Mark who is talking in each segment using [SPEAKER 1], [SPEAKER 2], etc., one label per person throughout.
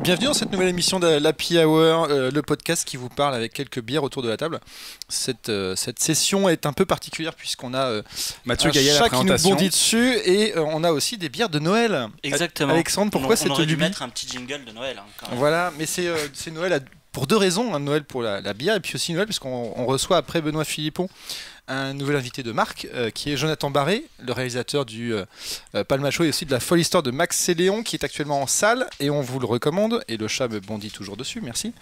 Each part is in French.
[SPEAKER 1] Bienvenue dans cette nouvelle émission de l'Happy Hour, le podcast qui vous parle avec quelques bières autour de la table. Cette session est un peu particulière puisqu'on a
[SPEAKER 2] Mathieu
[SPEAKER 1] un
[SPEAKER 2] Gaillet à la
[SPEAKER 1] chat qui nous
[SPEAKER 2] présentation.
[SPEAKER 1] bondit dessus et on a aussi des bières de Noël.
[SPEAKER 3] Exactement.
[SPEAKER 1] Alexandre, pourquoi cette
[SPEAKER 3] on aurait dû
[SPEAKER 1] lubie?
[SPEAKER 3] mettre un petit jingle de Noël. Hein, quand même.
[SPEAKER 1] Voilà, mais c'est Noël pour deux raisons. Noël pour la bière et puis aussi Noël puisqu'on reçoit après Benoît Philippon un nouvel invité de marque qui est Jonathan Barré, le réalisateur du Palmacho et aussi de la folle histoire de Max et Léon qui est actuellement en salle et on vous le recommande et le chat me bondit toujours dessus, merci.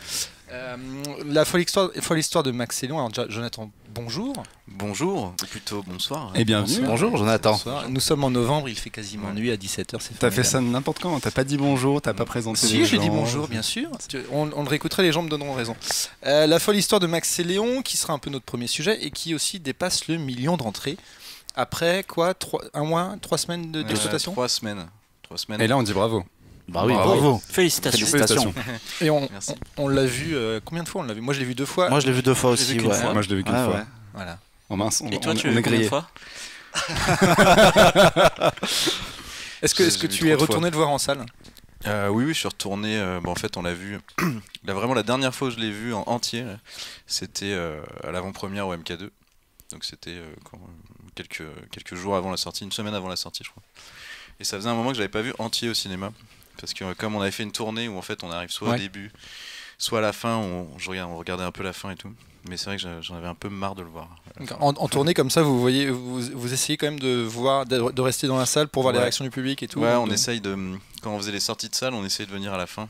[SPEAKER 1] La folle histoire de Max et Léon. Alors déjà, Jonathan, bonjour.
[SPEAKER 4] Bonjour, ou plutôt bonsoir.
[SPEAKER 2] Et bienvenue.
[SPEAKER 4] Bonjour Jonathan.
[SPEAKER 1] Bonsoir. Nous sommes en novembre, il fait quasiment nuit à 17h.
[SPEAKER 2] T'as fait ça n'importe quand, t'as pas dit bonjour, t'as pas présenté les
[SPEAKER 1] Si, j'ai
[SPEAKER 2] gens.
[SPEAKER 1] dit bonjour, bien sûr. On le réécouterait, les gens me donneront raison. La folle histoire de Max et Léon, qui sera un peu notre premier sujet et qui aussi dépasse le million d'entrées. Après quoi, 3 semaines d'exploitation
[SPEAKER 4] 3 semaines.
[SPEAKER 2] Et là on dit bravo.
[SPEAKER 4] Bah oui,
[SPEAKER 2] bravo.
[SPEAKER 3] Félicitations.
[SPEAKER 1] Et on l'a vu, combien de fois on l'a vu? Moi je l'ai vu 2 fois.
[SPEAKER 3] Moi je l'ai vu 2 fois aussi. Ouais.
[SPEAKER 2] Moi je l'ai vu qu'une fois.
[SPEAKER 4] Ouais.
[SPEAKER 1] Voilà.
[SPEAKER 2] Oh mince,
[SPEAKER 3] Et toi, tu
[SPEAKER 2] on
[SPEAKER 3] l'as
[SPEAKER 2] est
[SPEAKER 3] vu combien de
[SPEAKER 2] grillé.
[SPEAKER 3] fois?
[SPEAKER 1] Est-ce
[SPEAKER 4] J'ai
[SPEAKER 1] que
[SPEAKER 4] vu
[SPEAKER 1] tu es
[SPEAKER 4] trop de
[SPEAKER 1] retourné le voir en salle?
[SPEAKER 4] Oui, je suis retourné. En fait, on l'a vu. Là, vraiment, la dernière fois où je l'ai vu en entier, c'était à l'avant-première au MK2. Donc, c'était quelques jours avant la sortie, une semaine avant la sortie, je crois. Et ça faisait un moment que j'avais pas vu entier au cinéma. Parce que, comme on avait fait une tournée où en fait on arrive soit au début, soit à la fin, on regardait un peu la fin et tout. Mais c'est vrai que j'en avais un peu marre de le voir.
[SPEAKER 1] En tournée comme ça, vous essayez quand même de rester dans la salle pour voir les réactions du public et tout.
[SPEAKER 4] Ouais, on essaye quand on faisait les sorties de salle, on essayait de venir à la fin,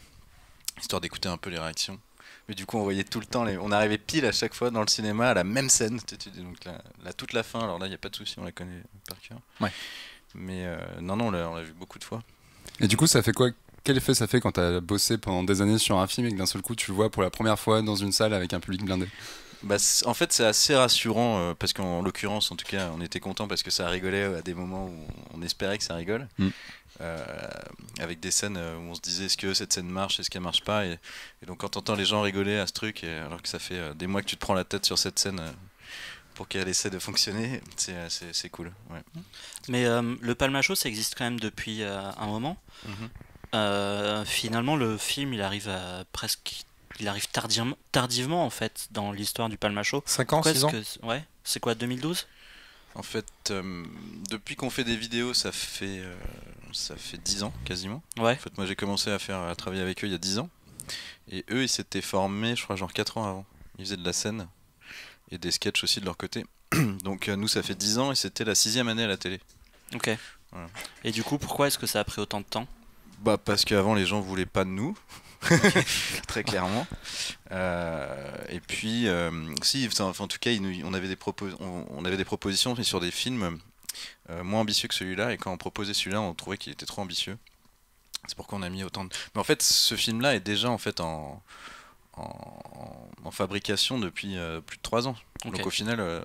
[SPEAKER 4] histoire d'écouter un peu les réactions. Mais du coup, on voyait tout le temps, on arrivait pile à chaque fois dans le cinéma à la même scène. Donc toute la fin, alors là, il n'y a pas de souci, on la connaît par cœur.
[SPEAKER 1] Ouais.
[SPEAKER 4] Mais non, on l'a vu beaucoup de fois.
[SPEAKER 2] Et du coup ça fait quoi? Quel effet ça fait quand t'as bossé pendant des années sur un film et que d'un seul coup tu le vois pour la première fois dans une salle avec un public blindé?
[SPEAKER 4] En fait, c'est assez rassurant parce qu'en l'occurrence, en tout cas, on était content parce que ça rigolait à des moments où on espérait que ça rigole. Avec des scènes où on se disait est-ce que cette scène marche, est-ce qu'elle marche pas, et donc quand t'entends les gens rigoler à ce truc, alors que ça fait des mois que tu te prends la tête sur cette scène pour qu'elle essaie de fonctionner, c'est cool. Ouais.
[SPEAKER 3] Mais le Palmacho, ça existe quand même depuis un moment. Finalement, le film, il arrive tardivement en fait dans l'histoire du Palmacho.
[SPEAKER 1] 5 ans, 6 ans.
[SPEAKER 3] Ouais, c'est quoi, 2012?
[SPEAKER 4] En fait, depuis qu'on fait des vidéos, ça fait 10 ans quasiment.
[SPEAKER 3] Ouais.
[SPEAKER 4] En fait, moi j'ai commencé à travailler avec eux il y a 10 ans. Et eux, ils s'étaient formés, je crois, genre 4 ans avant. Ils faisaient de la scène et des sketchs aussi de leur côté. Donc nous, ça fait 10 ans et c'était la 6e année à la télé.
[SPEAKER 3] Ok.
[SPEAKER 4] Voilà.
[SPEAKER 3] Et du coup, pourquoi est-ce que ça a pris autant de temps?
[SPEAKER 4] Parce qu'avant, les gens voulaient pas de nous. Très clairement. Et puis, en tout cas, on avait des propositions mais sur des films moins ambitieux que celui-là. Et quand on proposait celui-là, on trouvait qu'il était trop ambitieux. C'est pourquoi on a mis autant de... Mais en fait, ce film-là est déjà en fait en fabrication depuis plus de 3 ans.
[SPEAKER 3] Okay.
[SPEAKER 4] Donc au final,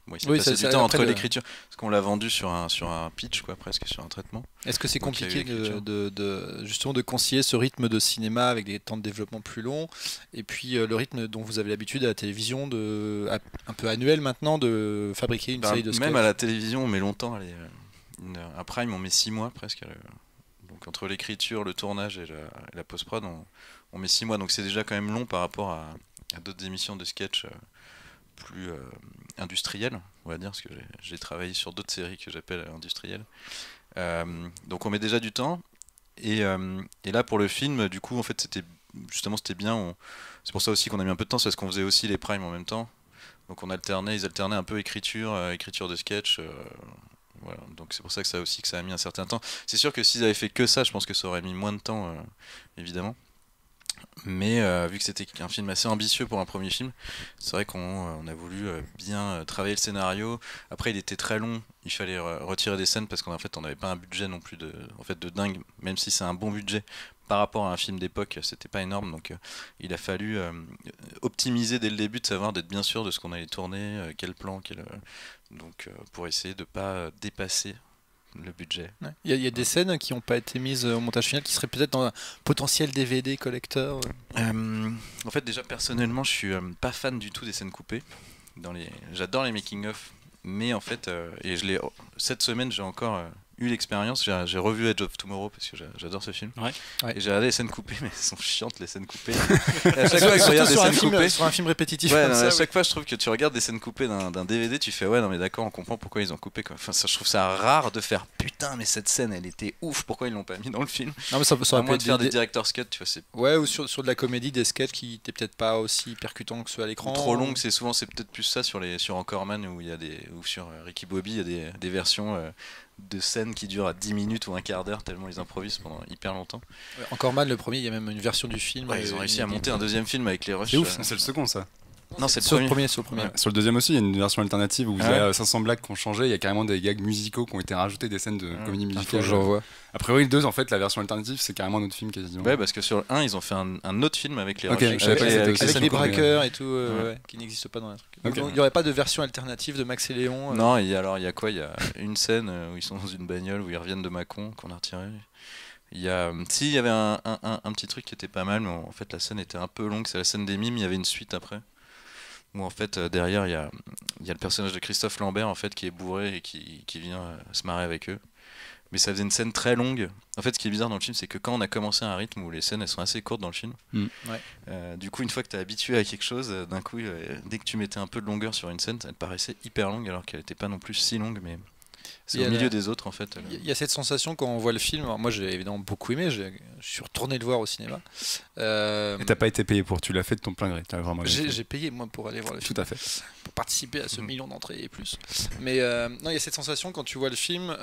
[SPEAKER 4] il s'est
[SPEAKER 1] Oui,
[SPEAKER 4] passé
[SPEAKER 1] ça-
[SPEAKER 4] du temps entre
[SPEAKER 1] après,
[SPEAKER 4] l'écriture. Parce qu'on l'a vendu sur un pitch, quoi, presque, sur un traitement.
[SPEAKER 1] Est-ce que c'est
[SPEAKER 4] Donc, il y a eu
[SPEAKER 1] compliqué
[SPEAKER 4] l'écriture.
[SPEAKER 1] justement de concilier ce rythme de cinéma avec des temps de développement plus longs et puis le rythme dont vous avez l'habitude à la télévision, un peu annuel maintenant, de fabriquer une série de sketchs?
[SPEAKER 4] Même à la télévision, on met longtemps. À Prime, on met 6 mois presque. Donc entre l'écriture, le tournage et la post-prod, on met 6 mois. Donc c'est déjà quand même long par rapport à d'autres émissions de sketch plus industrielles, on va dire, parce que j'ai travaillé sur d'autres séries que j'appelle industrielles. Donc on met déjà du temps. Et là, pour le film, du coup, en fait, c'était bien. C'est pour ça aussi qu'on a mis un peu de temps, c'est parce qu'on faisait aussi les primes en même temps. Donc ils alternaient un peu écriture de sketch. Voilà. Donc c'est pour ça que ça a mis un certain temps. C'est sûr que s'ils avaient fait que ça, je pense que ça aurait mis moins de temps, évidemment. Mais vu que c'était un film assez ambitieux pour un premier film, c'est vrai qu'on a voulu bien travailler le scénario. Après, il était très long, il fallait retirer des scènes parce qu'en fait, on n'avait pas un budget non plus de dingue, même si c'est un bon budget par rapport à un film d'époque, c'était pas énorme. Donc il a fallu optimiser dès le début, d'être bien sûr de ce qu'on allait tourner, quel plan, pour essayer de pas dépasser le budget.
[SPEAKER 1] Ouais. Il y a des scènes qui n'ont pas été mises au montage final qui seraient peut-être dans un potentiel DVD collector.
[SPEAKER 4] En fait, déjà personnellement, je suis pas fan du tout des scènes coupées. J'adore les making of, mais en fait, cette semaine, j'ai encore eu l'expérience, j'ai revu Edge of Tomorrow parce que j'adore ce film.
[SPEAKER 3] Ouais.
[SPEAKER 1] Ouais.
[SPEAKER 4] Et j'ai regardé les scènes coupées, mais elles sont chiantes les scènes coupées. Et à chaque fois que je regarde des
[SPEAKER 1] sur un
[SPEAKER 4] scènes
[SPEAKER 1] film,
[SPEAKER 4] coupées,
[SPEAKER 1] sur un film répétitif
[SPEAKER 4] ouais,
[SPEAKER 1] comme
[SPEAKER 4] non,
[SPEAKER 1] ça,
[SPEAKER 4] à chaque fois je trouve que tu regardes des scènes coupées d'un DVD, tu fais ouais non mais d'accord, on comprend pourquoi ils ont coupé quoi. Enfin ça, je trouve ça rare de faire putain mais cette scène elle était ouf, pourquoi ils l'ont pas mis dans le film.
[SPEAKER 1] Non, mais ça
[SPEAKER 4] À
[SPEAKER 1] aurait pu
[SPEAKER 4] moins
[SPEAKER 1] être
[SPEAKER 4] de faire des director's cut, tu vois, c'est
[SPEAKER 1] Ouais, ou sur de la comédie, des sketchs qui étaient peut-être pas aussi percutants que ceux à l'écran.
[SPEAKER 4] trop long, c'est peut-être plus ça sur Anchorman où il y a ou sur Ricky Bobby, il y a des versions de scènes qui durent à 10 minutes ou un quart d'heure tellement ils improvisent pendant hyper longtemps.
[SPEAKER 1] Ouais, encore mal, le premier, il y a même une version du film.
[SPEAKER 4] Ouais, ils ont réussi à monter un deuxième film avec les rushs.
[SPEAKER 1] C'est ouf.
[SPEAKER 2] C'est le second, ça.
[SPEAKER 4] Non, c'est le
[SPEAKER 1] Sur le
[SPEAKER 4] premier.
[SPEAKER 1] premier, sur le premier.
[SPEAKER 2] Ouais. Sur le deuxième aussi, il y a une version alternative où il y
[SPEAKER 4] Ah
[SPEAKER 2] a 500 blagues qui ont changé. Il y a carrément des gags musicaux qui ont été rajoutés, des scènes de comédie
[SPEAKER 1] Faut
[SPEAKER 2] musicale.
[SPEAKER 1] que je revoie.
[SPEAKER 2] A priori, le 2, en fait, la version alternative, c'est carrément un autre film quasiment.
[SPEAKER 4] Ouais, parce que sur le 1, ils ont fait un autre film avec les
[SPEAKER 2] Ok,
[SPEAKER 4] rushs.
[SPEAKER 2] je savais pas que c'était
[SPEAKER 4] Avec
[SPEAKER 2] aussi
[SPEAKER 1] Avec
[SPEAKER 2] scènes
[SPEAKER 1] les
[SPEAKER 2] coupées,
[SPEAKER 1] braqueurs et tout,
[SPEAKER 4] Ouais.
[SPEAKER 1] ouais, qui n'existent pas dans la truc.
[SPEAKER 2] Ok.
[SPEAKER 1] Donc, il n'y aurait pas de version alternative de Max et Léon.
[SPEAKER 4] Non, il y a quoi? Il y a une scène où ils sont dans une bagnole où ils reviennent de Mâcon qu'on a retiré. Il y a, si, il y avait un petit truc qui était pas mal, mais en fait la scène était un peu longue. C'est la scène des mimes. Il y avait une suite après. Où en fait derrière il y a le personnage de Christophe Lambert en fait qui est bourré et qui vient se marrer avec eux. Mais ça faisait une scène très longue. En fait, ce qui est bizarre dans le film, c'est que quand on a commencé un rythme où les scènes elles sont assez courtes dans le film,
[SPEAKER 1] Ouais.
[SPEAKER 4] du coup, une fois que tu es habitué à quelque chose, d'un coup, dès que tu mettais un peu de longueur sur une scène, elle paraissait hyper longue alors qu'elle n'était pas non plus si longue. Mais c'est
[SPEAKER 1] Il y
[SPEAKER 4] au
[SPEAKER 1] a
[SPEAKER 4] milieu
[SPEAKER 1] la-
[SPEAKER 4] des autres en fait.
[SPEAKER 1] Il y a cette sensation quand on voit le film. Alors moi, j'ai évidemment beaucoup aimé. Je suis retourné le voir au cinéma.
[SPEAKER 2] Et t'as pas été payé pour, tu l'as fait de ton plein gré. T'as vraiment bien fait.
[SPEAKER 1] J'ai payé moi pour aller voir le film.
[SPEAKER 2] Tout à fait.
[SPEAKER 1] Pour participer à ce
[SPEAKER 2] Mhm.
[SPEAKER 1] million d'entrées et plus. Mais non, il y a cette sensation quand tu vois le film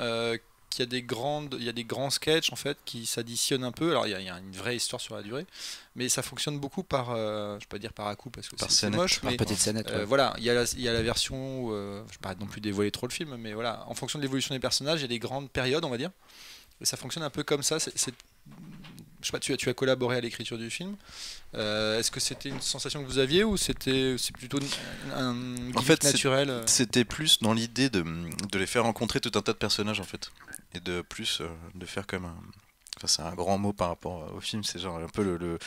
[SPEAKER 1] qu'il y a il y a des grands sketchs en fait qui s'additionnent un peu. Alors il y a une vraie histoire sur la durée, mais ça fonctionne beaucoup par, je vais pas dire par à coup parce que
[SPEAKER 4] Par
[SPEAKER 1] c'est
[SPEAKER 4] scénette.
[SPEAKER 1] moche,
[SPEAKER 5] Par
[SPEAKER 1] mais
[SPEAKER 5] petite scénette. Ouais.
[SPEAKER 1] voilà, il y a la version où, je ne vais pas non plus dévoiler trop le film, mais voilà, en fonction de l'évolution des personnages, il y a des grandes périodes, on va dire, et ça fonctionne un peu comme ça. Je sais pas, tu as collaboré à l'écriture du film. Est-ce que c'était une sensation que vous aviez ou c'est plutôt un
[SPEAKER 4] En
[SPEAKER 1] gimmick
[SPEAKER 4] fait,
[SPEAKER 1] naturel
[SPEAKER 4] C'était plus dans l'idée de les faire rencontrer tout un tas de personnages en fait. Et de plus de faire comme un. Enfin, c'est un grand mot par rapport au film, c'est genre un peu le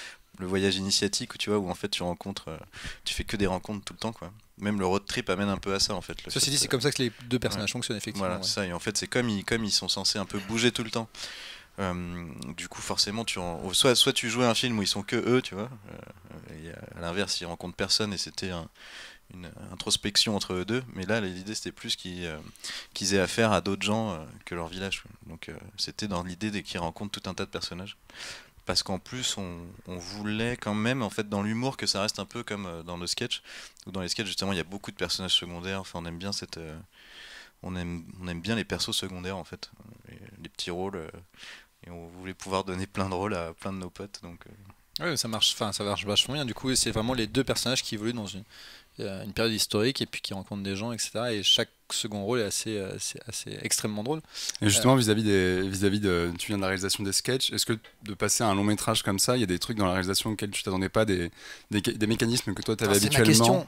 [SPEAKER 4] voyage initiatique où tu vois, où en fait tu rencontres. Tu fais que des rencontres tout le temps quoi. Même le road trip amène un peu à ça en fait.
[SPEAKER 1] Ceci dit, c'est comme ça que les deux personnages fonctionnent effectivement.
[SPEAKER 4] Voilà,
[SPEAKER 1] Ouais.
[SPEAKER 4] ça. Et en fait, c'est comme ils sont censés un peu bouger tout le temps. Du coup, forcément, soit tu jouais un film où ils sont que eux, tu vois, et à l'inverse, ils rencontrent personne et c'était une introspection entre eux deux. Mais là, l'idée c'était plus qu'ils aient affaire à d'autres gens que leur village. Donc, c'était dans l'idée qu'ils rencontrent tout un tas de personnages. Parce qu'en plus, on voulait quand même, en fait, dans l'humour, que ça reste un peu comme dans nos sketchs. Ou dans les sketchs, justement, il y a beaucoup de personnages secondaires. Enfin, on aime bien on aime bien les persos secondaires, en fait, les petits rôles. Et on voulait pouvoir donner plein de rôles à plein de nos potes. Donc,
[SPEAKER 1] Ouais, ça marche vachement bien. Du coup, c'est vraiment les deux personnages qui évoluent dans une période historique et puis qui rencontrent des gens, etc. Et chaque second rôle est assez extrêmement drôle.
[SPEAKER 2] Et justement, vis-à-vis de, tu viens de la réalisation des sketchs, est-ce que de passer à un long métrage comme ça, il y a des trucs dans la réalisation auxquels tu t'attendais pas, des mécanismes que toi tu avais
[SPEAKER 1] Ah, c'est ma
[SPEAKER 2] habituellement?
[SPEAKER 1] question.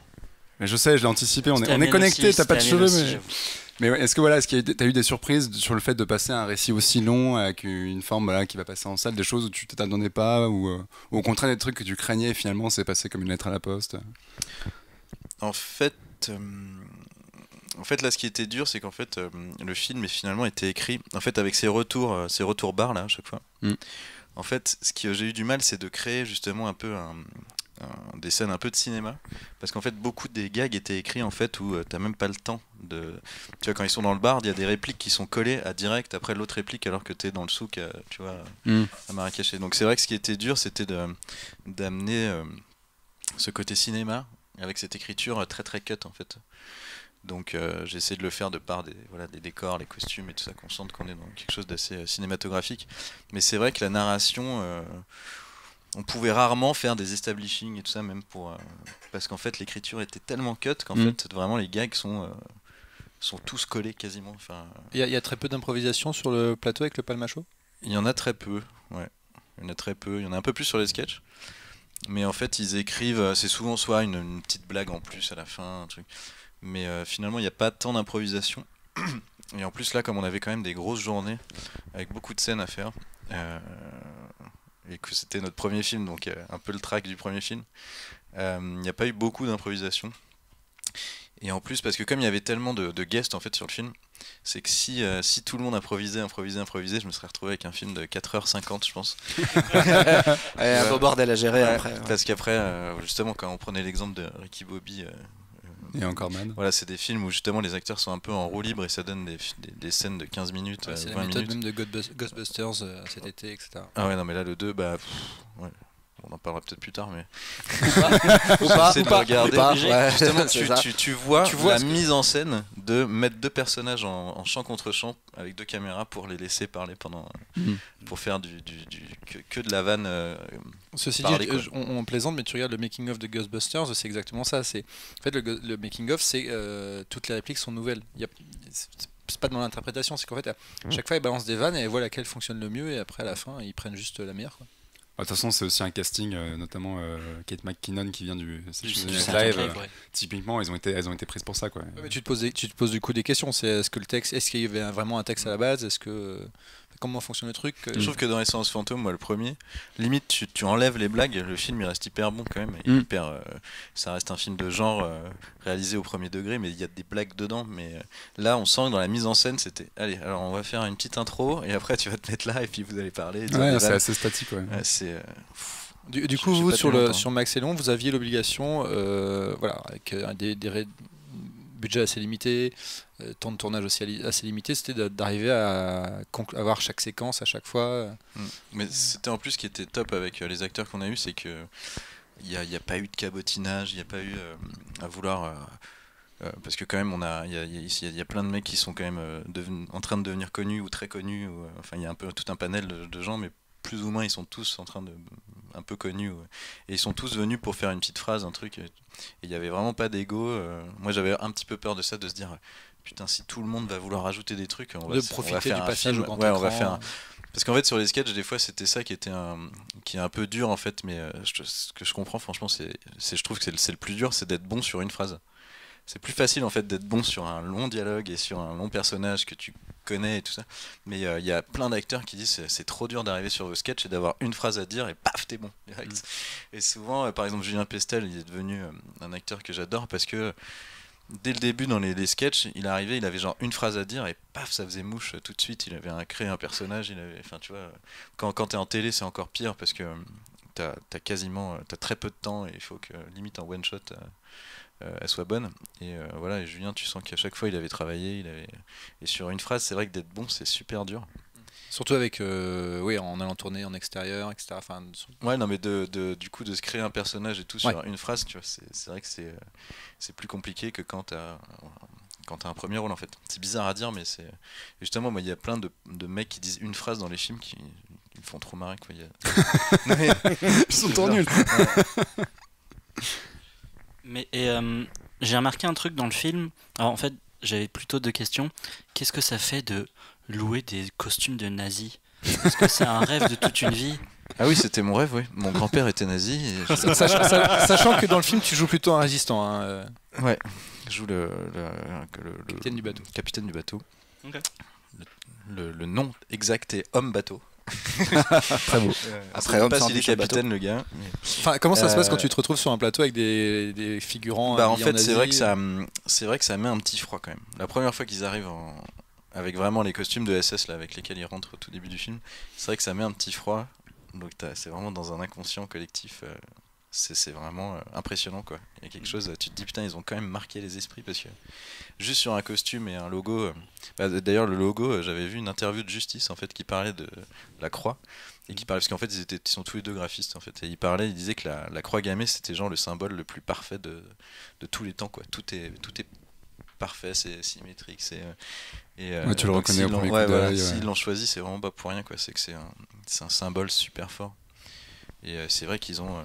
[SPEAKER 2] Mais je sais, je l'ai anticipé, on
[SPEAKER 3] C'était
[SPEAKER 2] est
[SPEAKER 3] la
[SPEAKER 2] connecté,
[SPEAKER 3] mienne
[SPEAKER 2] t'as pas de
[SPEAKER 3] aussi, c'était la
[SPEAKER 2] cheveux,
[SPEAKER 3] mienne
[SPEAKER 2] mais...
[SPEAKER 3] aussi, j'avoue.
[SPEAKER 2] Mais ouais, est-ce que t'as eu des surprises sur le fait de passer un récit aussi long avec une forme voilà, qui va passer en salle, des choses où tu t'attendais pas, ou au contraire des trucs que tu craignais et finalement c'est passé comme une lettre à la poste?
[SPEAKER 4] en fait, là, ce qui était dur, c'est qu'en fait, le film est finalement été écrit, en fait, avec ces retours barres là à chaque fois.
[SPEAKER 2] Mm.
[SPEAKER 4] En fait, ce que j'ai eu du mal, c'est de créer justement un peu des scènes un peu de cinéma, parce qu'en fait, beaucoup des gags étaient écrits en fait où t'as même pas le temps de. Tu vois, quand ils sont dans le bar, il y a des répliques qui sont collées à direct après l'autre réplique, alors que t'es dans le souk, tu vois, à Marrakech. Donc c'est vrai que ce qui était dur, c'était d'amener ce côté cinéma avec cette écriture très très cut en fait. Donc j'ai essayé de le faire de par des décors, les costumes et tout ça, qu'on sente qu'on est dans quelque chose d'assez cinématographique. Mais c'est vrai que la narration, on pouvait rarement faire des establishing et tout ça, même parce qu'en fait l'écriture était tellement cut qu'en fait vraiment les gags sont tous collés quasiment. Enfin,
[SPEAKER 1] Il y a très peu d'improvisation sur le plateau avec le Palmacho.
[SPEAKER 4] il y en a très peu, ouais. Il y en a très peu. Il y en a un peu plus sur les sketchs. Mais en fait, ils écrivent, c'est souvent soit une petite blague en plus à la fin, un truc. Mais finalement, il n'y a pas tant d'improvisation. Et en plus, là, comme on avait quand même des grosses journées, avec beaucoup de scènes à faire, et que c'était notre premier film, donc un peu le track du premier film, il n'y a pas eu beaucoup d'improvisation. Et en plus, parce que comme il y avait tellement de guests en fait sur le film, c'est que si tout le monde improvisait, je me serais retrouvé avec un film de 4h50, je pense.
[SPEAKER 5] Un beau bordel à gérer après.
[SPEAKER 4] Parce qu'après, justement, quand on prenait l'exemple de Ricky Bobby,
[SPEAKER 2] Et encore Man.
[SPEAKER 4] voilà, c'est des films où justement les acteurs sont un peu en roue libre et ça donne des scènes de 15 minutes,
[SPEAKER 1] C'est la
[SPEAKER 4] 20
[SPEAKER 1] méthode
[SPEAKER 4] minutes.
[SPEAKER 1] même de Ghostbusters cet été, etc.
[SPEAKER 4] Ah ouais, non, mais là, le 2, ouais. On en parlera peut-être plus tard, mais.
[SPEAKER 5] Ou pas,
[SPEAKER 4] J'essaie de le regarder.
[SPEAKER 5] ouais.
[SPEAKER 4] Justement,
[SPEAKER 5] C'est ça.
[SPEAKER 4] tu vois la
[SPEAKER 1] ce que-
[SPEAKER 4] mise en scène de mettre deux personnages en champ contre champ avec deux caméras pour les laisser parler pendant. Pour faire que de la vanne.
[SPEAKER 1] Ceci
[SPEAKER 4] Parler,
[SPEAKER 1] dit,
[SPEAKER 4] quoi.
[SPEAKER 1] on plaisante, mais tu regardes le making of de Ghostbusters, c'est exactement ça. En fait, le making of, c'est toutes les répliques sont nouvelles. C'est pas dans l'interprétation, c'est qu'en fait, à chaque fois, ils balancent des vannes et ils voient laquelle fonctionne le mieux, et après, à la fin, ils prennent juste la meilleure, quoi.
[SPEAKER 2] De toute façon, c'est aussi un casting, notamment Kate McKinnon qui vient du Saturday Night
[SPEAKER 3] Saturday
[SPEAKER 2] Live.
[SPEAKER 3] Night Live, ouais.
[SPEAKER 2] Typiquement, elles ont été prises pour ça, quoi.
[SPEAKER 1] Ouais, mais tu te poses du coup des questions. Est-ce que le texte, est-ce qu'il y avait vraiment un texte à la base? Comment fonctionne le truc?
[SPEAKER 4] Je trouve que dans Essence Fantôme, moi le premier, limite tu enlèves les blagues, le film il reste hyper bon quand même, ça reste un film de genre réalisé au premier degré, mais il y a des blagues dedans. Mais là on sent que dans la mise en scène c'était, allez, alors on va faire une petite intro et après tu vas te mettre là et puis vous allez parler.
[SPEAKER 2] Ouais, c'est assez statique, ouais.
[SPEAKER 4] Ouais, c'est
[SPEAKER 1] Du coup,
[SPEAKER 4] j'ai
[SPEAKER 1] vous
[SPEAKER 4] pas
[SPEAKER 1] sur
[SPEAKER 4] tenu longtemps.
[SPEAKER 1] sur Max et Léon, vous aviez l'obligation, voilà, avec budget assez limité, temps de tournage aussi assez limité, c'était d'arriver à avoir chaque séquence à chaque fois.
[SPEAKER 4] Mais c'était en plus ce qui était top avec les acteurs qu'on a eu, c'est que il y a pas eu de cabotinage, il n'y a pas eu à vouloir. Parce que quand même, il y a plein de mecs qui sont quand même en train de devenir connus ou très connus. Enfin, il y a un peu tout un panel de gens, mais plus ou moins, ils sont tous en train de un peu connus. Et ils sont tous venus pour faire une petite phrase, un truc. Et il n'y avait vraiment pas d'ego. Moi, j'avais un petit peu peur de ça, de se dire. Putain, si tout le monde va vouloir rajouter des trucs, on va
[SPEAKER 1] Profiter
[SPEAKER 4] faire
[SPEAKER 1] du
[SPEAKER 4] un
[SPEAKER 1] passage
[SPEAKER 4] film.
[SPEAKER 1] au grand
[SPEAKER 4] Ouais, on va
[SPEAKER 1] écran.
[SPEAKER 4] faire parce qu'en fait sur les sketchs des fois c'était ça qui était qui est un peu dur en fait, mais ce que je comprends franchement je trouve que c'est le plus dur, c'est d'être bon sur une phrase. C'est plus facile en fait d'être bon sur un long dialogue et sur un long personnage que tu connais et tout ça. Mais il y a plein d'acteurs qui disent c'est trop dur d'arriver sur vos sketchs et d'avoir une phrase à dire et paf t'es bon direct. Et souvent par exemple Julien Pestel il est devenu un acteur que j'adore parce que dès le début dans les sketchs, il arrivait, il avait genre une phrase à dire et paf, ça faisait mouche tout de suite. Il avait créé un personnage, enfin tu vois, quand t'es en télé, c'est encore pire parce que t'as très peu de temps et il faut que limite en one shot elle soit bonne. Et voilà, et Julien, tu sens qu'à chaque fois il avait travaillé, et sur une phrase, c'est vrai que d'être bon, c'est super dur.
[SPEAKER 1] Surtout avec, oui, en allant tourner en extérieur, etc. Enfin,
[SPEAKER 4] Ouais, non, mais du coup, de se créer un personnage et tout sur une phrase, tu vois, c'est vrai que c'est plus compliqué que quand t'as un premier rôle en fait. C'est bizarre à dire, mais c'est. Justement, moi, il y a plein de mecs qui disent une phrase dans les films qui me font trop marrer, quoi.
[SPEAKER 2] Ils sont trop nuls.
[SPEAKER 3] Mais j'ai remarqué un truc dans le film. Alors en fait, j'avais plutôt deux questions. Qu'est-ce que ça fait de louer des costumes de nazis? Est-ce que c'est un rêve de toute une vie?
[SPEAKER 4] Ah oui, c'était mon rêve, oui. Mon grand-père était nazi. Et
[SPEAKER 1] sachant que dans le film, tu joues plutôt un résistant. Hein,
[SPEAKER 4] ouais, je joue le
[SPEAKER 1] capitaine du bateau.
[SPEAKER 4] Capitaine du bateau.
[SPEAKER 3] Okay.
[SPEAKER 4] Le nom exact est homme bateau.
[SPEAKER 5] Très beau.
[SPEAKER 4] Après, homme, pas s'il est capitaine, le gars. Mais...
[SPEAKER 1] Enfin, comment ça se passe quand tu te retrouves sur un plateau avec des figurants?
[SPEAKER 4] Bah en fait, c'est vrai que ça met un petit froid quand même. La première fois qu'ils arrivent avec vraiment les costumes de SS là, avec lesquels ils rentrent au tout début du film, c'est vrai que ça met un petit froid. Donc c'est vraiment dans un inconscient collectif. C'est vraiment impressionnant quoi. Il y a quelque chose, tu te dis putain, ils ont quand même marqué les esprits parce que juste sur un costume et un logo. D'ailleurs, le logo, j'avais vu une interview de Justice en fait qui parlait de la croix et qui parlait parce qu'en fait ils sont tous les deux graphistes en fait et ils disaient que la croix gammée c'était genre le symbole le plus parfait de tous les temps quoi. Tout est parfait, c'est symétrique,
[SPEAKER 2] Ouais, tu le reconnais au premier coup d'œil.
[SPEAKER 4] S'ils l'ont choisi, c'est vraiment pas pour rien quoi. C'est que c'est un symbole super fort. Et c'est vrai qu'ils ont,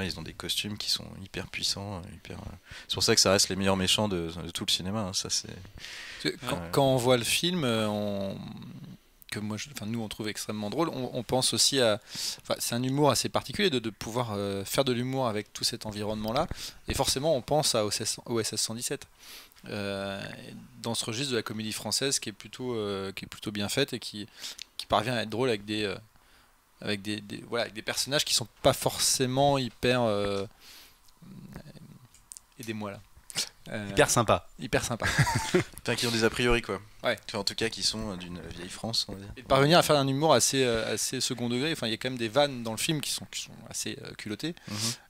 [SPEAKER 4] ils ont des costumes qui sont hyper puissants, c'est pour ça que ça reste les meilleurs méchants de tout le cinéma. Hein, ça c'est.
[SPEAKER 1] Quand on voit le film, que nous on trouve extrêmement drôle, on pense aussi à. C'est un humour assez particulier de pouvoir faire de l'humour avec tout cet environnement-là, et forcément on pense à OSS 117. Dans ce registre de la comédie française qui est plutôt bien faite et qui parvient à être drôle avec avec des personnages qui sont pas forcément hyper. Aidez-moi là.
[SPEAKER 2] Hyper sympa.
[SPEAKER 1] hyper sympa.
[SPEAKER 4] Enfin, qui ont des a priori, quoi.
[SPEAKER 1] Ouais.
[SPEAKER 4] Enfin, en tout cas, qui sont d'une vieille France, on va dire.
[SPEAKER 1] Et de parvenir à faire un humour assez second degré. Enfin, il y a quand même des vannes dans le film qui sont assez culottées.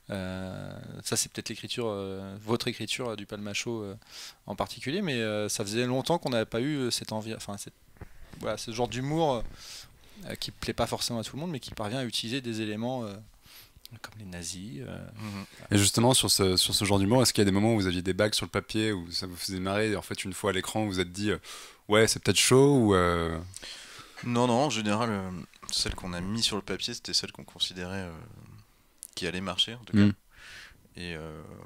[SPEAKER 1] Ça, c'est peut-être l'écriture, votre écriture du Palmacho en particulier, mais ça faisait longtemps qu'on n'avait pas eu cette envie, enfin, voilà, ce genre d'humour qui plaît pas forcément à tout le monde, mais qui parvient à utiliser des éléments comme les nazis.
[SPEAKER 2] Et justement, sur ce genre d'humour, est-ce qu'il y a des moments où vous aviez des blagues sur le papier, où ça vous faisait marrer, et en fait, une fois à l'écran, vous vous êtes dit ouais, c'est peut-être chaud, ou
[SPEAKER 4] Non, en général, celles qu'on a mis sur le papier, c'était celles qu'on considérait qui allaient marcher, en tout cas. Et,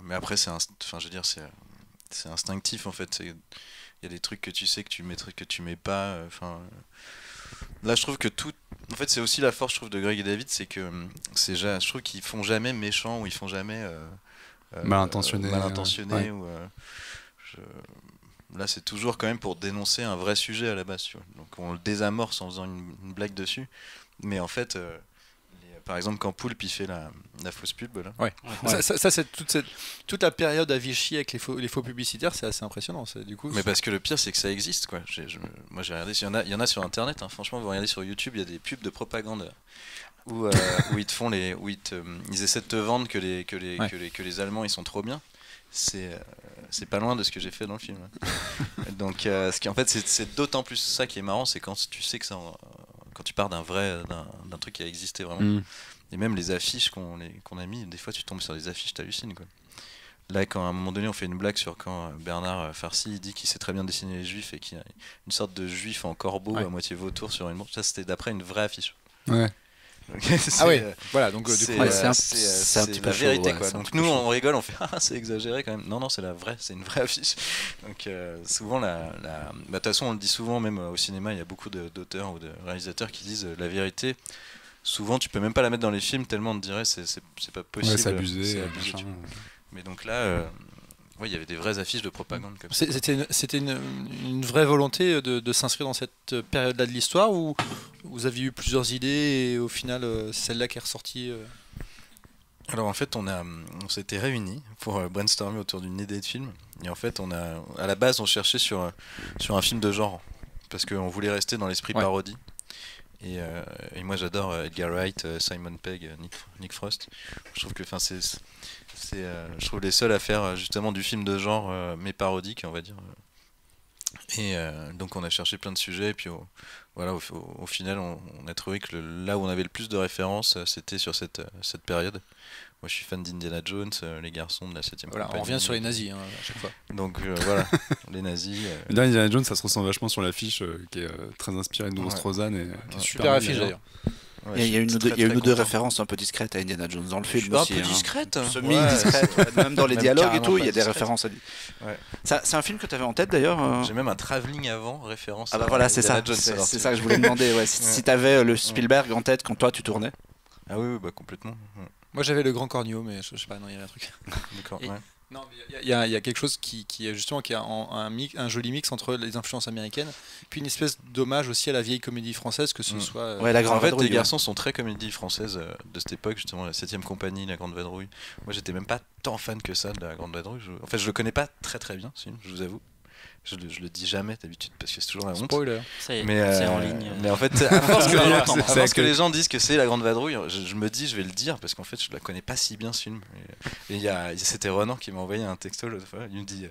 [SPEAKER 4] mais après, enfin, je veux dire, c'est instinctif, en fait. Il y a des trucs que tu sais que tu mettrais, que tu mets pas. Enfin, là, je trouve que tout. En fait, c'est aussi la force, je trouve, de Greg et David, c'est que je trouve qu'ils font jamais méchants ou ils font jamais
[SPEAKER 2] mal intentionnés.
[SPEAKER 4] Ouais. Ou, là, c'est toujours quand même pour dénoncer un vrai sujet à la base. Tu vois. Donc, on le désamorce en faisant une blague dessus. Mais en fait, par exemple, quand Poulpe il fait la fausse pub, là.
[SPEAKER 1] Ouais. Ça, c'est toute la période à Vichy avec les faux publicitaires, c'est assez impressionnant. Du coup,
[SPEAKER 4] Mais parce que le pire, c'est que ça existe, quoi. Moi, j'ai regardé. Il y en a sur Internet. Hein. Franchement, vous regardez sur YouTube, il y a des pubs de propagande où ils te font ils essaient de te vendre que les Allemands ils sont trop bien. C'est pas loin de ce que j'ai fait dans le film. Donc, ce qui en fait, c'est d'autant plus ça qui est marrant, c'est quand tu sais que quand tu pars d'un truc qui a existé vraiment. Et même les affiches qu'on a mis, des fois tu tombes sur des affiches, t'hallucines, quoi. Là, quand à un moment donné on fait une blague sur quand Bernard Farcy il dit qu'il sait très bien dessiner les juifs et qu'il y a une sorte de juif en corbeau à moitié vautour sur une montre, ça c'était d'après une vraie affiche.
[SPEAKER 2] Ouais.
[SPEAKER 4] Donc,
[SPEAKER 1] voilà, donc du coup,
[SPEAKER 5] c'est un petit peu
[SPEAKER 4] la vérité,
[SPEAKER 5] chaud,
[SPEAKER 4] quoi. Donc nous on rigole, on fait ah c'est exagéré quand même. Non, c'est une vraie affiche. Donc souvent de toute façon on le dit souvent, même au cinéma, il y a beaucoup d'auteurs ou de réalisateurs qui disent la vérité. Souvent tu peux même pas la mettre dans les films tellement on te dirait c'est pas possible.
[SPEAKER 2] Ouais, c'est abusé.
[SPEAKER 4] Mais donc là, il y avait des vraies affiches de propagande comme ça.
[SPEAKER 1] C'était une vraie volonté de s'inscrire dans cette période-là de l'histoire, ou vous aviez eu plusieurs idées et au final c'est celle-là qui est ressortie
[SPEAKER 4] Alors en fait, on s'était réunis pour brainstormer autour d'une idée de film. Et en fait, à la base, on cherchait sur un film de genre parce qu'on voulait rester dans l'esprit parodie. Et moi, j'adore Edgar Wright, Simon Pegg, Nick Frost. Je trouve que, je trouve les seuls à faire justement du film de genre, mais parodique, on va dire. Et donc, on a cherché plein de sujets. Et puis, au final, on a trouvé que là où on avait le plus de références, c'était sur cette période. Moi, je suis fan d'Indiana Jones, les garçons de la 7ème compagnie.
[SPEAKER 1] On revient sur les nazis à chaque fois.
[SPEAKER 4] Donc voilà, les nazis.
[SPEAKER 2] Dans Indiana Jones, ça se ressent vachement sur l'affiche qui est très inspirée de Bruce Strozan et qui est
[SPEAKER 1] super affiche d'ailleurs.
[SPEAKER 5] Il y a une ou deux références un peu discrètes à Indiana Jones dans le film aussi.
[SPEAKER 4] Un peu discrète.
[SPEAKER 5] Semi-discrètes. Même dans les
[SPEAKER 4] Même
[SPEAKER 5] dialogues et tout, il y a des
[SPEAKER 4] discrète.
[SPEAKER 5] références à dire. C'est un film que tu avais en tête d'ailleurs
[SPEAKER 4] J'ai même un travelling avant, référence.
[SPEAKER 5] Ah bah voilà, c'est ça.
[SPEAKER 4] Jones,
[SPEAKER 5] C'est ça que je voulais demander. Ouais. Si tu avais le Spielberg en tête quand toi tu tournais.
[SPEAKER 4] Ah oui, bah complètement.
[SPEAKER 1] Moi j'avais le Grand Cornio, mais je sais pas, non, il y avait un truc.
[SPEAKER 4] D'accord,
[SPEAKER 1] Et- Non, mais il y a quelque chose qui est justement qui a un joli mix entre les influences américaines, puis une espèce d'hommage aussi à la vieille comédie française, que ce soit.
[SPEAKER 5] Ouais, la Grande
[SPEAKER 4] En fait,
[SPEAKER 5] Vadrouille,
[SPEAKER 4] les garçons sont très comédie française de cette époque, justement, la 7ème compagnie, la Grande Vadrouille. Moi, j'étais même pas tant fan que ça de la Grande Vadrouille. En fait, je le connais pas très très bien, ce film, je vous avoue. Je le dis jamais d'habitude parce que c'est toujours la honte.
[SPEAKER 1] Spoiler.
[SPEAKER 3] Ça y est,
[SPEAKER 4] Mais,
[SPEAKER 3] c'est en ligne.
[SPEAKER 4] mais en fait, à force
[SPEAKER 3] C'est
[SPEAKER 4] que, que les gens disent que c'est la Grande Vadrouille, je me dis, je vais le dire parce qu'en fait, je la connais pas si bien ce film. Et c'était Renan qui m'a envoyé un texto l'autre fois. Il me dit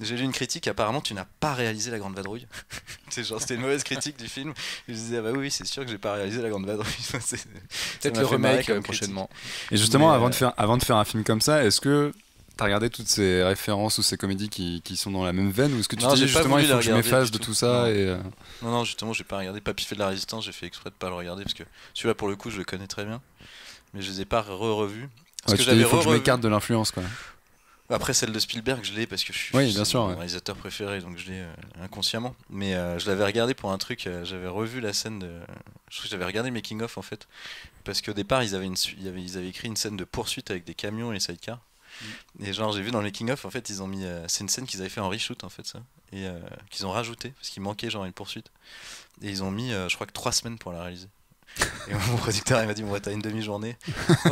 [SPEAKER 4] j'ai lu une critique, apparemment, tu n'as pas réalisé la Grande Vadrouille. C'était une mauvaise critique du film. Et je disais, ah bah oui, c'est sûr que j'ai pas réalisé la Grande Vadrouille.
[SPEAKER 1] Peut-être le remake prochainement.
[SPEAKER 2] Et justement, avant de faire un film comme ça, est-ce que t'as regardé toutes ces références ou ces comédies qui sont dans la même veine, ou est-ce que tu
[SPEAKER 4] Non,
[SPEAKER 2] te dis
[SPEAKER 4] j'ai pas
[SPEAKER 2] justement
[SPEAKER 4] voulu
[SPEAKER 2] il faut
[SPEAKER 4] les
[SPEAKER 2] que je
[SPEAKER 4] regarder
[SPEAKER 2] m'efface
[SPEAKER 4] du
[SPEAKER 2] de
[SPEAKER 4] tout.
[SPEAKER 2] tout ça
[SPEAKER 4] Non, justement, j'ai pas regardé Papy fait de la résistance, j'ai fait exprès de pas le regarder parce que celui-là, pour le coup, je le connais très bien. Mais je les ai pas revus.
[SPEAKER 2] Ouais, tu te dis, il faut que je m'écarte de l'influence, quoi.
[SPEAKER 4] Après, celle de Spielberg, je l'ai parce que c'est mon réalisateur préféré, donc je l'ai inconsciemment. Mais je l'avais regardé pour un truc, j'avais revu la scène de. Je crois que j'avais regardé Making of en fait. Parce qu'au départ, ils avaient écrit une scène de poursuite avec des camions et les sidecars. Et genre, j'ai vu dans le Making of, en fait, ils ont mis. C'est une scène qu'ils avaient fait en reshoot en fait, ça. Et qu'ils ont rajouté, parce qu'il manquait genre une poursuite. Et ils ont mis, je crois que 3 semaines pour la réaliser. Et mon producteur il m'a dit bon, t'as une demi-journée.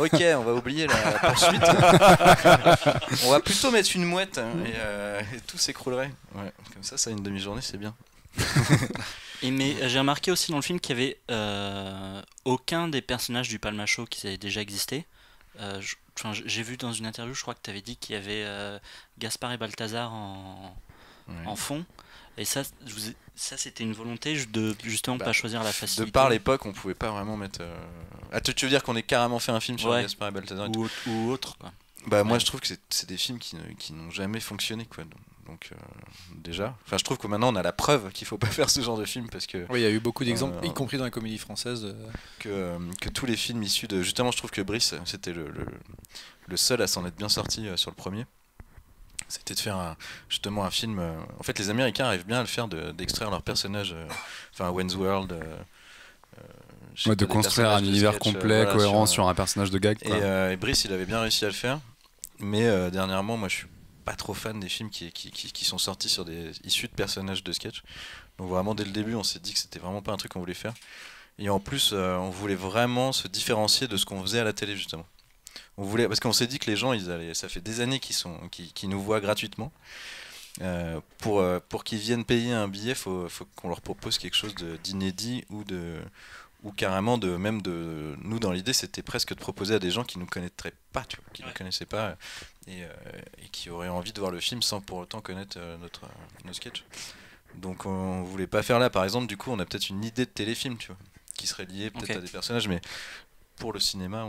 [SPEAKER 4] Ok, on va oublier la poursuite. On va plutôt mettre une mouette et tout s'écroulerait. Ouais, comme ça une demi-journée c'est bien.
[SPEAKER 3] Mais j'ai remarqué aussi dans le film qu'il y avait aucun des personnages du Palmacho qui avaient déjà existé. J'ai vu dans une interview, je crois que tu avais dit qu'il y avait Gaspard et Balthazar en fond. Et ça c'était une volonté de justement pas choisir la facilité.
[SPEAKER 4] De par l'époque, on pouvait pas vraiment mettre. Tu veux dire qu'on ait carrément fait un film sur Gaspard et Balthazar
[SPEAKER 3] ou autre quoi.
[SPEAKER 4] Bah moi je trouve que c'est des films qui n'ont jamais fonctionné quoi. Donc déjà, je trouve que maintenant on a la preuve qu'il faut pas faire ce genre de film parce que.
[SPEAKER 1] Oui, il y a eu beaucoup d'exemples, y compris dans la comédie française.
[SPEAKER 4] Que tous les films issus de. Justement, je trouve que Brice, c'était le seul à s'en être bien sorti sur le premier. C'était de faire justement un film. En fait, les Américains arrivent bien à le faire, d'extraire leurs personnages. Wayne's World.
[SPEAKER 2] De construire un univers complet, cohérent sur un personnage de gag.
[SPEAKER 4] Et Brice, il avait bien réussi à le faire. Mais dernièrement, moi, je suis pas trop fan des films qui sont sortis sur des issus de personnages de sketch. Donc vraiment, dès le début, on s'est dit que c'était vraiment pas un truc qu'on voulait faire. Et en plus, on voulait vraiment se différencier de ce qu'on faisait à la télé, justement. Parce qu'on s'est dit que les gens, ça fait des années qu'ils nous voient gratuitement. Pour qu'ils viennent payer un billet, faut qu'on leur propose quelque chose d'inédit ou carrément nous dans l'idée c'était presque de proposer à des gens qui nous connaîtraient pas, tu vois, qui ne connaissaient pas et qui auraient envie de voir le film sans pour autant connaître nos sketchs. Donc on voulait pas faire là, par exemple, du coup on a peut-être une idée de téléfilm, tu vois, qui serait liée peut-être à des personnages, mais pour le cinéma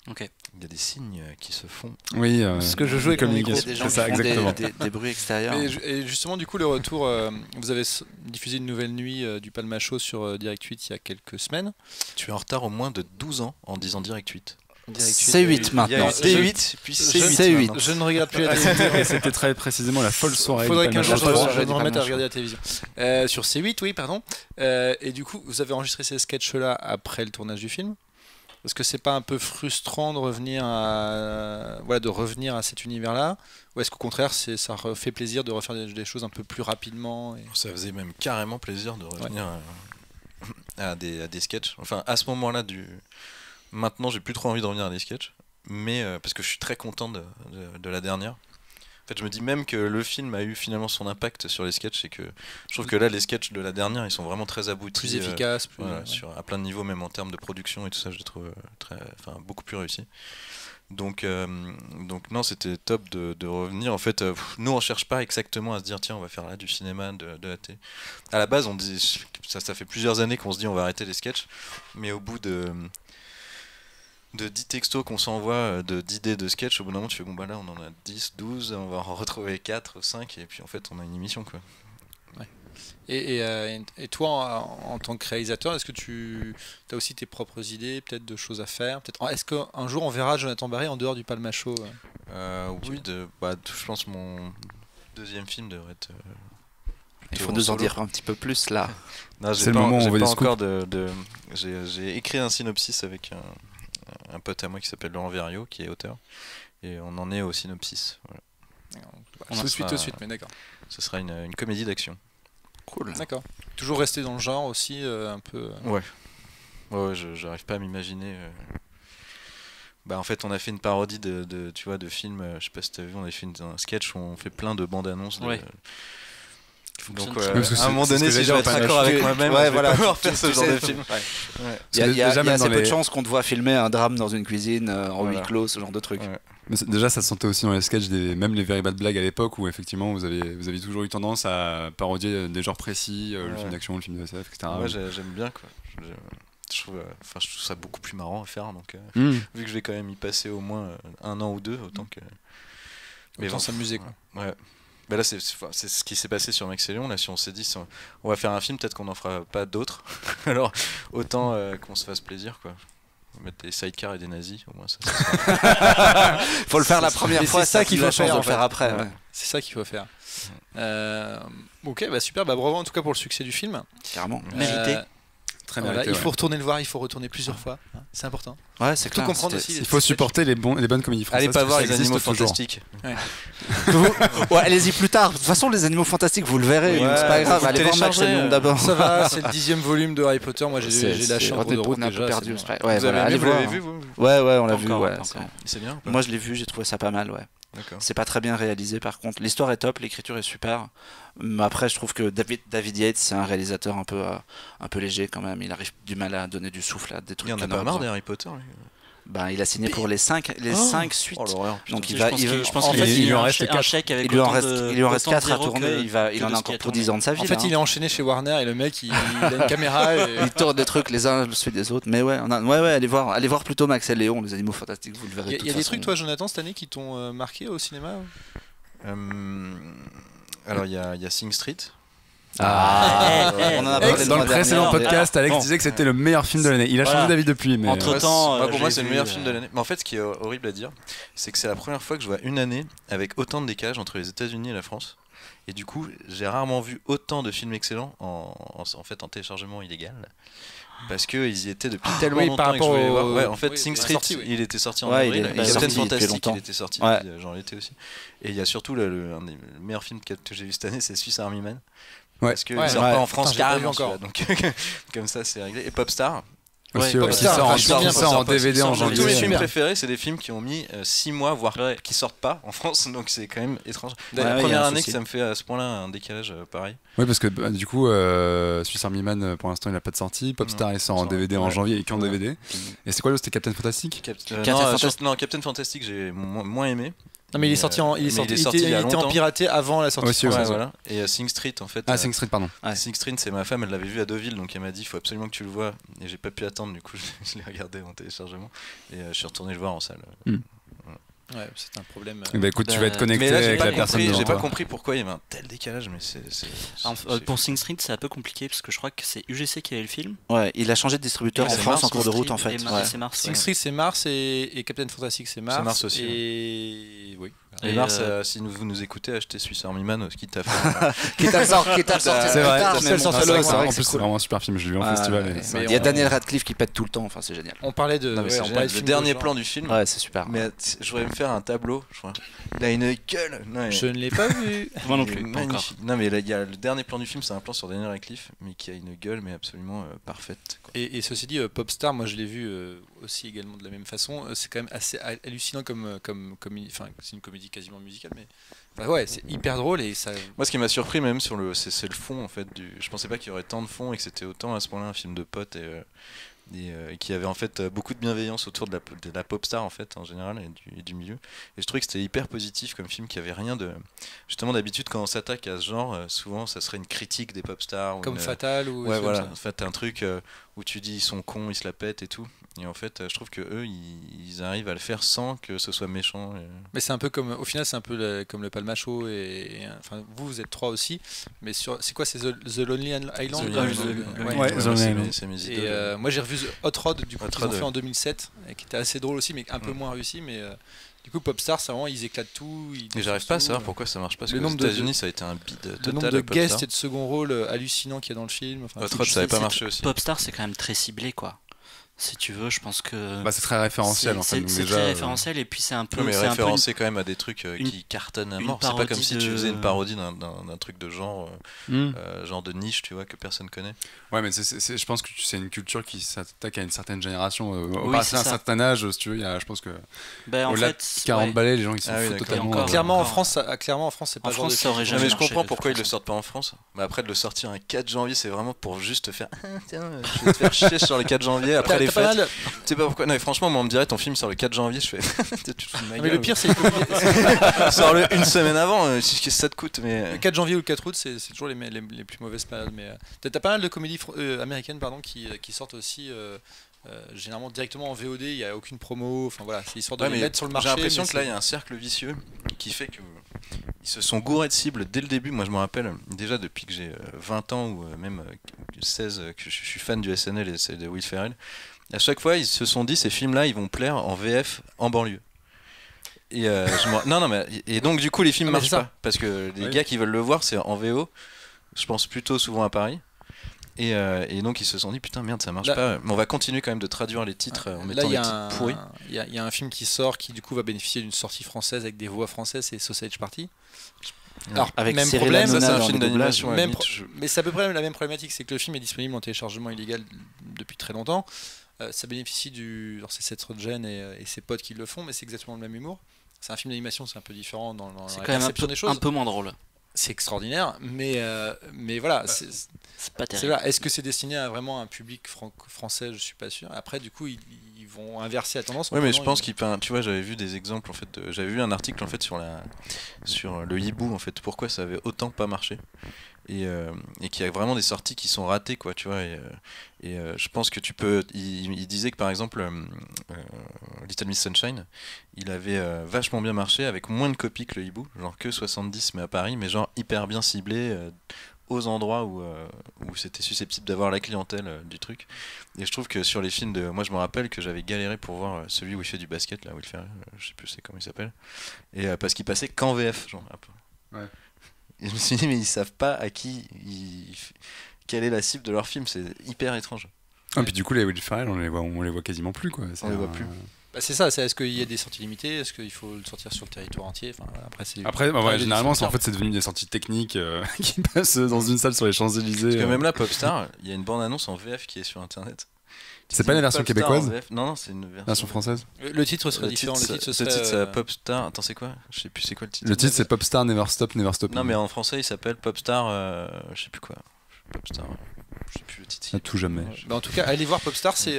[SPEAKER 4] il y a des signes qui se font.
[SPEAKER 2] Oui,
[SPEAKER 1] ce que je joue avec le micro.
[SPEAKER 5] Des gens qui font des bruits extérieurs.
[SPEAKER 1] Et justement, du coup, le retour, vous avez diffusé une nouvelle nuit du Palmacho sur Direct 8 il y a quelques semaines.
[SPEAKER 4] Tu es en retard au moins de 12 ans en disant Direct 8.
[SPEAKER 5] C8 maintenant.
[SPEAKER 4] D8, puis
[SPEAKER 5] C8.
[SPEAKER 1] Je ne regarde plus la télévision.
[SPEAKER 2] Et c'était très précisément la folle soirée.
[SPEAKER 1] Faudrait qu'un jour je me remette à regarder la télévision. Sur C8, oui, pardon. Et du coup, vous avez enregistré ces sketchs-là après le tournage du film. Est-ce que c'est pas un peu frustrant de revenir à cet univers-là, ou est-ce qu'au contraire ça fait plaisir de refaire des choses un peu plus rapidement
[SPEAKER 4] Ça faisait même carrément plaisir de revenir à des sketchs. Enfin, à ce moment-là maintenant, j'ai plus trop envie de revenir à des sketchs, mais parce que je suis très content de la dernière. En fait, je me dis même que le film a eu finalement son impact sur les sketchs et que je trouve que là, les sketchs de la dernière, ils sont vraiment très aboutis.
[SPEAKER 1] Plus efficaces.
[SPEAKER 4] À plein de niveaux, même en termes de production et tout ça, je les trouve beaucoup plus réussis. Donc non, c'était top de revenir. En fait, nous, on cherche pas exactement à se dire, tiens, on va faire là du cinéma, de la télé. À la base, on dit, ça fait plusieurs années qu'on se dit, on va arrêter les sketchs, mais au bout de 10 textos qu'on s'envoie d'idées de sketch, au bout d'un moment tu fais bon bah là on en a 10, 12, on va en retrouver 4, 5 et puis en fait on a une émission quoi.
[SPEAKER 1] Ouais. Et toi en tant que réalisateur, est-ce que tu as aussi tes propres idées, peut-être de choses à faire, est-ce qu'un jour on verra Jonathan Barré en dehors du Palmacho
[SPEAKER 4] Oui, je pense mon deuxième film devrait être
[SPEAKER 5] il faut nous en dire un petit peu plus là.
[SPEAKER 4] Non,
[SPEAKER 2] c'est le moment où on veut des
[SPEAKER 4] encore j'ai écrit un synopsis avec un pote à moi qui s'appelle Laurent Verriot qui est auteur et on en est au synopsis. Voilà.
[SPEAKER 1] Tout de suite, mais d'accord.
[SPEAKER 4] Ce sera une comédie d'action.
[SPEAKER 5] Cool.
[SPEAKER 1] D'accord. Toujours rester dans le genre aussi un peu.
[SPEAKER 4] Ouais, j'arrive pas à m'imaginer. En fait, on a fait une parodie de films. Je sais pas si t'as vu, on a fait un sketch où on fait plein de bandes annonces. Donc à un moment donné, si je vais être d'accord avec moi-même, je vais pas pouvoir faire ce genre de film.
[SPEAKER 5] Il y a assez peu de chances qu'on te voit filmer un drame dans une cuisine en huis clos, ce genre de truc.
[SPEAKER 2] Mais déjà, ça se sentait aussi dans les sketchs, même les Very Bad Blagues à l'époque, où effectivement vous avez toujours eu tendance à parodier des genres précis, le film d'action, le film de SF, etc.
[SPEAKER 4] Moi, j'aime bien quoi. Je trouve ça beaucoup plus marrant à faire. Donc, vu que je vais quand même y passer au moins 1 an ou 2, autant que.
[SPEAKER 1] Mais autant s'amuser quoi.
[SPEAKER 4] Ouais. Ben là, c'est ce qui s'est passé sur Max et Léon. Là, si on s'est dit, on va faire un film, peut-être qu'on n'en fera pas d'autres. Alors, autant qu'on se fasse plaisir, quoi. Mettre des sidecars et des nazis, au moins ça.
[SPEAKER 5] Faut le faire la première fois,
[SPEAKER 1] c'est ça qu'il faut faire,
[SPEAKER 5] le faire après. Ouais.
[SPEAKER 1] C'est ça qu'il faut faire. Ok, super, bravo en tout cas pour le succès du film.
[SPEAKER 5] Carrément.
[SPEAKER 3] Mérité.
[SPEAKER 1] Voilà, il faut retourner le voir, il faut retourner plusieurs fois. C'est important.
[SPEAKER 5] Ouais, c'est
[SPEAKER 1] tout comprendre aussi.
[SPEAKER 2] Il faut supporter les bonnes comédies françaises.
[SPEAKER 4] Allez pas voir les animaux fantastiques.
[SPEAKER 5] Allez-y plus tard. De toute façon, les animaux fantastiques, vous le verrez. C'est pas grave. Allez voir Magellan d'abord.
[SPEAKER 1] Ça va, c'est le 10e volume de Harry Potter. Moi, j'ai lâché en cours de route déjà.
[SPEAKER 5] Perdu.
[SPEAKER 4] Vous l'avez vu, vous?
[SPEAKER 5] Ouais, on l'a vu.
[SPEAKER 4] C'est bien.
[SPEAKER 5] Moi, je l'ai vu, j'ai trouvé ça pas mal, ouais. C'est pas très bien réalisé par contre. L'histoire est top, l'écriture est super. Mais après, je trouve que David Yates, c'est un réalisateur un peu léger quand même. Il arrive du mal à donner du souffle à des trucs.
[SPEAKER 4] Il y en a pas marre d'Harry Potter.
[SPEAKER 5] Il a signé pour les 5 suites. Donc
[SPEAKER 3] je pense qu'il lui en reste un chèque avec
[SPEAKER 5] il lui en reste 4 à tourner. Il en a encore pour 10 ans de sa vie.
[SPEAKER 1] En fait, il est enchaîné chez Warner et le mec, il a une caméra.
[SPEAKER 5] Il tourne des trucs les uns suite des autres. Mais allez voir plutôt Max et Léon, les animaux fantastiques, vous le verrez.
[SPEAKER 1] Il y a des trucs, toi, Jonathan, cette année qui t'ont marqué au cinéma?
[SPEAKER 4] Alors, il y a Sing Street.
[SPEAKER 5] On en a parlé
[SPEAKER 2] dans le précédent podcast. Alex disait que c'était le meilleur film de l'année. Il a changé d'avis depuis, mais
[SPEAKER 3] entre temps,
[SPEAKER 4] pour moi c'est le meilleur film de l'année. Mais en fait, ce qui est horrible à dire, c'est que c'est la première fois que je vois une année avec autant de décalage entre les États-Unis et la France. Et du coup, j'ai rarement vu autant de films excellents en téléchargement illégal. Parce qu'ils y étaient depuis tellement longtemps que je voulais les voir. Ouais, en fait, Sing Street, il était sorti en avril. Captain Fantastic, il était sorti genre l'été aussi. Et il y a surtout un des meilleurs films que j'ai vu cette année, c'est Swiss Army Man. Parce qu'il sort pas en France carrément encore. Donc comme ça c'est réglé. Et Popstar.
[SPEAKER 2] Popstar en DVD en janvier.
[SPEAKER 4] Tous mes films préférés, c'est des films qui ont mis 6 mois, voire qui sortent pas en France, donc c'est quand même étrange. La première année que ça me fait à ce point-là un décalage pareil.
[SPEAKER 2] Oui, parce que du coup, Swiss Army Man pour l'instant il n'a pas de sortie. Popstar il sort en DVD en janvier et qu'en DVD. Et c'est quoi l'autre? C'était Captain Fantastic?
[SPEAKER 4] Non, Captain Fantastic j'ai moins aimé.
[SPEAKER 1] Non mais il était en piraté avant la sortie.
[SPEAKER 4] Voilà. Et Sing Street en fait.
[SPEAKER 2] Sing Street pardon.
[SPEAKER 4] Sing Street c'est ma femme, elle l'avait vu à Deauville donc elle m'a dit il faut absolument que tu le vois et j'ai pas pu attendre du coup je l'ai regardé en téléchargement et je suis retourné le voir en salle.
[SPEAKER 1] Ouais, c'est un problème.
[SPEAKER 2] Écoute, tu vas être connecté avec la personne devant toi.
[SPEAKER 4] J'ai pas compris pourquoi il y avait un tel décalage, mais
[SPEAKER 3] pour Sing Street, c'est un peu compliqué parce que je crois que c'est UGC qui avait le film.
[SPEAKER 5] Ouais, il a changé de distributeur en France en cours de route en fait.
[SPEAKER 3] Sing
[SPEAKER 1] Street c'est Mars et Captain Fantastic c'est Mars.
[SPEAKER 4] C'est Mars aussi.
[SPEAKER 1] Et oui.
[SPEAKER 4] Et Mars, si vous nous écoutez, achetez Swiss Army Man, ce qui t'a
[SPEAKER 5] qui t'a sorti.
[SPEAKER 2] C'est vrai. En plus, c'est vraiment un super film. Je l'ai vu en festival.
[SPEAKER 5] Il y a Daniel Radcliffe qui pète tout le temps. Enfin, c'est génial.
[SPEAKER 1] On parlait de
[SPEAKER 4] le dernier plan du film.
[SPEAKER 5] Ouais, c'est super.
[SPEAKER 4] Mais je voudrais me faire un tableau. Il a une gueule.
[SPEAKER 1] Je ne l'ai pas vu.
[SPEAKER 3] Moi non plus.
[SPEAKER 4] Non, mais il y a le dernier plan du film, c'est un plan sur Daniel Radcliffe, mais qui a une gueule, mais absolument parfaite.
[SPEAKER 1] Et ceci dit, Popstar, moi je l'ai vu aussi également de la même façon. C'est quand même assez hallucinant comme c'est une comédie quasiment musicale, mais c'est hyper drôle et ça.
[SPEAKER 4] Moi, ce qui m'a surpris même c'est le fond en fait. Je pensais pas qu'il y aurait tant de fond et que c'était autant à ce point-là un film de potes et qui avait en fait beaucoup de bienveillance autour de la pop star en fait en général et du milieu. Et je trouvais que c'était hyper positif comme film qui avait rien de. Justement, d'habitude quand on s'attaque à ce genre, souvent ça serait une critique des pop stars.
[SPEAKER 1] Comme Fatal ou.
[SPEAKER 4] Ouais, voilà. En fait, un truc où tu dis ils sont cons, ils se la pètent et tout. Et en fait, je trouve que eux, ils arrivent à le faire sans que ce soit méchant.
[SPEAKER 1] Mais c'est un peu comme, au final, c'est un peu comme le Palmacho et enfin, vous êtes trois aussi. Mais c'est quoi, c'est The Lonely Island?
[SPEAKER 4] C'est mes
[SPEAKER 1] idoles. Et moi, j'ai revu Hot Rod du coup qu'ils ont fait en 2007, et qui était assez drôle aussi, mais un peu moins réussi. Mais du coup, Popstar, c'est vraiment, ils éclatent tout.
[SPEAKER 4] Et j'arrive pas à savoir pourquoi ça marche pas. Parce que aux États-Unis, ça a été un bide total.
[SPEAKER 1] Le nombre de guests et de second rôle hallucinants qu'il y a dans le film.
[SPEAKER 4] Hot Rod, ça avait pas marché aussi.
[SPEAKER 3] Popstar, c'est quand même très ciblé, quoi. Si tu veux, je pense que.
[SPEAKER 2] C'est très référentiel en fait.
[SPEAKER 3] C'est très référentiel et puis c'est un peu.
[SPEAKER 4] Mais référencé quand même à des trucs qui cartonnent à mort. C'est pas comme si tu faisais une parodie d'un truc de genre, genre de niche, tu vois, que personne connaît.
[SPEAKER 2] Ouais, mais je pense que c'est une culture qui s'attaque à une certaine génération. Passer un certain âge, si tu veux, je pense que. Au-delà de 40 balais, les gens ils s'en foutent totalement.
[SPEAKER 1] Clairement, en France, c'est pas genre de
[SPEAKER 3] ça aurait jamais.
[SPEAKER 4] Mais je comprends pourquoi ils le sortent pas en France. Mais après, de le sortir un 4 janvier, c'est vraiment pour juste te faire. Tiens, je vais te faire chier sur le 4 janvier après les fêtes. Tu sais pas pourquoi. Non, mais franchement, moi on me dirait ton film sort le 4 janvier, je fais.
[SPEAKER 1] Mais le pire, c'est
[SPEAKER 4] sors-le une semaine avant, qu'est-ce que ça te coûte. Mais...
[SPEAKER 1] Le 4 janvier ou le 4 août, c'est toujours les plus mauvaises périodes. Mais t'as pas mal de comédies américaines qui sortent aussi. Généralement directement en VOD, il n'y a aucune promo, enfin voilà, c'est histoire de les mettre sur le marché.
[SPEAKER 4] J'ai l'impression que là il y a un cercle vicieux qui fait que ils se sont gourés de cibles dès le début. Moi je me rappelle déjà depuis que j'ai 20 ans ou même 16 que je suis fan du SNL et c'est de Will Ferrell. À chaque fois ils se sont dit ces films-là ils vont plaire en VF en banlieue. Et et donc du coup les films marchent pas parce que les gars qui veulent le voir c'est en VO. Je pense plutôt souvent à Paris. Et donc ils se sont dit putain merde ça marche pas, mais on va continuer quand même de traduire les titres en mettant des titres pourris.
[SPEAKER 1] Il y a un film qui sort qui du coup va bénéficier d'une sortie française avec des voix françaises, c'est Sausage Party.
[SPEAKER 5] Alors avec
[SPEAKER 1] même
[SPEAKER 5] Cyril
[SPEAKER 1] problème,
[SPEAKER 5] Hanouna
[SPEAKER 4] ça c'est un
[SPEAKER 5] dans
[SPEAKER 4] film
[SPEAKER 5] les doublages.
[SPEAKER 4] d'animation.
[SPEAKER 1] Mais c'est à peu près la même problématique, c'est que le film est disponible en téléchargement illégal depuis très longtemps. Ça bénéficie alors c'est Seth Rogen et ses potes qui le font, mais c'est exactement le même humour. C'est un film d'animation, c'est un peu différent dans la perception des choses.
[SPEAKER 3] Un peu moins drôle.
[SPEAKER 1] C'est extraordinaire, mais voilà,
[SPEAKER 3] c'est pas
[SPEAKER 1] c'est
[SPEAKER 3] terrible.
[SPEAKER 1] là. Est-ce que c'est destiné à vraiment un public français? Je suis pas sûr. Après, du coup, ils vont inverser la tendance.
[SPEAKER 4] Oui, mais je pense tu vois, j'avais vu des exemples en fait. J'avais vu un article en fait sur le hibou en fait. Pourquoi ça avait autant pas marché et qu'il y a vraiment des sorties qui sont ratées quoi, tu vois. Et je pense que tu peux. Il disait que par exemple, Little Miss Sunshine, il avait vachement bien marché avec moins de copies que le hibou, genre que 70 mais à Paris, mais genre hyper bien ciblé. Aux endroits où c'était susceptible d'avoir la clientèle du truc. Et je trouve que sur les films moi je me rappelle que j'avais galéré pour voir celui où il fait du basket là, où il fait, je sais plus c'est comment il s'appelle, et parce qu'il passait qu'en VF genre un peu.
[SPEAKER 2] Ouais.
[SPEAKER 4] Et je me suis dit mais ils savent pas à qui quelle est la cible de leur film, c'est hyper étrange.
[SPEAKER 2] Ah, puis du coup les Will Ferrell on les voit quasiment plus quoi.
[SPEAKER 4] On les voit plus.
[SPEAKER 1] Bah c'est ça, est-ce qu'il y a des sorties limitées? Est-ce qu'il faut le sortir sur le territoire entier?
[SPEAKER 2] Après généralement c'est devenu des sorties techniques qui passent dans une salle sur les Champs-Élysées.
[SPEAKER 4] Parce que même là, Popstar, il y a une bande-annonce en VF qui est sur internet.
[SPEAKER 2] C'est pas une version québécoise?
[SPEAKER 4] Non, c'est une
[SPEAKER 2] version française.
[SPEAKER 1] Le titre serait différent.
[SPEAKER 4] Le titre c'est Popstar. Attends, c'est quoi? Je sais plus c'est quoi le titre.
[SPEAKER 2] Le titre c'est Popstar Never Stop Never Stop.
[SPEAKER 4] Non, mais en français il s'appelle Popstar. Je sais plus quoi. Popstar. Je sais plus le titre.
[SPEAKER 2] À tout jamais.
[SPEAKER 1] Bah en tout cas, allez voir Popstar, c'est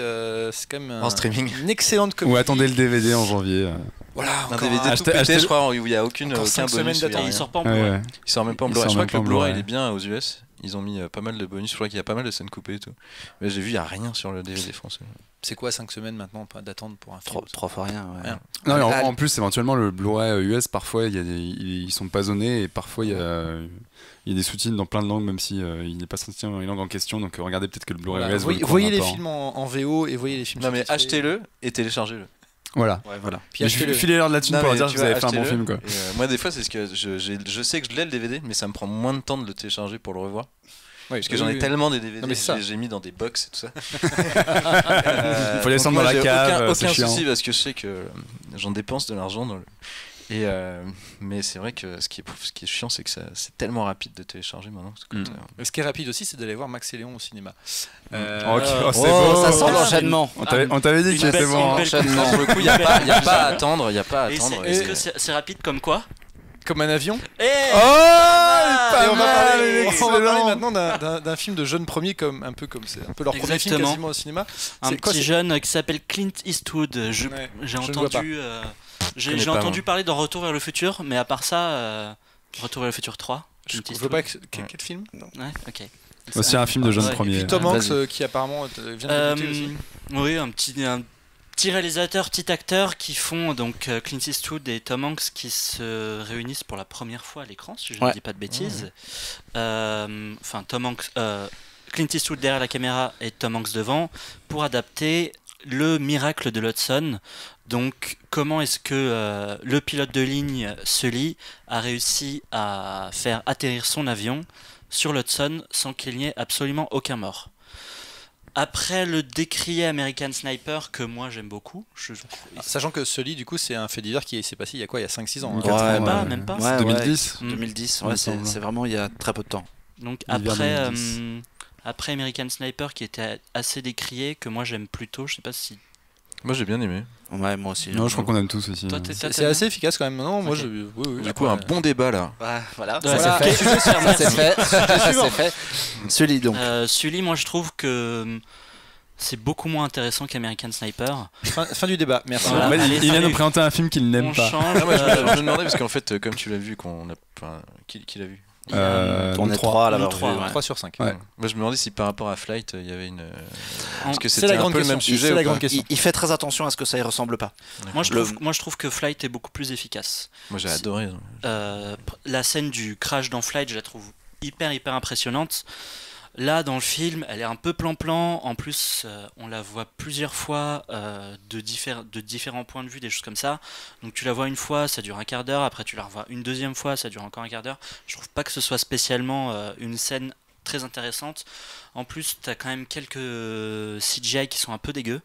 [SPEAKER 1] quand même
[SPEAKER 4] en streaming.
[SPEAKER 1] Une excellente comédie.
[SPEAKER 2] Ou attendez le DVD en janvier.
[SPEAKER 1] Voilà,
[SPEAKER 4] un DVD tout pété, je crois, où il n'y a aucun bonus.
[SPEAKER 3] Il sort pas en Blu-ray.
[SPEAKER 4] Il sort même pas en Blu-ray. Je crois que le Blu-ray il est bien aux US. Ils ont mis pas mal de bonus. Je crois qu'il y a pas mal de scènes coupées et tout. Mais j'ai vu, il n'y a rien sur le DVD français.
[SPEAKER 1] C'est quoi 5 semaines maintenant d'attente pour un film?
[SPEAKER 5] Trois fois rien. Ouais.
[SPEAKER 2] Non, en plus, éventuellement, le Blu-ray US, parfois, ils sont pas zonés et parfois, il y a des sous-titres dans plein de langues, même si il n'est pas sorti dans les langues en question. Donc, regardez peut-être que le Blu-ray US.
[SPEAKER 1] Voyez les films en VO et voyez les films.
[SPEAKER 4] Non, mais achetez-le et téléchargez-le.
[SPEAKER 2] Voilà.
[SPEAKER 1] Puis
[SPEAKER 2] filez-leur de la thune pour dire que vous avez fait un bon film, quoi.
[SPEAKER 4] Moi, des fois, c'est ce que je sais que je l'ai le DVD, mais ça me prend moins de temps de le télécharger pour le revoir. Parce que j'en ai tellement des DVD, j'ai mis dans des box et tout ça.
[SPEAKER 2] Il faut les descendre dans la cave.
[SPEAKER 4] Aucun souci parce que je sais que j'en dépense de l'argent dans mais c'est vrai que ce qui est chiant, c'est que c'est tellement rapide de télécharger maintenant.
[SPEAKER 1] Ce qui est rapide aussi, c'est d'aller voir Max et Léon au cinéma.
[SPEAKER 2] C'est beau.
[SPEAKER 5] Ça sent l'enchaînement.
[SPEAKER 2] On t'avait dit que c'était bon.
[SPEAKER 4] Pour le coup, il n'y a pas à attendre.
[SPEAKER 3] Est-ce que c'est rapide comme quoi?
[SPEAKER 1] Comme un avion.
[SPEAKER 3] Et
[SPEAKER 1] on va parler maintenant d'un film de jeunes premiers, un peu leur premier film quasiment au cinéma.
[SPEAKER 3] Un petit jeune qui s'appelle Clint Eastwood. J'ai entendu parler dans Retour vers le futur, mais à part ça, Retour vers le futur 3.
[SPEAKER 1] Je vois pas quel film.
[SPEAKER 3] Ouais, ok.
[SPEAKER 2] C'est un film de jeunes premiers.
[SPEAKER 1] Et puis Tom Hanks qui apparemment vient de débuter aussi.
[SPEAKER 3] Oui, un petit réalisateur, petit acteur qui font donc Clint Eastwood et Tom Hanks qui se réunissent pour la première fois à l'écran, si je ne dis pas de bêtises. Enfin, Clint Eastwood derrière la caméra et Tom Hanks devant pour adapter Le Miracle de l'Hudson. Donc, comment est-ce que le pilote de ligne Sully a réussi à faire atterrir son avion sur l'Hudson sans qu'il n'y ait absolument aucun mort? Après le décrié American Sniper, que moi j'aime beaucoup.
[SPEAKER 1] Sachant que Sully, du coup, c'est un fait divers qui s'est passé il y a quoi? Il y a 5-6 ans.
[SPEAKER 3] Même pas.
[SPEAKER 2] 2010.
[SPEAKER 5] 2010, c'est vraiment il y a très peu de temps.
[SPEAKER 3] Donc après American Sniper, qui était assez décrié, que moi j'aime plutôt, je sais pas si...
[SPEAKER 4] Moi j'ai bien aimé.
[SPEAKER 5] Ouais, moi aussi.
[SPEAKER 2] Non, je crois qu'on aime tous aussi.
[SPEAKER 1] C'est assez efficace quand même. Non, moi
[SPEAKER 4] Du coup, un bon débat là.
[SPEAKER 5] Voilà.
[SPEAKER 3] C'est
[SPEAKER 5] fait. Sully donc.
[SPEAKER 3] Sully, moi je trouve que c'est beaucoup moins intéressant qu'American Sniper.
[SPEAKER 1] Fin du débat, merci.
[SPEAKER 3] Voilà.
[SPEAKER 2] Il vient nous présenter un film qu'il n'aime pas.
[SPEAKER 4] Je me demandais parce qu'en fait, comme tu l'as vu, qui l'a vu?
[SPEAKER 5] On est 3 à l'avoir vu.
[SPEAKER 1] 3 sur 5.
[SPEAKER 2] Ouais.
[SPEAKER 4] Moi je me demandais si par rapport à Flight il y avait une.
[SPEAKER 1] Parce que c'était un peu le même sujet.
[SPEAKER 5] C'est la grande question. Il fait très attention à ce que ça y ressemble pas.
[SPEAKER 3] Moi je trouve que Flight est beaucoup plus efficace.
[SPEAKER 4] Moi j'ai adoré.
[SPEAKER 3] La scène du crash dans Flight, je la trouve hyper impressionnante. Là, dans le film, elle est un peu plan-plan. En plus, on la voit plusieurs fois de différents points de vue, des choses comme ça. Donc tu la vois une fois, ça dure un quart d'heure. Après, tu la revois une deuxième fois, ça dure encore un quart d'heure. Je trouve pas que ce soit spécialement une scène très intéressante. En plus, t'as quand même quelques CGI qui sont un peu dégueux.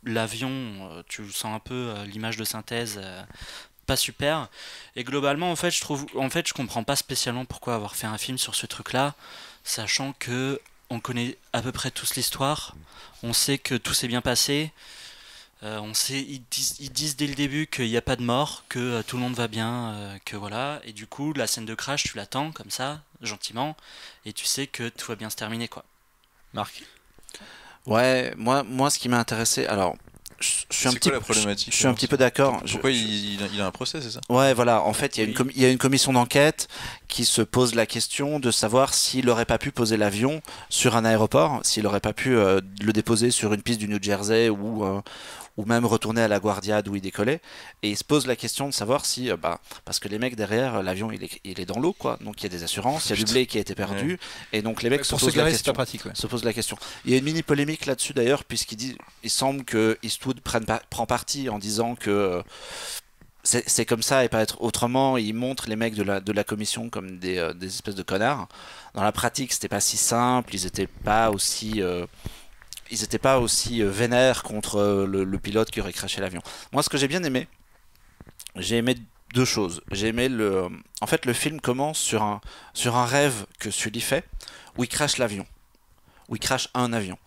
[SPEAKER 3] L'avion, tu sens un peu l'image de synthèse pas super. Et globalement, en fait, je comprends pas spécialement pourquoi avoir fait un film sur ce truc-là, sachant que on connaît à peu près tous l'histoire, on sait que tout s'est bien passé. Ils disent dès le début qu'il n'y a pas de mort, que tout le monde va bien, que voilà. Et du coup, la scène de crash, tu l'attends comme ça, gentiment, et tu sais que tout va bien se terminer, quoi.
[SPEAKER 1] Marc?
[SPEAKER 5] Ouais, moi, ce qui m'a intéressé, alors, je suis un petit peu d'accord.
[SPEAKER 4] Pourquoi il a un procès, c'est ça?
[SPEAKER 5] Ouais, voilà. En fait, il y a une commission d'enquête qui se pose la question de savoir s'il aurait pas pu poser l'avion sur un aéroport, s'il aurait pas pu le déposer sur une piste du New Jersey ou même retourner à la Guardia d'où il décollait. Et il se pose la question de savoir si, parce que les mecs derrière, l'avion il est dans l'eau, quoi. Donc il y a des assurances, il y a du blé qui a été perdu, et donc les mecs se posent la question. Se posent la question. Il y a une mini polémique là-dessus d'ailleurs, puisqu'il semble que Eastwood prend parti en disant que c'est comme ça et pas être autrement. Il montre les mecs de la commission comme des espèces de connards. Dans la pratique, c'était pas si simple. Ils étaient pas aussi vénères contre le pilote qui aurait crashé l'avion. Moi, ce que j'ai bien aimé, j'ai aimé deux choses. J'ai aimé en fait, le film commence sur un rêve que Sully fait, où il crache l'avion, où il crache un avion.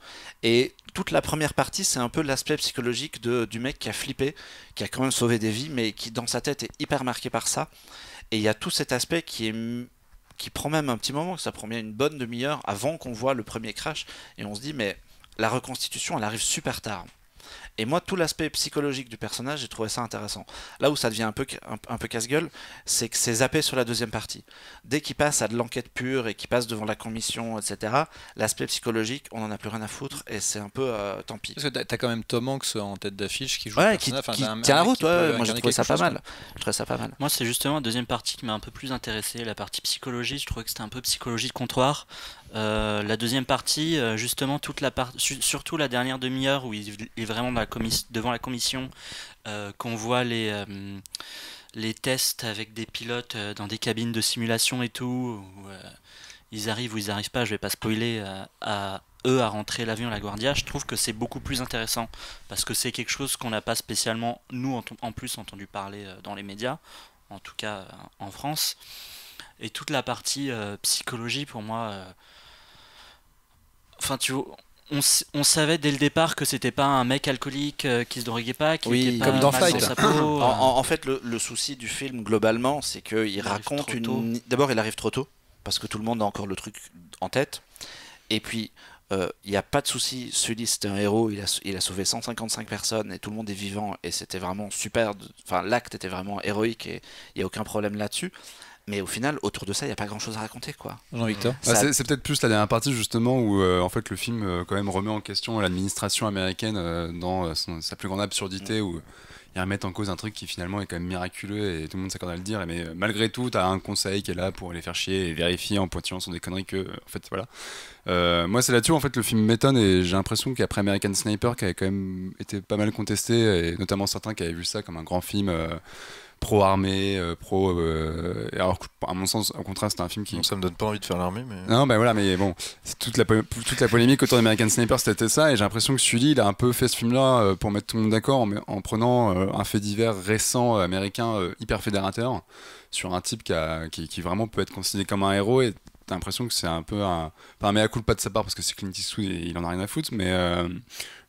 [SPEAKER 5] Et toute la première partie, c'est un peu l'aspect psychologique du mec qui a flippé, qui a quand même sauvé des vies, mais qui dans sa tête est hyper marqué par ça. Et il y a tout cet aspect qui prend même un petit moment, ça prend bien une bonne demi-heure avant qu'on voit le premier crash, et on se dit mais la reconstitution, elle arrive super tard. Et moi, tout l'aspect psychologique du personnage, j'ai trouvé ça intéressant. Là où ça devient un peu casse-gueule, c'est que c'est zappé sur la deuxième partie. Dès qu'il passe à de l'enquête pure et qu'il passe devant la commission, etc., l'aspect psychologique, on n'en a plus rien à foutre et c'est un peu tant pis.
[SPEAKER 1] Parce que t'as quand même Tom Hanks en tête d'affiche qui joue
[SPEAKER 5] qui tient la route. Moi, j'ai trouvé ça pas mal.
[SPEAKER 3] Moi, c'est justement la deuxième partie qui m'a un peu plus intéressé. La partie psychologie, je trouvais que c'était un peu psychologie de comptoir. La deuxième partie, justement, surtout la dernière demi-heure où il est vraiment devant la commission, qu'on voit les tests avec des pilotes dans des cabines de simulation et tout, où ils arrivent ou ils arrivent pas, je vais pas spoiler, à rentrer l'avion à la Guardia. Je trouve que c'est beaucoup plus intéressant parce que c'est quelque chose qu'on n'a pas spécialement, nous, en plus entendu parler dans les médias, en tout cas en France. Et toute la partie psychologie, pour moi, enfin, tu vois, on savait dès le départ que c'était pas un mec alcoolique qui se droguait pas, qui était pas
[SPEAKER 1] comme dans
[SPEAKER 3] mal
[SPEAKER 1] Fight.
[SPEAKER 3] dans sa peau.
[SPEAKER 5] En fait, le souci du film, globalement, c'est qu'il raconte D'abord, il arrive trop tôt, parce que tout le monde a encore le truc en tête. Et puis, il n'y a pas de souci. Sully, c'était un héros, il a sauvé 155 personnes, et tout le monde est vivant, et c'était vraiment super. Enfin, l'acte était vraiment héroïque, et il n'y a aucun problème là-dessus. Mais au final, autour de ça, il n'y a pas grand-chose à raconter, quoi.
[SPEAKER 1] Jean-Victor.
[SPEAKER 2] C'est peut-être plus la dernière partie justement où en fait le film quand même remet en question l'administration américaine dans sa plus grande absurdité, où ils remettent en cause un truc qui finalement est quand même miraculeux et tout le monde s'accorde à le dire. Mais malgré tout, t'as un conseil qui est là pour les faire chier et vérifier en pointillant sur des conneries que en fait voilà. Moi c'est là-dessus en fait le film m'étonne, et j'ai l'impression qu'après American Sniper, qui avait quand même été pas mal contesté, et notamment certains qui avaient vu ça comme un grand film pro-armée, alors à mon sens, au contraire, c'est un film qui...
[SPEAKER 4] Donc ça me donne pas envie de faire l'armée, mais...
[SPEAKER 2] Non, ben voilà, mais bon, toute la polémique autour d'American Sniper, c'était ça, et j'ai l'impression que Sully, il a un peu fait ce film-là pour mettre tout le monde d'accord, en prenant un fait divers récent américain hyper fédérateur, sur un type qui vraiment peut être considéré comme un héros, et t'as l'impression que c'est un peu pas un mea culpa de sa part, parce que c'est Clint Eastwood et il en a rien à foutre, mais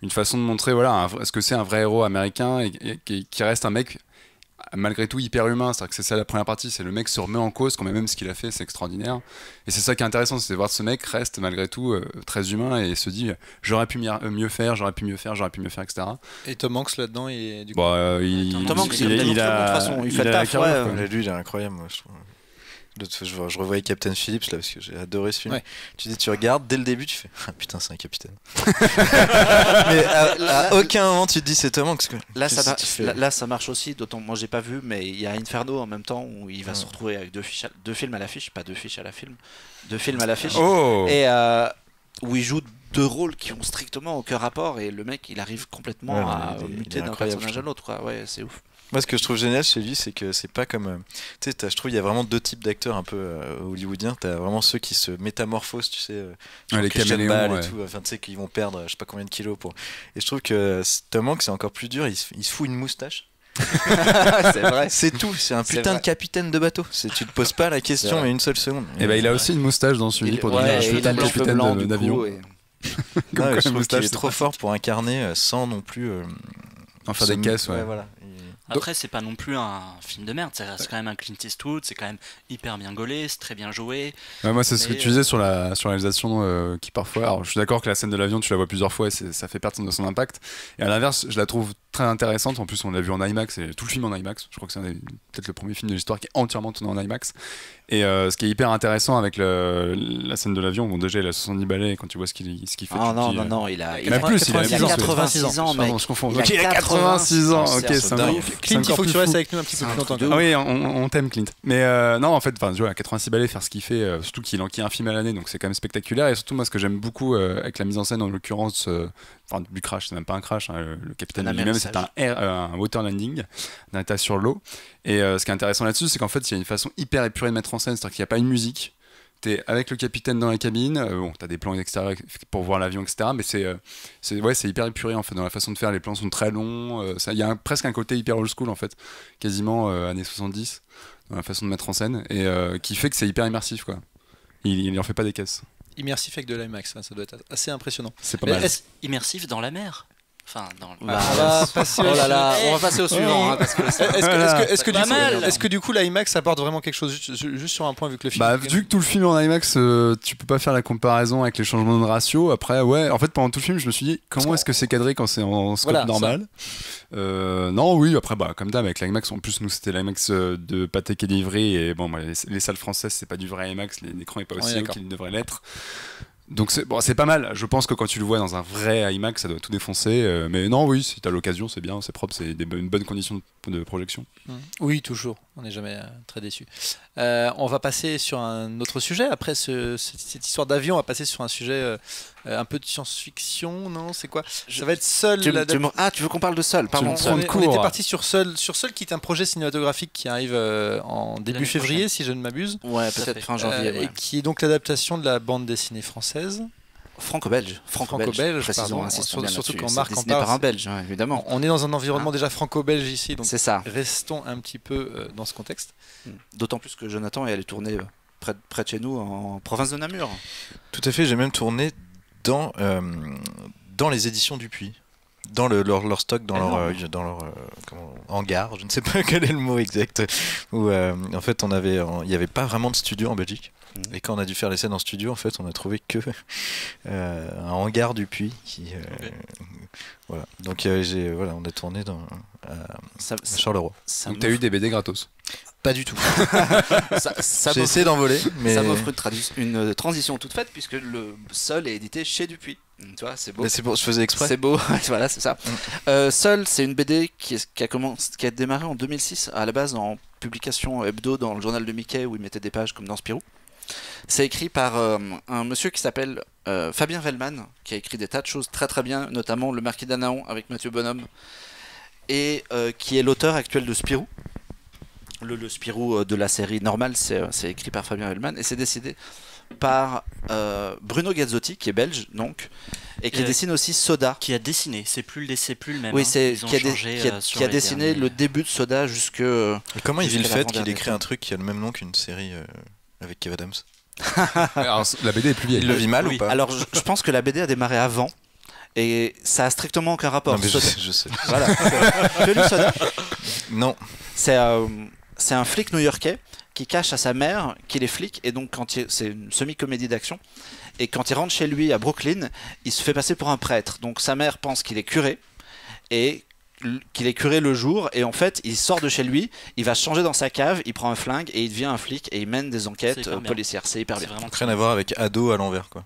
[SPEAKER 2] une façon de montrer, voilà, est-ce que c'est un vrai héros américain, et qui reste un mec malgré tout hyper humain. C'est-à-dire que c'est ça la première partie, c'est le mec se remet en cause quand même ce qu'il a fait, c'est extraordinaire, et c'est ça qui est intéressant, c'est de voir ce mec reste malgré tout très humain et se dit j'aurais pu mieux faire, etc.
[SPEAKER 1] Et Tom Hanks là-dedans, il du coup...
[SPEAKER 5] Tom Hanks, il fait le taf,
[SPEAKER 4] lui il est incroyable, moi, je trouve. Je revoyais Captain Phillips là parce que j'ai adoré ce film. Ouais. Tu regardes dès le début, tu fais ah putain, c'est un capitaine. Mais à aucun moment tu te dis c'est Tom Hanks.
[SPEAKER 5] Là ça marche aussi, d'autant moi j'ai pas vu, mais il y a Inferno en même temps où il va se retrouver avec deux films à l'affiche, pas deux fiches à la film, deux films à l'affiche, et où il joue deux rôles qui ont strictement aucun rapport et le mec il arrive complètement à muter d'un personnage à l'autre quoi. Ouais, c'est ouf.
[SPEAKER 4] Moi, ce que je trouve génial chez lui, c'est que c'est pas comme. Tu sais, je trouve il y a vraiment deux types d'acteurs un peu hollywoodiens. T'as vraiment ceux qui se métamorphosent, tu sais,
[SPEAKER 2] les
[SPEAKER 4] Christian
[SPEAKER 2] caméléons,
[SPEAKER 4] Bale
[SPEAKER 2] ouais.
[SPEAKER 4] et tout. Enfin, tu sais, qu'ils vont perdre je sais pas combien de kilos pour. Et je trouve que Tom Hanks, c'est encore plus dur. Il se fout une moustache.
[SPEAKER 5] C'est vrai.
[SPEAKER 4] C'est tout. C'est un
[SPEAKER 5] C'est
[SPEAKER 4] putain
[SPEAKER 5] vrai.
[SPEAKER 4] de capitaine de bateau. Tu te poses pas la question, mais une seule seconde.
[SPEAKER 2] Et bah, il a aussi une moustache dans celui pour donner un cheveu
[SPEAKER 5] il a
[SPEAKER 2] de
[SPEAKER 5] les cheveux blancs du
[SPEAKER 2] d'avion.
[SPEAKER 5] coup.
[SPEAKER 4] Non,
[SPEAKER 2] Comme
[SPEAKER 4] je
[SPEAKER 2] quoi,
[SPEAKER 4] trouve
[SPEAKER 2] moustache,
[SPEAKER 4] qu'il est
[SPEAKER 2] c'est
[SPEAKER 4] trop
[SPEAKER 2] pas-
[SPEAKER 4] fort pour incarner sans non plus.
[SPEAKER 2] En faire des caisses, ouais.
[SPEAKER 4] Voilà.
[SPEAKER 3] Après, c'est pas non plus un film de merde, ça reste quand même un Clint Eastwood, c'est quand même hyper bien gaulé, c'est très bien joué.
[SPEAKER 2] Ouais, moi, c'est ce que
[SPEAKER 3] Mais,
[SPEAKER 2] tu disais sur la réalisation qui parfois. Alors, je suis d'accord que la scène de l'avion, tu la vois plusieurs fois et ça fait perdre de son impact. Et à l'inverse, je la trouve très intéressante. En plus, on l'a vu en IMAX et tout le film en IMAX. Je crois que c'est peut-être le premier film de l'histoire qui est entièrement tourné en IMAX. Et ce qui est hyper intéressant avec la scène de l'avion, bon, déjà, il a 70 balais quand tu vois ce qu'il fait.
[SPEAKER 5] Ah
[SPEAKER 2] tu te dis,
[SPEAKER 5] non, il a
[SPEAKER 2] même plus, il a
[SPEAKER 1] 86 ans,
[SPEAKER 5] mec.
[SPEAKER 2] Pardon, je confonds.
[SPEAKER 5] Il
[SPEAKER 2] Donc,
[SPEAKER 5] a
[SPEAKER 2] il a 86 ans. Ok,
[SPEAKER 5] c'est
[SPEAKER 2] c'est
[SPEAKER 5] un
[SPEAKER 2] un
[SPEAKER 5] dingue.
[SPEAKER 2] ouf.
[SPEAKER 1] Clint, il faut que tu restes avec nous un petit peu plus longtemps.
[SPEAKER 2] Ah oui, on t'aime Clint. Mais non, en fait, tu vois, à 86 balais, faire ce qu'il fait, surtout qu'il enquille un film à l'année, donc c'est quand même spectaculaire. Et surtout, moi, ce que j'aime beaucoup avec la mise en scène, en l'occurrence, du crash, c'est même pas un crash, hein, le capitaine
[SPEAKER 5] Un
[SPEAKER 2] lui-même, c'est
[SPEAKER 5] amérissage.
[SPEAKER 2] un water landing, d'un état sur l'eau. Et ce qui est intéressant là-dessus, c'est qu'en fait, il y a une façon hyper épurée de mettre en scène, c'est-à-dire qu'il n'y a pas une musique. T'es avec le capitaine dans la cabine, bon, t'as des plans extérieurs pour voir l'avion, etc. Mais c'est hyper épuré en fait dans la façon de faire. Les plans sont très longs. Il y a presque un côté hyper old school en fait, quasiment années 70 dans la façon de mettre en scène et qui fait que c'est hyper immersif quoi. Il en fait pas des caisses.
[SPEAKER 1] Immersif avec de l'IMAX, ça doit être assez impressionnant.
[SPEAKER 2] C'est pas
[SPEAKER 1] Mais
[SPEAKER 2] mal.
[SPEAKER 1] est-ce-
[SPEAKER 3] Immersif dans la mer. Enfin, dans le...
[SPEAKER 5] Bah,
[SPEAKER 1] on va passer
[SPEAKER 5] oh
[SPEAKER 1] au-
[SPEAKER 5] là là, on va passer au suivant. hein, parce que
[SPEAKER 1] Est-ce que
[SPEAKER 3] Pas
[SPEAKER 1] du coup,
[SPEAKER 3] mal.
[SPEAKER 1] est-ce que du coup l'IMAX apporte vraiment quelque chose juste sur un point vu que le film.
[SPEAKER 2] Bah, vu que tout le film est en IMAX, tu peux pas faire la comparaison avec les changements de ratio. Après, ouais, en fait, pendant tout le film, je me suis dit, comment est-ce que c'est cadré quand c'est en scope
[SPEAKER 1] Voilà,
[SPEAKER 2] normal Non, oui, après, bah, comme d'hab, avec l'IMAX, en plus, nous, c'était l'IMAX de Patek et d'Ivry. Et bon, bah, les salles françaises, c'est pas du vrai IMAX, l'écran est pas aussi haut
[SPEAKER 1] d'accord.
[SPEAKER 2] qu'il devrait l'être. Donc, c'est pas mal. Je pense que quand tu le vois dans un vrai IMAX, ça doit tout défoncer. Mais non, oui, si t'as l'occasion, c'est bien, c'est propre, c'est une bonne condition de projection.
[SPEAKER 1] Oui, toujours. On n'est jamais très déçu. On va passer sur un autre sujet. Après cette histoire d'avion, on va passer sur un sujet un peu de science-fiction, non? C'est quoi? Ça va être Seul.
[SPEAKER 5] tu veux qu'on parle de Seul? Pardon.
[SPEAKER 2] Tu me
[SPEAKER 1] On était parti sur Seul, qui est un projet cinématographique qui arrive en début
[SPEAKER 3] L'année
[SPEAKER 1] février,
[SPEAKER 3] prochaine.
[SPEAKER 1] si je ne m'abuse.
[SPEAKER 5] Ouais,
[SPEAKER 3] Tout à
[SPEAKER 5] peut-être
[SPEAKER 3] fait.
[SPEAKER 5] fin janvier.
[SPEAKER 1] Et
[SPEAKER 5] Ouais.
[SPEAKER 1] qui est donc l'adaptation de la bande dessinée française.
[SPEAKER 5] Franco-belge.
[SPEAKER 1] Franco-belge,
[SPEAKER 5] Précisons,
[SPEAKER 1] pardon.
[SPEAKER 5] insistons bien
[SPEAKER 1] Surtout
[SPEAKER 5] là-dessus.
[SPEAKER 1] quand
[SPEAKER 5] C'est
[SPEAKER 1] Marc en
[SPEAKER 5] dessiné
[SPEAKER 1] parle,
[SPEAKER 5] par un Belge, hein, évidemment.
[SPEAKER 1] On est dans un environnement déjà franco-belge ici, donc
[SPEAKER 5] C'est ça.
[SPEAKER 1] restons un petit peu dans ce contexte.
[SPEAKER 5] D'autant plus que Jonathan est allé tourner près de chez nous, en province de Namur.
[SPEAKER 4] Tout à fait, j'ai même tourné dans les éditions Dupuis. Dans leur stock, dans leur hangar, je ne sais pas quel est le mot exact, où en fait il n'y avait pas vraiment de studio en Belgique. Et quand on a dû faire les scènes en studio, en fait, on a trouvé que un hangar Dupuis. Voilà. Donc on a tourné
[SPEAKER 5] Ça,
[SPEAKER 4] à Charleroi.
[SPEAKER 5] ça
[SPEAKER 2] Donc, t'as eu des BD gratos.
[SPEAKER 4] Pas du tout.
[SPEAKER 5] ça
[SPEAKER 4] J'ai essayé d'envoler, mais
[SPEAKER 5] ça m'offre une transition toute faite puisque le Seul est édité chez Dupuis. Tu vois, c'est beau.
[SPEAKER 4] mais je faisais exprès.
[SPEAKER 5] C'est beau, voilà, c'est ça. Seul, c'est une BD qui a démarré en 2006, à la base en publication hebdo dans le journal de Mickey où il mettait des pages comme dans Spirou. C'est écrit par un monsieur qui s'appelle Fabien Vellman, qui a écrit des tas de choses très très bien, notamment Le Marquis d'Anaon avec Mathieu Bonhomme, et qui est l'auteur actuel de Spirou. Le Spirou de la série normale, c'est écrit par Fabien Vellman, et c'est décidé par Bruno Gazzotti, qui est belge, donc, et qui dessine aussi Soda.
[SPEAKER 3] Qui a dessiné, c'est plus le même.
[SPEAKER 5] Oui,
[SPEAKER 3] hein.
[SPEAKER 5] c'est
[SPEAKER 3] Ils ont
[SPEAKER 5] qui
[SPEAKER 3] changé, sur
[SPEAKER 5] a
[SPEAKER 3] les
[SPEAKER 5] dessiné
[SPEAKER 3] derniers.
[SPEAKER 5] le début de Soda jusque.
[SPEAKER 4] Et comment il vit le
[SPEAKER 5] jusqu'à
[SPEAKER 4] fait qu'il
[SPEAKER 5] l'avant-dernier
[SPEAKER 4] écrit un truc qui a le même nom qu'une série avec Kev Adams?
[SPEAKER 2] Alors, la BD est plus vieille.
[SPEAKER 4] Il le vit mal
[SPEAKER 3] Oui.
[SPEAKER 4] ou pas?
[SPEAKER 5] Alors, je pense que la BD a démarré avant. Et ça a strictement aucun rapport.
[SPEAKER 4] Non, mais
[SPEAKER 5] Soda-
[SPEAKER 4] je sais.
[SPEAKER 5] Voilà. Tu as lu Soda?
[SPEAKER 4] Non.
[SPEAKER 5] C'est un flic new-yorkais qui cache à sa mère qu'il est flic, et donc c'est une semi-comédie d'action. Et quand il rentre chez lui à Brooklyn, il se fait passer pour un prêtre. Donc sa mère pense qu'il est curé et qu'il est curé le jour, et en fait il sort de chez lui, il va se changer dans sa cave, il prend un flingue et il devient un flic et il mène des
[SPEAKER 3] C'est
[SPEAKER 5] enquêtes
[SPEAKER 3] hyper bien.
[SPEAKER 5] policières. C'est hyper
[SPEAKER 3] C'est
[SPEAKER 5] bien.
[SPEAKER 3] vraiment
[SPEAKER 4] Rien à voir avec Ado à l'envers, quoi.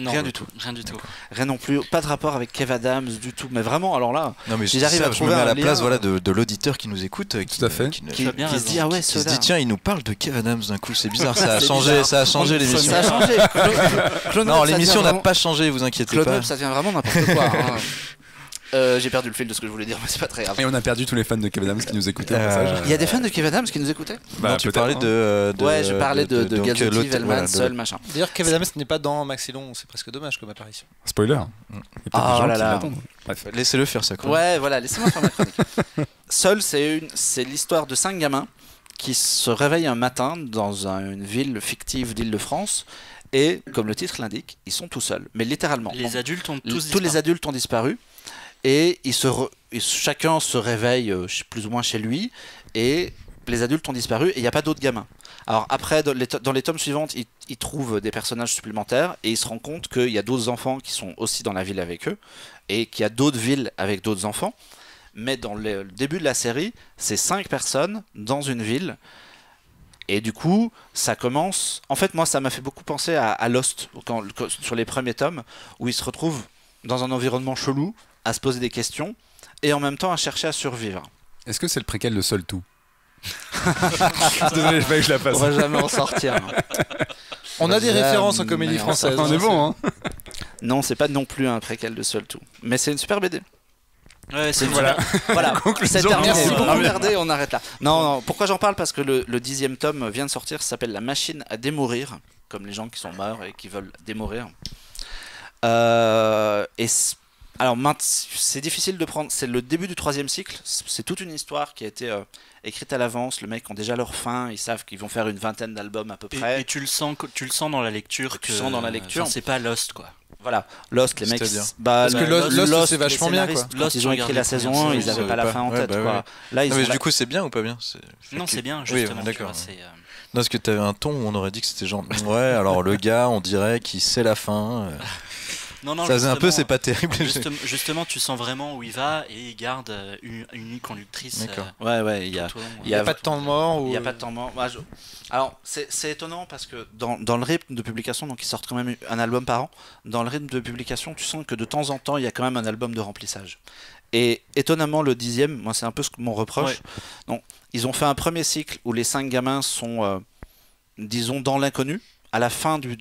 [SPEAKER 3] Non,
[SPEAKER 5] Rien du tout.
[SPEAKER 3] Rien du tout.
[SPEAKER 5] Rien non plus. Pas de rapport avec Kev Adams du tout. Mais vraiment, alors là,
[SPEAKER 4] Non, mais
[SPEAKER 5] si j'arrive à
[SPEAKER 4] je me
[SPEAKER 5] trouver
[SPEAKER 4] mets à
[SPEAKER 5] un
[SPEAKER 4] la
[SPEAKER 5] lien,
[SPEAKER 4] place de l'auditeur qui nous écoute,
[SPEAKER 2] Tout à fait.
[SPEAKER 5] qui
[SPEAKER 3] Tu as bien
[SPEAKER 5] se
[SPEAKER 3] raison.
[SPEAKER 5] dit ah ouais,
[SPEAKER 4] qui se
[SPEAKER 5] ceux-là.
[SPEAKER 4] dit tiens, il nous parle de Kev Adams d'un coup, c'est bizarre, ça a
[SPEAKER 5] C'est
[SPEAKER 4] changé,
[SPEAKER 5] bizarre.
[SPEAKER 4] ça a changé l'émission.
[SPEAKER 5] Ça a changé. Clone
[SPEAKER 4] Non,
[SPEAKER 5] Web, ça
[SPEAKER 4] l'émission
[SPEAKER 5] devient
[SPEAKER 4] n'a
[SPEAKER 5] vraiment-
[SPEAKER 4] pas changé, vous inquiétez
[SPEAKER 5] Clone
[SPEAKER 4] pas.
[SPEAKER 5] Web, ça devient vraiment n'importe quoi. hein. J'ai perdu le fil de ce que je voulais dire, mais c'est pas très grave.
[SPEAKER 2] Et on a perdu tous les fans de Kev Adams qui nous écoutaient au passage.
[SPEAKER 5] Il y a des fans de Kev Adams qui nous écoutaient.
[SPEAKER 4] Non, tu
[SPEAKER 2] peut-être,
[SPEAKER 4] parlais
[SPEAKER 2] hein.
[SPEAKER 5] Ouais, je parlais de
[SPEAKER 4] donc,
[SPEAKER 5] Gazzotti,
[SPEAKER 4] l'autre-
[SPEAKER 5] Velman,
[SPEAKER 4] voilà,
[SPEAKER 5] Seul, machin.
[SPEAKER 1] D'ailleurs, Kevin Adams n'est pas dans Maxilon, c'est presque dommage comme apparition.
[SPEAKER 2] Spoiler. Il y a peut-être
[SPEAKER 5] Ah,
[SPEAKER 2] des gens
[SPEAKER 5] là
[SPEAKER 2] qui
[SPEAKER 5] là.
[SPEAKER 2] l'attendent. Bref.
[SPEAKER 4] Laissez-le faire ça. Quoi.
[SPEAKER 5] Ouais, voilà, laissez-moi faire ma chronique. Seul, c'est l'histoire de 5 gamins qui se réveillent un matin dans une ville fictive d'Île-de-France. Et, comme le titre l'indique, ils sont tout seuls. Mais littéralement.
[SPEAKER 3] Les adultes ont tous
[SPEAKER 5] Tous
[SPEAKER 3] disparu.
[SPEAKER 5] les adultes ont disparu. Et chacun se réveille plus ou moins chez lui. Et les adultes ont disparu et il n'y a pas d'autres gamins. Alors après, dans les tomes suivants, ils trouvent des personnages supplémentaires et ils se rendent compte qu'il y a d'autres enfants qui sont aussi dans la ville avec eux et qu'il y a d'autres villes avec d'autres enfants. Mais dans le début de la série, c'est 5 personnes dans une ville. Et du coup, ça commence... En fait, moi, ça m'a fait beaucoup penser à Lost, sur les premiers tomes, où ils se retrouvent dans un environnement chelou, à se poser des questions, et en même temps à chercher à survivre.
[SPEAKER 2] Est-ce que c'est le préquel de Seul Tout? Désolé, je vais que je la
[SPEAKER 5] On
[SPEAKER 2] passe.
[SPEAKER 5] va jamais en sortir. hein.
[SPEAKER 1] On a des
[SPEAKER 5] Jamais
[SPEAKER 1] références en comédie
[SPEAKER 5] en
[SPEAKER 1] française.
[SPEAKER 2] On est bon, hein.
[SPEAKER 5] Non, c'est pas non plus un préquel de Seul Tout. Mais c'est une super BD.
[SPEAKER 3] Ouais, c'est
[SPEAKER 2] Voilà.
[SPEAKER 5] Voilà, c'est terminé.
[SPEAKER 2] Merci
[SPEAKER 5] Beaucoup
[SPEAKER 2] beaucoup.
[SPEAKER 5] regardé, on arrête là. Non, pourquoi j'en parle? Parce que le 10e tome vient de sortir, ça s'appelle La Machine à démourir, comme les gens qui sont morts et qui veulent démourir. Alors, c'est difficile de prendre. C'est le début du 3e cycle. C'est toute une histoire qui a été écrite à l'avance. Les mecs ont déjà leur fin. Ils savent qu'ils vont faire une vingtaine d'albums à peu près.
[SPEAKER 3] Et tu le sens dans la lecture.
[SPEAKER 5] Tu sens dans la lecture.
[SPEAKER 3] Enfin, c'est pas Lost, quoi.
[SPEAKER 5] Voilà, Lost, les mecs.
[SPEAKER 4] C'est-à-dire
[SPEAKER 1] Parce que Lost, c'est vachement bien, quoi.
[SPEAKER 5] Quand
[SPEAKER 3] Lost,
[SPEAKER 5] ils ont écrit
[SPEAKER 3] regarde
[SPEAKER 5] la
[SPEAKER 3] les
[SPEAKER 5] saison
[SPEAKER 3] premières
[SPEAKER 5] 1, ils
[SPEAKER 3] saisons,
[SPEAKER 5] n'avaient pas la fin en
[SPEAKER 4] ouais,
[SPEAKER 5] tête.
[SPEAKER 4] bah
[SPEAKER 5] quoi.
[SPEAKER 4] ouais.
[SPEAKER 5] Là, ils
[SPEAKER 4] Non, mais
[SPEAKER 5] ont
[SPEAKER 4] du coup, c'est bien ou pas bien?
[SPEAKER 3] Non, c'est bien,
[SPEAKER 4] Oui,
[SPEAKER 3] justement.
[SPEAKER 4] d'accord.
[SPEAKER 3] tu vois, c'est,
[SPEAKER 4] Non, parce que t'avais un ton où on aurait dit que c'était genre ouais, alors le gars, on dirait qu'il sait la fin.
[SPEAKER 3] Non,
[SPEAKER 4] Ça faisait un peu,
[SPEAKER 3] justement,
[SPEAKER 4] c'est pas terrible.
[SPEAKER 3] Justement, tu sens vraiment où il va et il garde une conductrice.
[SPEAKER 4] D'accord.
[SPEAKER 5] Ouais, il y a.
[SPEAKER 3] tout au long.
[SPEAKER 5] Il
[SPEAKER 1] Il n'y a pas de temps mort.
[SPEAKER 5] Il n'y a pas de temps mort. Alors, c'est étonnant parce que dans le rythme de publication, donc ils sortent quand même un album par an, dans le rythme de publication, tu sens que de temps en temps, il y a quand même un album de remplissage. Et étonnamment, le 10e, moi, c'est un peu ce que mon reproche.
[SPEAKER 3] Ouais.
[SPEAKER 5] Donc, ils ont fait un premier cycle où les 5 gamins sont, disons, dans l'inconnu. À la fin du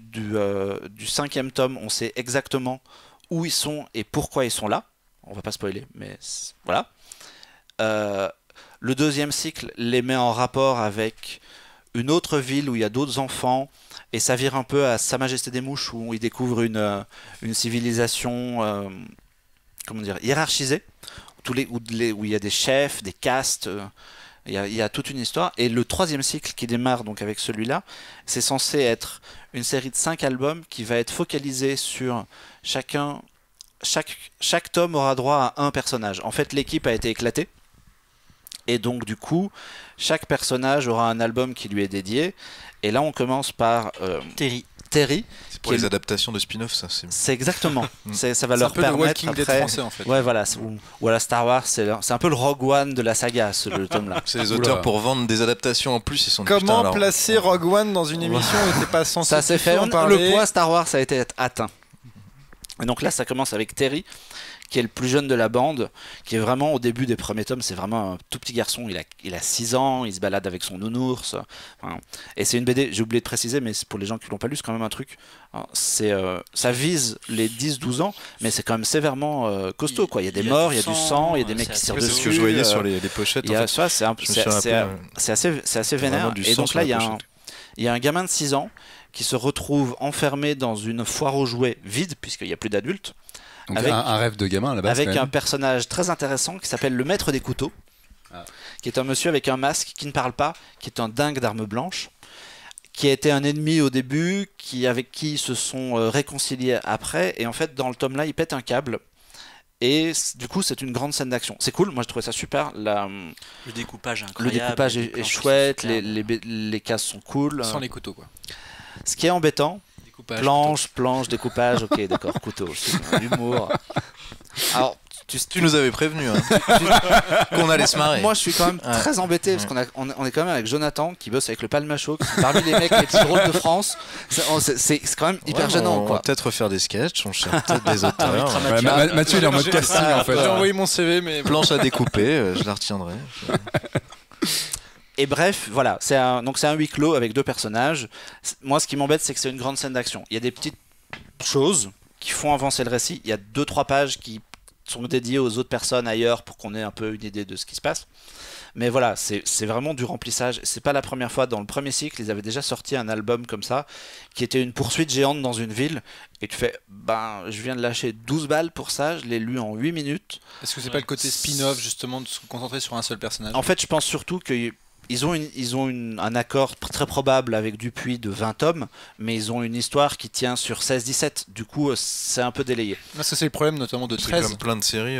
[SPEAKER 5] 5e tome, on sait exactement où ils sont et pourquoi ils sont là. On va pas spoiler, mais voilà. Le 2e cycle les met en rapport avec une autre ville où il y a d'autres enfants et ça vire un peu à Sa Majesté des Mouches où ils découvrent une civilisation comment dire, hiérarchisée où il y a des chefs, des castes. Il y a toute une histoire. Et le 3e cycle qui démarre donc avec celui-là, c'est censé être une série de 5 albums qui va être focalisée sur chacun. Chaque tome aura droit à un personnage. En fait, l'équipe a été éclatée. Et donc, du coup, chaque personnage aura un album qui lui est dédié. Et là, on commence par
[SPEAKER 3] Terry.
[SPEAKER 4] C'est pour les adaptations de spin-off, ça.
[SPEAKER 5] C'est exactement. Ça va
[SPEAKER 1] C'est
[SPEAKER 5] leur
[SPEAKER 1] un peu le
[SPEAKER 5] permettre
[SPEAKER 1] Walking Dead
[SPEAKER 5] après.
[SPEAKER 1] français, en fait.
[SPEAKER 5] Ouais, voilà. Ou à la Star Wars, c'est un peu le Rogue One de la saga, le tome-là.
[SPEAKER 4] C'est les auteurs pour vendre des adaptations en plus, ils sont
[SPEAKER 1] Comment
[SPEAKER 4] putain, alors,
[SPEAKER 1] placer Rogue One dans une émission où t'es pas censé
[SPEAKER 5] Ça s'est fait.
[SPEAKER 1] en parler.
[SPEAKER 5] Le point Star Wars a été atteint. Et donc là, ça commence avec Terry, qui est le plus jeune de la bande, qui est vraiment au début des premiers tomes, c'est vraiment un tout petit garçon, il a 6 ans, il se balade avec son nounours. Enfin, et c'est une BD, j'ai oublié de préciser, mais pour les gens qui l'ont pas lu, c'est quand même un truc. Ça vise les 10-12 ans, mais c'est quand même sévèrement costaud. Quoi. Il y a des morts, il y a du sang, il y a des mecs qui tirent
[SPEAKER 4] c'est
[SPEAKER 5] dessus.
[SPEAKER 4] ce que je voyais sur les pochettes.
[SPEAKER 5] Il y a
[SPEAKER 4] en fait.
[SPEAKER 5] ça, c'est assez vénère.
[SPEAKER 4] Vraiment du
[SPEAKER 5] Et
[SPEAKER 4] sang
[SPEAKER 5] donc
[SPEAKER 4] sur
[SPEAKER 5] là,
[SPEAKER 4] la pochette.
[SPEAKER 5] il y a un gamin de 6 ans qui se retrouve enfermé dans une foire aux jouets vide, puisqu'il n'y a plus d'adultes.
[SPEAKER 2] Donc
[SPEAKER 5] Avec-
[SPEAKER 2] un rêve de gamin à la base.
[SPEAKER 5] Avec
[SPEAKER 2] quand même.
[SPEAKER 5] un personnage très intéressant qui s'appelle le maître des couteaux, qui est un monsieur avec un masque qui ne parle pas, qui est un dingue d'armes blanches, qui a été un ennemi au début, avec qui ils se sont réconciliés après, et en fait dans le tome là il pète un câble, et du coup c'est une grande scène d'action. C'est cool, moi je trouvais ça super,
[SPEAKER 3] Le découpage est
[SPEAKER 5] le
[SPEAKER 3] incroyable.
[SPEAKER 5] découpage
[SPEAKER 3] les
[SPEAKER 5] est
[SPEAKER 3] planches sont
[SPEAKER 5] chouette,
[SPEAKER 3] superbes.
[SPEAKER 5] les cases sont cool.
[SPEAKER 1] Sans les couteaux, quoi.
[SPEAKER 5] Ce qui est embêtant,
[SPEAKER 1] Découpage.
[SPEAKER 5] planche, découpage, ok, d'accord, couteau, c'est bon, l'humour. Alors,
[SPEAKER 4] Tu nous avais prévenu qu'on allait se marrer.
[SPEAKER 5] Moi, je suis quand même très embêté parce qu'on est quand même avec Jonathan qui bosse avec le Palmacho, qui est parmi les mecs les plus drôles de France. C'est quand même hyper gênant.
[SPEAKER 4] On va peut-être refaire des sketchs, on cherche peut-être des auteurs.
[SPEAKER 2] Mathieu, il est en mode casting en fait.
[SPEAKER 1] J'ai envoyé mon CV, mais
[SPEAKER 4] planche à découper, je la retiendrai.
[SPEAKER 5] Et bref, voilà, c'est un huis clos avec 2 personnages. Moi, ce qui m'embête, c'est que c'est une grande scène d'action. Il y a des petites choses qui font avancer le récit. Il y a 2-3 pages qui sont dédiées aux autres personnes ailleurs pour qu'on ait un peu une idée de ce qui se passe. Mais voilà, c'est vraiment du remplissage. C'est pas la première fois. Dans le premier cycle, ils avaient déjà sorti un album comme ça, qui était une poursuite géante dans une ville. Et tu fais, je viens de lâcher 12 balles pour ça, je l'ai lu en 8 minutes.
[SPEAKER 1] Est-ce que c'est pas le côté spin-off, justement, de se concentrer sur un seul personnage?
[SPEAKER 5] En fait, je pense surtout que ils ont un accord très probable avec Dupuis de 20 tomes, mais ils ont une histoire qui tient sur 16-17. Du coup, c'est un peu délayé.
[SPEAKER 1] Ça, c'est le problème notamment de 13.
[SPEAKER 4] Comme plein de séries.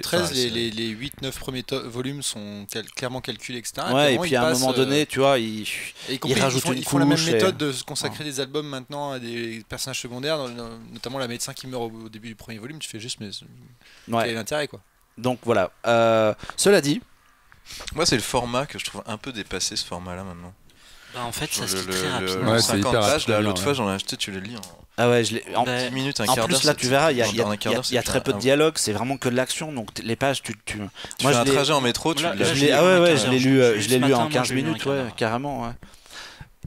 [SPEAKER 1] 13, les 8-9 premiers volumes sont clairement calculés, etc.
[SPEAKER 5] Ouais, et puis à un moment donné, tu vois, ils rajoutent une couche.
[SPEAKER 1] Ils font la même méthode de se consacrer des albums maintenant à des personnages secondaires, notamment la médecin qui meurt au début du premier volume. Tu fais juste, mais quel est l'intérêt, quoi.
[SPEAKER 5] Donc voilà. Cela dit,
[SPEAKER 4] moi, c'est le format que je trouve un peu dépassé, ce format-là, maintenant.
[SPEAKER 3] En fait, ça se lit très rapidement.
[SPEAKER 2] Ouais,
[SPEAKER 4] 50 pages, l'autre fois, j'en ai acheté, tu les lis
[SPEAKER 5] en
[SPEAKER 4] 10 minutes, un quart d'heure.
[SPEAKER 5] En plus, là, tu verras, il y a très peu de dialogue, c'est vraiment que de l'action, donc les pages,
[SPEAKER 4] tu fais un trajet en métro, tu l'as lu.
[SPEAKER 5] Je l'ai lu en 15 minutes, carrément, ouais.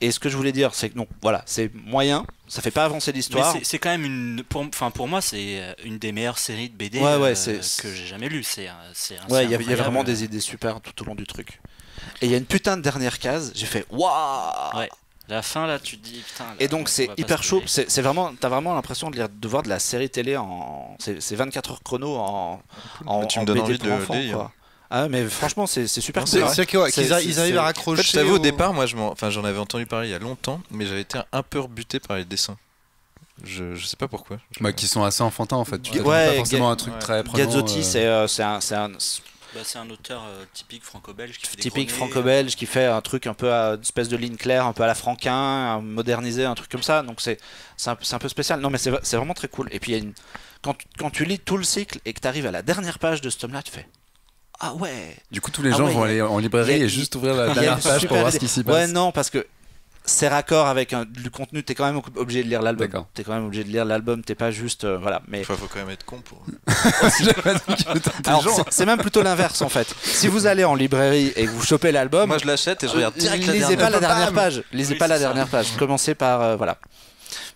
[SPEAKER 5] Et ce que je voulais dire, c'est que non, voilà, c'est moyen, ça fait pas avancer l'histoire.
[SPEAKER 3] C'est quand même pour moi, c'est une des meilleures séries de BD que j'ai jamais lues.
[SPEAKER 5] Il y a vraiment des idées super tout au long du truc. Et il y a une putain de dernière case, j'ai fait waouh.
[SPEAKER 3] Ouais. La fin là, tu te dis putain. Là,
[SPEAKER 5] et donc c'est hyper chaud. C'est vraiment, t'as vraiment l'impression de voir de la série télé c'est 24 heures chrono
[SPEAKER 4] tu me donnes envie de
[SPEAKER 5] enfants, quoi. Ah mais franchement c'est super cool.
[SPEAKER 1] C'est qu'ils arrivent à raccrocher.
[SPEAKER 4] En fait, je t'avoue, au départ, moi j'en avais entendu parler il y a longtemps, mais j'avais été un peu rebuté par les dessins. Je sais pas pourquoi.
[SPEAKER 2] Qui sont assez enfantins en fait. Pas forcément un truc très prenant.
[SPEAKER 5] Gazzotti, c'est
[SPEAKER 3] un auteur typique franco-belge
[SPEAKER 5] franco-belge qui fait un truc un peu à une espèce de ligne claire, un peu à la Franquin, modernisé, un truc comme ça. Donc c'est un peu spécial. Non mais c'est vraiment très cool. Et puis quand tu lis tout le cycle et que tu arrives à la dernière page de ce tome-là, tu fais ah ouais.
[SPEAKER 2] Du coup, tous les gens vont aller en librairie et juste ouvrir la dernière page pour voir ce qui s'y passe.
[SPEAKER 5] Ouais, non, parce que c'est raccord avec du contenu. T'es quand même obligé de lire l'album. T'es quand même obligé de lire l'album. T'es pas juste voilà. Mais
[SPEAKER 4] faut quand même être con pour.
[SPEAKER 5] Alors c'est même plutôt l'inverse en fait. Si vous allez en librairie et que vous chopez l'album,
[SPEAKER 4] moi je l'achète et je regarde direct la
[SPEAKER 5] dernière. Lisez pas la dernière page. Lisez pas la dernière page. Commencez par voilà.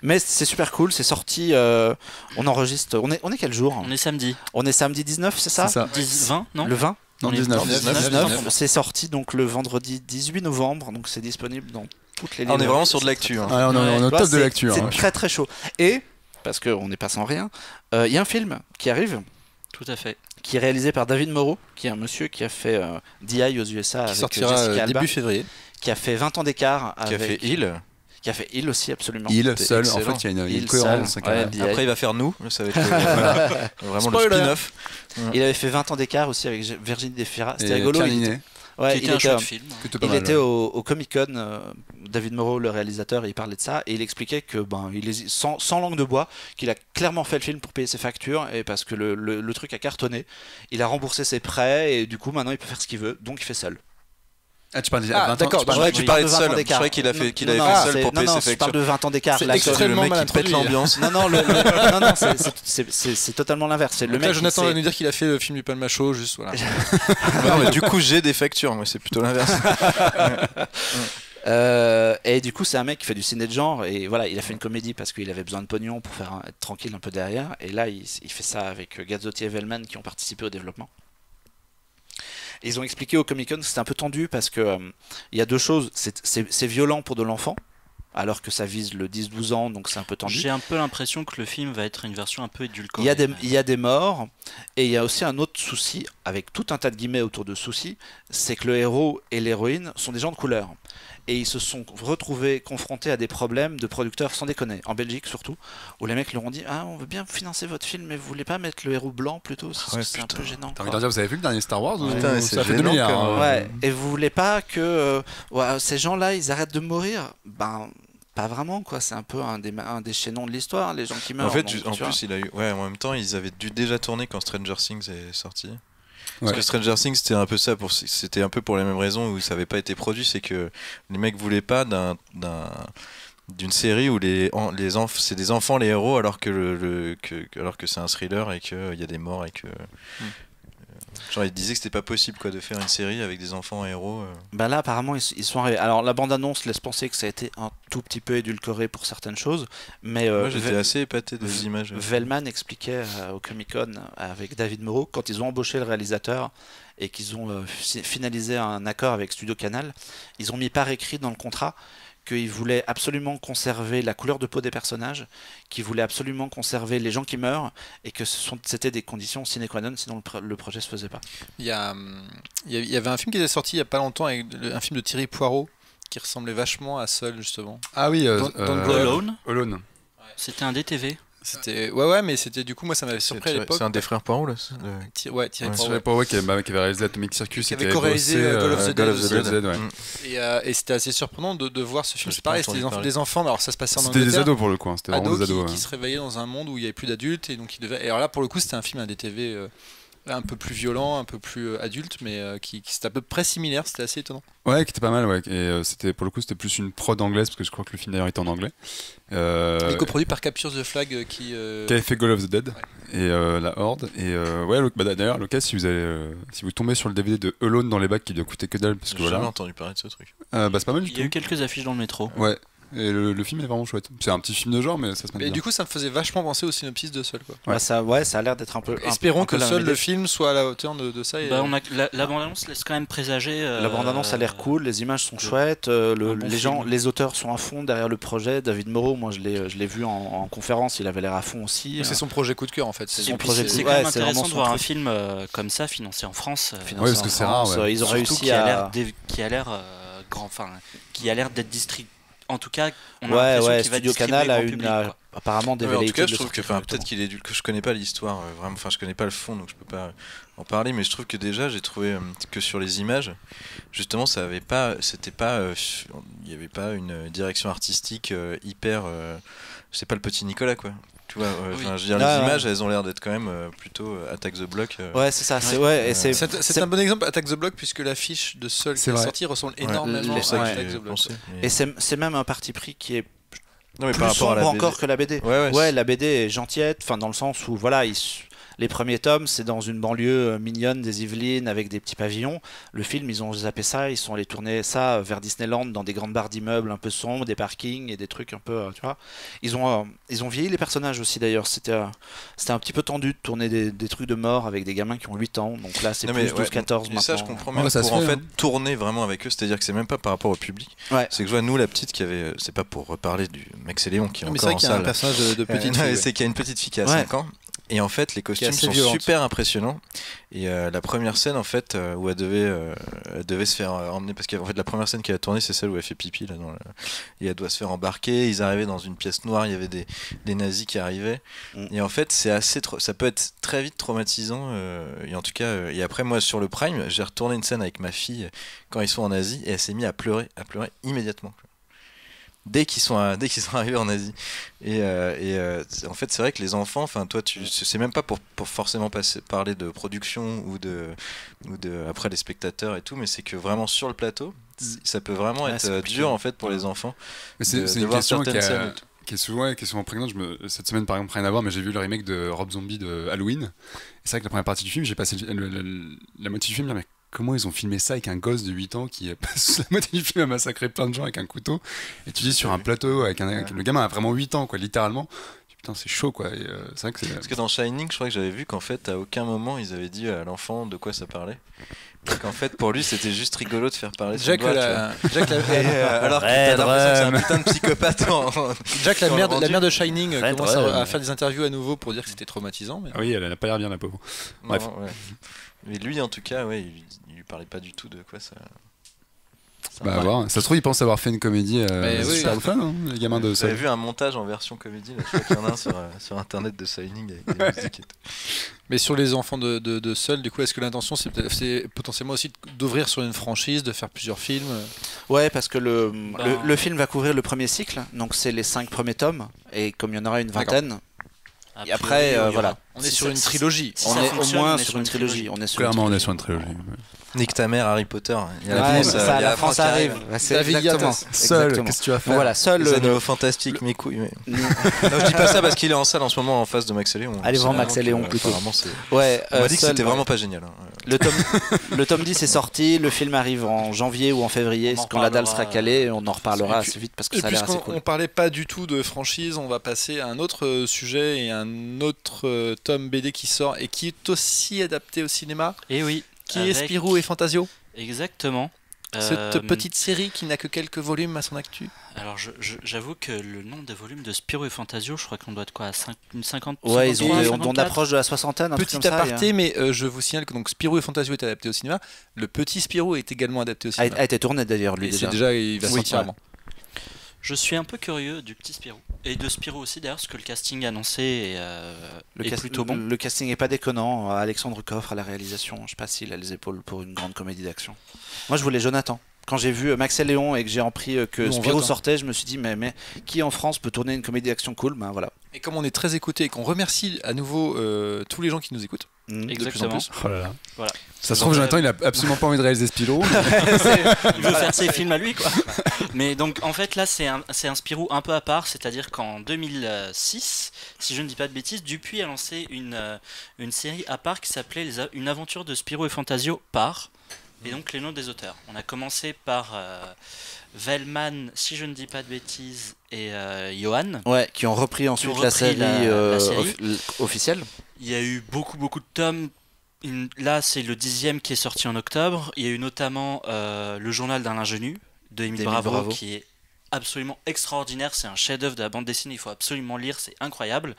[SPEAKER 5] Mais c'est super cool, c'est sorti, on enregistre, on est quel jour?
[SPEAKER 3] On est samedi.
[SPEAKER 5] On est samedi 19, c'est ça?
[SPEAKER 3] 20, non?
[SPEAKER 5] Le 20?
[SPEAKER 2] Non, 19.
[SPEAKER 5] C'est sorti donc le vendredi 18 novembre, donc c'est disponible dans toutes les
[SPEAKER 4] librairies. On est vraiment sur de l'actu.
[SPEAKER 2] On est au top de l'actu.
[SPEAKER 5] C'est très très chaud. Et, parce qu'on n'est pas sans rien, il y a un film qui arrive.
[SPEAKER 3] Tout à fait.
[SPEAKER 5] Qui est réalisé par David Moreau, qui est un monsieur qui a fait DI aux USA avec
[SPEAKER 1] sortira
[SPEAKER 5] Jessica Alba,
[SPEAKER 1] début février.
[SPEAKER 5] Qui a fait 20 ans d'écart avec...
[SPEAKER 4] Qui a fait Hill.
[SPEAKER 5] Qui a fait Hill aussi, absolument.
[SPEAKER 2] Hill seul, en fait, il y a une cohérence.
[SPEAKER 4] Après, il va faire Nous, ça va être vraiment le spin-off.
[SPEAKER 5] Il avait fait 20 ans d'écart aussi avec Virginie Despira. C'était rigolo.
[SPEAKER 3] Ouais, il était un film.
[SPEAKER 5] Il était au Comic-Con, David Moreau, le réalisateur, il parlait de ça et il expliquait que sans langue de bois, qu'il a clairement fait le film pour payer ses factures et parce que le truc a cartonné. Il a remboursé ses prêts et du coup maintenant il peut faire ce qu'il veut, donc il fait seul.
[SPEAKER 2] Ah, tu parlais
[SPEAKER 1] d'accord,
[SPEAKER 4] tu parlais de seul. Je croyais qu'il avait fait seul pour payer ses factures.
[SPEAKER 5] Je parle de 20 ans d'écart.
[SPEAKER 1] C'est extrêmement
[SPEAKER 4] le mec qui pète l'ambiance.
[SPEAKER 5] Non, c'est totalement l'inverse. C'est le mec.
[SPEAKER 1] Jonathan va nous dire qu'il a fait le film du Palmacho, juste voilà.
[SPEAKER 4] Non, mais du coup, j'ai des factures, moi, c'est plutôt l'inverse.
[SPEAKER 5] Et du coup, c'est un mec qui fait du ciné de genre et voilà, il a fait une comédie parce qu'il avait besoin de pognon pour être tranquille un peu derrière. Et là, il fait ça avec Gazzotti et Vellman qui ont participé au développement. Et ils ont expliqué au Comic-Con que c'était un peu tendu parce que il y a deux choses. C'est violent pour de l'enfant, alors que ça vise le 10-12 ans, donc c'est un peu tendu.
[SPEAKER 3] J'ai un peu l'impression que le film va être une version un peu édulcorée.
[SPEAKER 5] Il y a des morts, et il y a aussi un autre souci, avec tout un tas de guillemets autour de soucis, c'est que le héros et l'héroïne sont des gens de couleur. Et ils se sont retrouvés confrontés à des problèmes de producteurs, sans déconner, en Belgique surtout, où les mecs leur ont dit « Ah, on veut bien financer votre film, mais vous voulez pas mettre le héros blanc plutôt ? C'est un peu gênant. »
[SPEAKER 2] T'as envie de dire, vous avez vu le dernier Star Wars
[SPEAKER 4] Putain,
[SPEAKER 2] ça fait 2 milliards.
[SPEAKER 5] Ouais, et vous voulez pas que ces gens-là, ils arrêtent de mourir ? Ben, pas vraiment, quoi. C'est un peu un des chaînons de l'histoire, les gens qui meurent.
[SPEAKER 4] En fait,
[SPEAKER 5] donc,
[SPEAKER 4] en plus, il a eu. Ouais, en même temps, ils avaient dû déjà tourner quand Stranger Things est sorti. Parce que Stranger Things, c'était un peu ça, c'était un peu pour les mêmes raisons où ça n'avait pas été produit, c'est que les mecs voulaient pas d'une série où c'est des enfants les héros alors que alors que c'est un thriller et qu'il y a des morts et que. Genre ils disaient que c'était pas possible de faire une série avec des enfants héros.
[SPEAKER 5] Bah là apparemment ils sont arrivés. Alors la bande-annonce laisse penser que ça a été un tout petit peu édulcoré pour certaines choses, mais
[SPEAKER 4] moi j'étais assez épaté des images.
[SPEAKER 5] Velman expliquait au Comic-Con avec David Moreau, quand ils ont embauché le réalisateur et qu'ils ont finalisé un accord avec Studio Canal, ils ont mis par écrit dans le contrat qu'ils voulaient absolument conserver la couleur de peau des personnages, qu'ils voulaient absolument conserver les gens qui meurent, et que c'était des conditions sine qua non, sinon le projet se faisait pas.
[SPEAKER 1] Il y avait un film qui était sorti il y a pas longtemps, un film de Thierry Poirot, qui ressemblait vachement à Seul, justement.
[SPEAKER 2] Ah oui,
[SPEAKER 3] Alone.
[SPEAKER 2] Alone.
[SPEAKER 3] C'était un DTV.
[SPEAKER 1] C'était ouais mais c'était du coup moi ça m'avait surpris à l'époque.
[SPEAKER 4] C'est un des frères Poirot là.
[SPEAKER 1] Ouais, Thierry
[SPEAKER 2] Poirot qui avait réalisé Atomic Circus,
[SPEAKER 1] qui avait co-réalisé Call of the Dead.
[SPEAKER 2] Ouais.
[SPEAKER 1] Et c'était assez surprenant de voir ce film. C'est pareil, c'était des enfants, mais alors ça se passait en
[SPEAKER 2] Angleterre. C'était des ados pour le coup,
[SPEAKER 1] c'était vraiment des ados qui se réveillaient dans un monde où il n'y avait plus d'adultes et donc ils devaient. Et alors là pour le coup c'était un film, un DTV un peu plus violent, un peu plus adulte, mais qui c'était à peu près similaire, c'était assez étonnant.
[SPEAKER 2] Ouais, qui était pas mal, ouais. Et c'était pour le coup c'était plus une prod anglaise parce que je crois que le film d'ailleurs était en anglais.
[SPEAKER 1] Et coproduit par Capture the Flag qui
[SPEAKER 2] avait fait Call of the Dead et La Horde. Et ouais, d'ailleurs Lucas, si vous tombez sur le DVD de Alone dans les bacs qui doit coûter que dalle parce que
[SPEAKER 4] j'ai jamais entendu parler de ce truc.
[SPEAKER 2] Bah c'est pas mal du tout.
[SPEAKER 3] Il y a eu quelques affiches dans le métro.
[SPEAKER 2] Ouais. Et le film est vraiment chouette. C'est un petit film de genre, mais ça se met bien.
[SPEAKER 1] Et du coup, ça me faisait vachement penser au synopsis de Seul, quoi.
[SPEAKER 5] Ouais, ça a l'air d'être un peu.
[SPEAKER 1] Espérons que Seul, le film, soit à la hauteur de ça. Et...
[SPEAKER 3] la bande-annonce laisse quand même présager.
[SPEAKER 5] La bande-annonce a l'air cool, les images sont chouettes, les auteurs sont à fond derrière le projet. David Moreau, moi je l'ai vu en conférence, il avait l'air à fond aussi.
[SPEAKER 1] C'est son projet coup de cœur en fait.
[SPEAKER 3] C'est quand même intéressant de voir un film comme ça financé en France.
[SPEAKER 2] Ouais, parce que c'est rare.
[SPEAKER 5] Ils ont réussi
[SPEAKER 3] qui a l'air grand, enfin, qui a l'air d'être distribué. En tout cas, on a l'impression qu'il va
[SPEAKER 5] Studio Canal a apparemment des
[SPEAKER 4] velléités. En tout cas, je trouve que peut-être qu'il est que je connais pas l'histoire vraiment, enfin je connais pas le fond donc je peux pas en parler, mais je trouve que déjà j'ai trouvé que sur les images, justement, il y avait pas une direction artistique hyper c'est pas le petit Nicolas quoi. Tu vois, je veux dire, les images, elles ont l'air d'être quand même plutôt Attack the Block.
[SPEAKER 5] Ouais, c'est ça.
[SPEAKER 1] C'est un bon exemple, Attack the Block, puisque l'affiche de Seul qui est sortie ressemble énormément à Attack the Block.
[SPEAKER 5] Et c'est même un parti pris qui est
[SPEAKER 4] plus
[SPEAKER 5] sombre encore que la BD.
[SPEAKER 4] Ouais,
[SPEAKER 5] la BD est gentillette, dans le sens où voilà, les premiers tomes, c'est dans une banlieue mignonne des Yvelines avec des petits pavillons. Le film, ils ont zappé ça, ils sont allés tourner ça vers Disneyland dans des grandes barres d'immeubles un peu sombres, des parkings et des trucs un peu, tu vois. Ils ont vieilli les personnages aussi d'ailleurs. C'était un petit peu tendu de tourner des trucs de mort avec des gamins qui ont 8 ans. Donc là, c'est plus 12-14 maintenant.
[SPEAKER 4] Ça, je comprends même pour en fait tourner vraiment avec eux. C'est-à-dire que c'est même pas par rapport au public. C'est que je vois nous, la petite qui avait, c'est pas pour reparler du Max et Léon qui est encore en salle.
[SPEAKER 1] C'est vrai qu'il y a un personnage de petite fille.
[SPEAKER 4] C'est qu'il y a une petite fille qui a 5 ans. Et en fait, les costumes sont super impressionnants. Et la première scène, en fait, où elle devait se faire emmener, parce qu'en fait, la première scène qu'elle a tournée, c'est celle où elle fait pipi là, et elle doit se faire embarquer. Ils arrivaient dans une pièce noire, il y avait des nazis qui arrivaient. Et en fait, ça peut être très vite traumatisant. Et en tout cas, et après, moi, sur le Prime, j'ai retourné une scène avec ma fille quand ils sont en Asie, et elle s'est mise à pleurer immédiatement. Dès qu'ils sont arrivés en Asie. Et en fait, c'est vrai que les enfants, enfin, toi, c'est même pas pour forcément parler de production ou de après les spectateurs et tout, mais c'est que vraiment sur le plateau, ça peut vraiment être dur en fait pour les enfants.
[SPEAKER 2] Mais c'est une question qui est souvent prégnante. Cette semaine, par exemple, rien à voir, mais j'ai vu le remake de Rob Zombie de Halloween. Et c'est vrai que la première partie du film, j'ai passé la moitié du film, mais comment ils ont filmé ça avec un gosse de 8 ans qui passe la moitié du film à massacrer plein de gens avec un couteau, et tu dis sur un plateau avec le gamin a vraiment 8 ans quoi, littéralement. Putain, c'est chaud quoi. Et c'est vrai que
[SPEAKER 4] parce que dans Shining, je crois que j'avais vu qu'en fait à aucun moment ils avaient dit à l'enfant de quoi ça parlait. Et qu'en fait pour lui c'était juste rigolo de faire parler son doigt, alors que t'as l'impression que c'est un putain de psychopathe.
[SPEAKER 1] Jack, la mère de Shining, commence à faire des interviews à nouveau pour dire que c'était traumatisant. Mais...
[SPEAKER 2] Ah oui, elle n'a pas l'air bien la pauvre. Bref.
[SPEAKER 4] Non, mais lui en tout cas, il lui parlait pas du tout de quoi ça.
[SPEAKER 2] Bah, voir. Ça se trouve, ils pensent avoir fait une comédie super fun, hein, les gamins de ça.
[SPEAKER 4] J'avais vu un montage en version comédie, là, je crois qu'il y en a un sur internet de Shining avec des musiques et tout.
[SPEAKER 1] Mais sur les enfants de Seul, du coup, est-ce que l'intention c'est potentiellement aussi d'ouvrir sur une franchise, de faire plusieurs films
[SPEAKER 5] Ouais, parce que le film va couvrir le premier cycle, donc c'est les 5 premiers tomes, et comme il y en aura une vingtaine, et après, voilà.
[SPEAKER 1] On est sur une trilogie.
[SPEAKER 5] On est au moins sur une trilogie.
[SPEAKER 2] Clairement, on est sur une trilogie.
[SPEAKER 4] Nique ta mère, Harry Potter. Il y a
[SPEAKER 5] Ouais,
[SPEAKER 4] France,
[SPEAKER 5] ça,
[SPEAKER 4] il y a
[SPEAKER 5] la France arrive. C'est exactement.
[SPEAKER 2] Seul,
[SPEAKER 5] Exactement.
[SPEAKER 2] qu'est-ce que tu vas faire?
[SPEAKER 5] Voilà, seul.
[SPEAKER 4] Les animaux fantastiques, mes couilles. Non, je dis pas ça parce qu'il est en salle en ce moment en face de Max et Léon.
[SPEAKER 5] Allez voir Max et Léon plutôt.
[SPEAKER 4] Ouais, on m'a dit que
[SPEAKER 5] seul,
[SPEAKER 4] c'était vraiment pas génial.
[SPEAKER 5] Le tome 10 est sorti, le film arrive en janvier ou en février, quand la dalle sera calée, on en reparlera assez vite parce que ça a l'air assez cool.
[SPEAKER 1] On parlait pas du tout de franchise, on va passer à un autre sujet et un autre tome BD qui sort et qui est aussi adapté au cinéma.
[SPEAKER 3] Et oui.
[SPEAKER 1] Qui est Spirou et Fantasio.
[SPEAKER 3] Exactement.
[SPEAKER 1] Cette petite série qui n'a que quelques volumes à son actu.
[SPEAKER 3] Alors j'avoue que le nombre de volumes de Spirou et Fantasio, je crois qu'on doit être quoi, une 50.
[SPEAKER 5] Ouais, on approche de la soixantaine.
[SPEAKER 1] Petit aparté, mais je vous signale que donc Spirou et Fantasio est adapté au cinéma. Le petit Spirou est également adapté au cinéma.
[SPEAKER 5] A été tourné d'ailleurs lui.
[SPEAKER 1] Il va sortir avant.
[SPEAKER 3] Je suis un peu curieux du petit Spirou. Et de Spirou aussi d'ailleurs, parce que le casting annoncé est plutôt bon.
[SPEAKER 5] Le casting est pas déconnant. Alexandre Coffre à la réalisation. Je sais pas s'il a les épaules pour une grande comédie d'action. Moi je voulais Jonathan. Quand j'ai vu Max et Léon et que j'ai appris que Spirou sortait, je me suis dit mais qui en France peut tourner une comédie d'action cool? Ben voilà.
[SPEAKER 1] Et comme on est très écouté et qu'on remercie à nouveau tous les gens qui nous écoutent.
[SPEAKER 3] Exactement.
[SPEAKER 1] De plus en plus.
[SPEAKER 2] Oh là là.
[SPEAKER 3] Voilà.
[SPEAKER 2] Ça se trouve, Jonathan, il a absolument pas envie de réaliser Spirou.
[SPEAKER 3] Il veut faire ses films à lui, quoi. Mais donc, en fait, là, c'est un Spirou un peu à part, c'est-à-dire qu'en 2006, si je ne dis pas de bêtises, Dupuis a lancé une série à part qui s'appelait Une aventure de Spirou et Fantasio par. Et donc, les noms des auteurs. On a commencé par Velman, si je ne dis pas de bêtises, et Johan.
[SPEAKER 5] Ouais, qui ont repris ensuite la série officielle.
[SPEAKER 3] Il y a eu beaucoup de tomes. Là, c'est le 10e qui est sorti en octobre. Il y a eu notamment Le journal d'un ingénu de Émile Bravo, qui est absolument extraordinaire. C'est un chef-d'œuvre de la bande dessinée. Il faut absolument lire, c'est incroyable.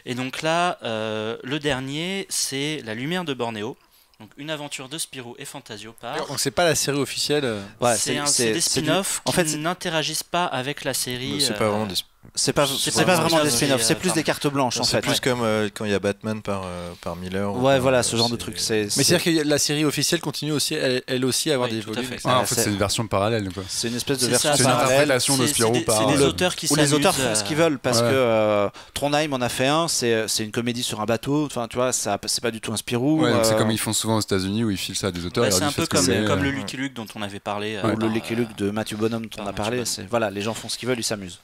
[SPEAKER 3] Et donc là, le dernier, c'est La lumière de Bornéo. Donc une aventure de Spirou et Fantasio par.
[SPEAKER 1] Donc c'est pas la série officielle.
[SPEAKER 5] Ouais,
[SPEAKER 3] c'est des spin-offs qui n'interagissent pas avec la série.
[SPEAKER 4] C'est pas vraiment des.
[SPEAKER 5] C'est pas vraiment des spin-offs, c'est plus des cartes blanches en fait.
[SPEAKER 4] C'est plus comme quand il y a Batman par Miller.
[SPEAKER 5] Ouais, voilà, ce genre de truc.
[SPEAKER 1] Mais c'est-à-dire que la série officielle continue aussi, elle aussi à avoir des volumes.
[SPEAKER 2] En fait, c'est une version parallèle.
[SPEAKER 5] C'est une espèce de version
[SPEAKER 2] parallèle. C'est une interprétation de Spirou par.
[SPEAKER 3] C'est des auteurs qui s'amusent.
[SPEAKER 5] Les auteurs font ce qu'ils veulent parce que Trondheim en a fait un, c'est une comédie sur un bateau. Enfin, tu vois, c'est pas du tout un Spirou.
[SPEAKER 2] Ouais, c'est comme ils font souvent aux États-Unis où ils filent ça à des auteurs.
[SPEAKER 3] C'est un peu comme le Lucky Luke dont on avait parlé.
[SPEAKER 5] Ou le Lucky Luke de Matthew Bonhomme dont on a parlé. Voilà, les gens font ce qu'ils veulent, ils s'amusent.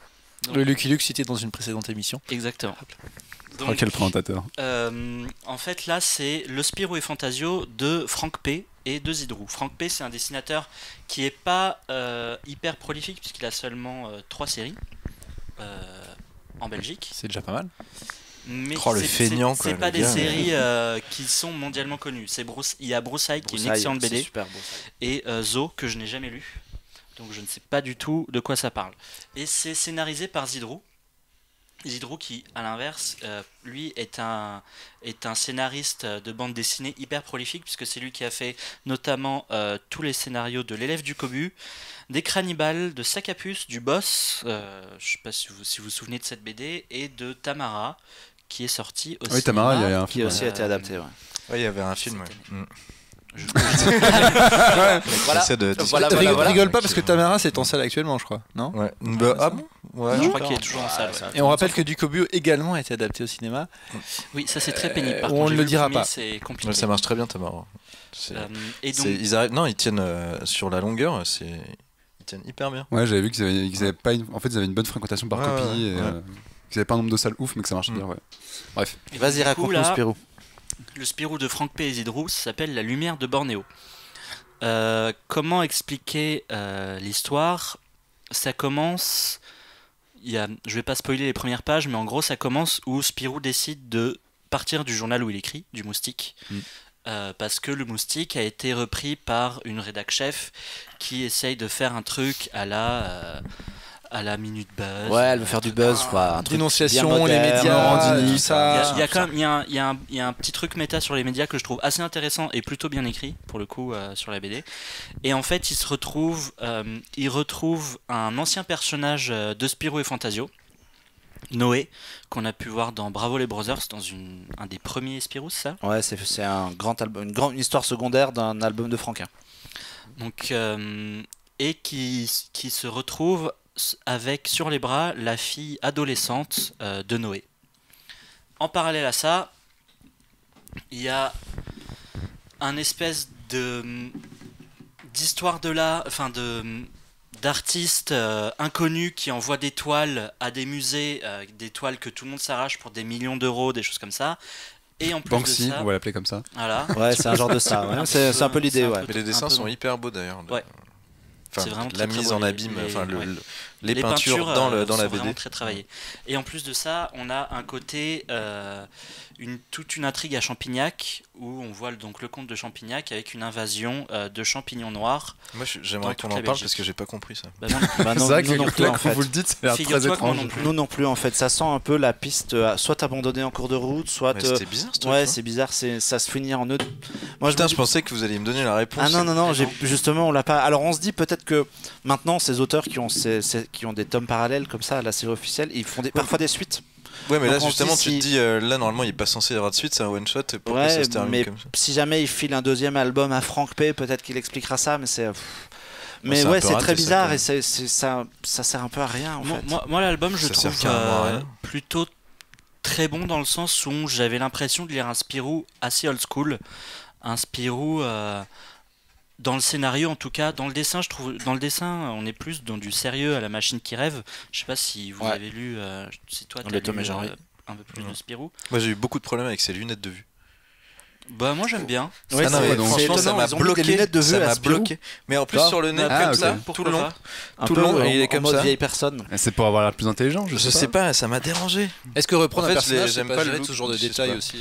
[SPEAKER 1] Le Lucky Luke cité dans une précédente émission.
[SPEAKER 3] Exactement.
[SPEAKER 2] Donc, quel présentateur.
[SPEAKER 3] En fait, là, c'est le Spirou et Fantasio de Franck P. et de Zidrou. Franck P, c'est un dessinateur qui est pas hyper prolifique puisqu'il a seulement 3 séries en Belgique.
[SPEAKER 1] C'est déjà pas mal.
[SPEAKER 3] Mais
[SPEAKER 4] c'est
[SPEAKER 3] pas des séries qui sont mondialement connues. Il y a Broussailles qui est une excellente BD et Zo que je n'ai jamais lu. Donc je ne sais pas du tout de quoi ça parle. Et c'est scénarisé par Zidrou. Zidrou qui, à l'inverse, lui est un scénariste de bande dessinée hyper prolifique puisque c'est lui qui a fait notamment tous les scénarios de L'élève du Cobu, des Cranibales, de Sacapus, du Boss, je ne sais pas si vous vous souvenez de cette BD, et de Tamara qui est sorti aussi.
[SPEAKER 2] Oui, Tamara, il y a un
[SPEAKER 5] film qui aussi a été adapté.
[SPEAKER 4] Ouais, il y avait un film.
[SPEAKER 1] Rigole pas parce que Tamara c'est en salle actuellement, je crois, non?
[SPEAKER 4] Ouais. Ah bon?
[SPEAKER 3] Ouais, je crois qu'il est toujours en salle.
[SPEAKER 1] Et on rappelle que Ducobu également a été adapté au cinéma.
[SPEAKER 3] Oui, ça c'est très pénible. Par
[SPEAKER 1] on
[SPEAKER 3] contre,
[SPEAKER 1] ne le dira pas.
[SPEAKER 3] C'est compliqué.
[SPEAKER 4] Ça marche très bien, Tamara.
[SPEAKER 3] Et donc...
[SPEAKER 4] ils tiennent sur la longueur. Ils tiennent hyper bien.
[SPEAKER 2] Ouais, j'avais vu qu'ils avaient pas en fait ils avaient une bonne fréquentation par copie. Et, ils avaient pas un nombre de salles ouf, mais que ça marchait bien. Ouais. Bref.
[SPEAKER 5] Vas-y, raconte-nous Spirou.
[SPEAKER 3] Le Spirou de Franck P. et Zidrou s'appelle La lumière de Bornéo. Comment expliquer l'histoire? Ça commence. Je vais pas spoiler les premières pages, mais en gros, ça commence où Spirou décide de partir du journal où il écrit, du Moustique. Parce que le Moustique a été repris par une rédac chef qui essaye de faire un truc à la minute buzz.
[SPEAKER 5] Ouais, elle veut faire du buzz, quoi.
[SPEAKER 1] Dénonciation, les médias, tout ça.
[SPEAKER 3] Il y a un petit truc méta sur les médias que je trouve assez intéressant et plutôt bien écrit, pour le coup, sur la BD. Et en fait, il retrouve un ancien personnage de Spirou et Fantasio, Noé, qu'on a pu voir dans Bravo les Brothers, dans un des premiers Spirou, c'est ça?
[SPEAKER 5] Ouais, c'est un grand album, une histoire secondaire d'un album de Franquin.
[SPEAKER 3] Donc... et qui se retrouve avec sur les bras la fille adolescente de Noé. En parallèle à ça, il y a un espèce d'histoire d'artistes inconnus qui envoient des toiles à des musées, des toiles que tout le monde s'arrache pour des millions d'euros, des choses comme ça. Et en plus
[SPEAKER 2] Banksy,
[SPEAKER 3] de ça,
[SPEAKER 2] on va l'appeler comme ça.
[SPEAKER 3] Voilà.
[SPEAKER 5] Ouais, c'est un genre de ça. Ouais. C'est un peu l'idée. Ouais.
[SPEAKER 4] Mais les dessins sont hyper beaux d'ailleurs.
[SPEAKER 3] Ouais.
[SPEAKER 4] Enfin,
[SPEAKER 3] C'est vraiment
[SPEAKER 4] la
[SPEAKER 3] très,
[SPEAKER 4] mise
[SPEAKER 3] très
[SPEAKER 4] en
[SPEAKER 3] beau,
[SPEAKER 4] abîme, les
[SPEAKER 3] les
[SPEAKER 4] peintures dans la
[SPEAKER 3] sont
[SPEAKER 4] BD.
[SPEAKER 3] vraiment très travaillées. Et en plus de ça, on a un côté, toute une intrigue à Champignac où on voit donc le comte de Champignac avec une invasion de champignons noirs.
[SPEAKER 4] Moi, j'aimerais qu'on en parle parce que j'ai pas compris ça.
[SPEAKER 3] Bah non,
[SPEAKER 2] C'est vrai que
[SPEAKER 5] nous non plus,
[SPEAKER 2] là,
[SPEAKER 5] en
[SPEAKER 2] quand
[SPEAKER 5] fait.
[SPEAKER 2] vous le dites, ça a l'air très
[SPEAKER 3] Figure-toi que moi
[SPEAKER 2] étrange.
[SPEAKER 3] non plus.
[SPEAKER 5] Nous non plus, en fait. Ça sent un peu la piste soit abandonnée en cours de route, soit.
[SPEAKER 4] Mais c'était bizarre ce truc.
[SPEAKER 5] Ouais,
[SPEAKER 4] hein.
[SPEAKER 5] c'est bizarre, ça se finit en eux. Moi,
[SPEAKER 4] Putain,
[SPEAKER 5] me
[SPEAKER 4] je
[SPEAKER 5] dis-
[SPEAKER 4] pensais que vous alliez me donner la réponse.
[SPEAKER 5] Ah non,
[SPEAKER 3] Ah,
[SPEAKER 5] justement, on l'a pas. Alors, on se dit peut-être que maintenant, ces auteurs qui ont des tomes parallèles comme ça à la série officielle, ils font parfois des suites.
[SPEAKER 4] Ouais, mais là,
[SPEAKER 5] Donc, on se
[SPEAKER 4] justement,
[SPEAKER 5] dit
[SPEAKER 4] tu te dis, là, normalement, il est pas censé y avoir de suite, c'est un one-shot. Pourquoi
[SPEAKER 5] Ouais,
[SPEAKER 4] ça se termine
[SPEAKER 5] mais
[SPEAKER 4] comme ça
[SPEAKER 5] si jamais il file un deuxième album à Frank P, peut-être qu'il expliquera ça, mais c'est. Mais
[SPEAKER 4] c'est un
[SPEAKER 5] ouais,
[SPEAKER 4] peu
[SPEAKER 5] c'est
[SPEAKER 4] raté,
[SPEAKER 5] très
[SPEAKER 4] ça,
[SPEAKER 5] bizarre
[SPEAKER 4] quand
[SPEAKER 5] et
[SPEAKER 4] même.
[SPEAKER 5] ça sert un peu à rien en fait.
[SPEAKER 3] Moi, l'album, je
[SPEAKER 4] Ça sert
[SPEAKER 3] trouve
[SPEAKER 4] carrément à rien.
[SPEAKER 3] plutôt très bon dans le sens où j'avais l'impression de lire un Spirou assez old school. Un Spirou, dans le scénario en tout cas, dans le dessin, je trouve, dans le dessin, on est plus dans du sérieux à la machine qui rêve. Je sais pas si vous
[SPEAKER 5] Ouais.
[SPEAKER 3] avez lu, si toi
[SPEAKER 5] Le
[SPEAKER 3] t'as
[SPEAKER 5] tome
[SPEAKER 3] lu
[SPEAKER 5] est genre, oui.
[SPEAKER 3] un peu plus
[SPEAKER 4] Non.
[SPEAKER 3] de Spirou.
[SPEAKER 4] Moi, j'ai eu beaucoup de problèmes avec ces lunettes de vue.
[SPEAKER 3] Bah moi j'aime bien.
[SPEAKER 5] Ouais,
[SPEAKER 4] Ah non,
[SPEAKER 5] c'est-
[SPEAKER 4] mais
[SPEAKER 5] donc,
[SPEAKER 4] franchement,
[SPEAKER 5] c'est
[SPEAKER 4] ça
[SPEAKER 5] étonnant,
[SPEAKER 4] m'a
[SPEAKER 5] ils ont mis
[SPEAKER 4] bloqué.
[SPEAKER 5] des lunettes de vue
[SPEAKER 4] Ça
[SPEAKER 5] à
[SPEAKER 4] m'a
[SPEAKER 5] Spirou.
[SPEAKER 4] bloqué. Mais en plus,
[SPEAKER 5] Ah.
[SPEAKER 4] sur le nez,
[SPEAKER 2] Ah,
[SPEAKER 4] comme
[SPEAKER 2] ok.
[SPEAKER 4] ça, tout
[SPEAKER 3] Pourquoi
[SPEAKER 4] le long.
[SPEAKER 3] pas
[SPEAKER 5] Un
[SPEAKER 4] Tout
[SPEAKER 5] peu
[SPEAKER 4] le long, il est
[SPEAKER 5] en
[SPEAKER 4] comme
[SPEAKER 5] mode
[SPEAKER 4] ça.
[SPEAKER 5] vieille personne.
[SPEAKER 2] C'est pour avoir l'air plus intelligent,
[SPEAKER 4] Je sais pas, ça m'a dérangé.
[SPEAKER 1] Est-ce que reprendre
[SPEAKER 4] En fait,
[SPEAKER 1] un personnage,
[SPEAKER 4] j'aime
[SPEAKER 1] c'est
[SPEAKER 4] pas
[SPEAKER 1] pas
[SPEAKER 4] le
[SPEAKER 1] gérer
[SPEAKER 4] look,
[SPEAKER 1] ce genre de
[SPEAKER 4] je sais
[SPEAKER 1] détails
[SPEAKER 4] pas.
[SPEAKER 1] aussi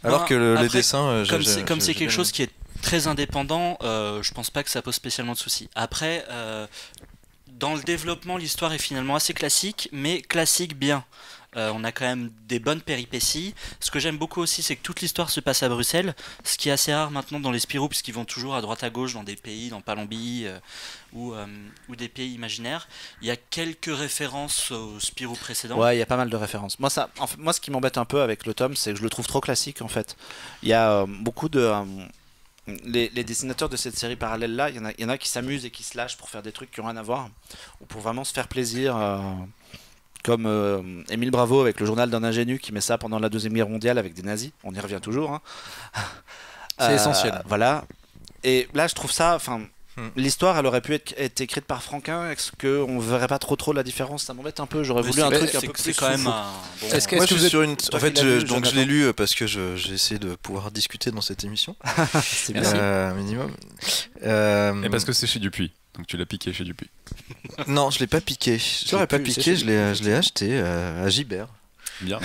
[SPEAKER 4] Alors que les
[SPEAKER 3] après,
[SPEAKER 4] dessins,
[SPEAKER 3] Comme c'est
[SPEAKER 4] j'ai
[SPEAKER 3] quelque
[SPEAKER 4] bien
[SPEAKER 3] chose
[SPEAKER 4] aimé.
[SPEAKER 3] qui est très indépendant, je pense pas que ça pose spécialement de soucis. Après, dans le développement, l'histoire est finalement assez classique, mais classique bien. On a quand même des bonnes péripéties. Ce que j'aime beaucoup aussi, c'est que toute l'histoire se passe à Bruxelles, ce qui est assez rare maintenant dans les Spirou, puisqu'ils vont toujours à droite à gauche dans des pays, dans Palombi ou des pays imaginaires. Il y a quelques références aux Spirou précédents.
[SPEAKER 5] Ouais, il y a pas mal de références. Moi, moi, ce qui m'embête un peu avec le tome, c'est que je le trouve trop classique en fait. Il y a beaucoup de. Les dessinateurs de cette série parallèle là, il y en a qui s'amusent et qui se lâchent pour faire des trucs qui n'ont rien à voir, ou pour vraiment se faire plaisir. Comme Émile Bravo avec le journal d'un ingénu qui met ça pendant la Deuxième Guerre mondiale avec des nazis. On y revient toujours. Hein.
[SPEAKER 1] C'est essentiel.
[SPEAKER 5] Voilà. Et là, je trouve ça. L'histoire, elle aurait pu être écrite par Franquin. Est-ce qu'on verrait pas trop la différence? Ça m'embête un peu. J'aurais voulu un truc un peu plus.
[SPEAKER 3] C'est quand même
[SPEAKER 5] foufou.
[SPEAKER 3] un. Bon,
[SPEAKER 1] Est-ce que
[SPEAKER 4] Moi,
[SPEAKER 1] vous
[SPEAKER 4] je suis
[SPEAKER 1] êtes-
[SPEAKER 4] sur une.
[SPEAKER 5] Toi
[SPEAKER 4] En fait,
[SPEAKER 5] qui l'as lu,
[SPEAKER 4] donc je
[SPEAKER 5] Jonathan.
[SPEAKER 4] l'ai lu parce que j'ai essayé de pouvoir discuter dans cette émission.
[SPEAKER 5] C'est bien.
[SPEAKER 4] Minimum.
[SPEAKER 2] Et parce que c'est chez Dupuis. Donc tu l'as piqué chez Dupuis.
[SPEAKER 4] Non, je l'ai pas piqué. Je l'ai
[SPEAKER 5] aurais
[SPEAKER 4] pas
[SPEAKER 5] pu, c'est
[SPEAKER 4] piqué.
[SPEAKER 5] chez
[SPEAKER 4] Je l'ai acheté à Gibert.
[SPEAKER 2] Bien.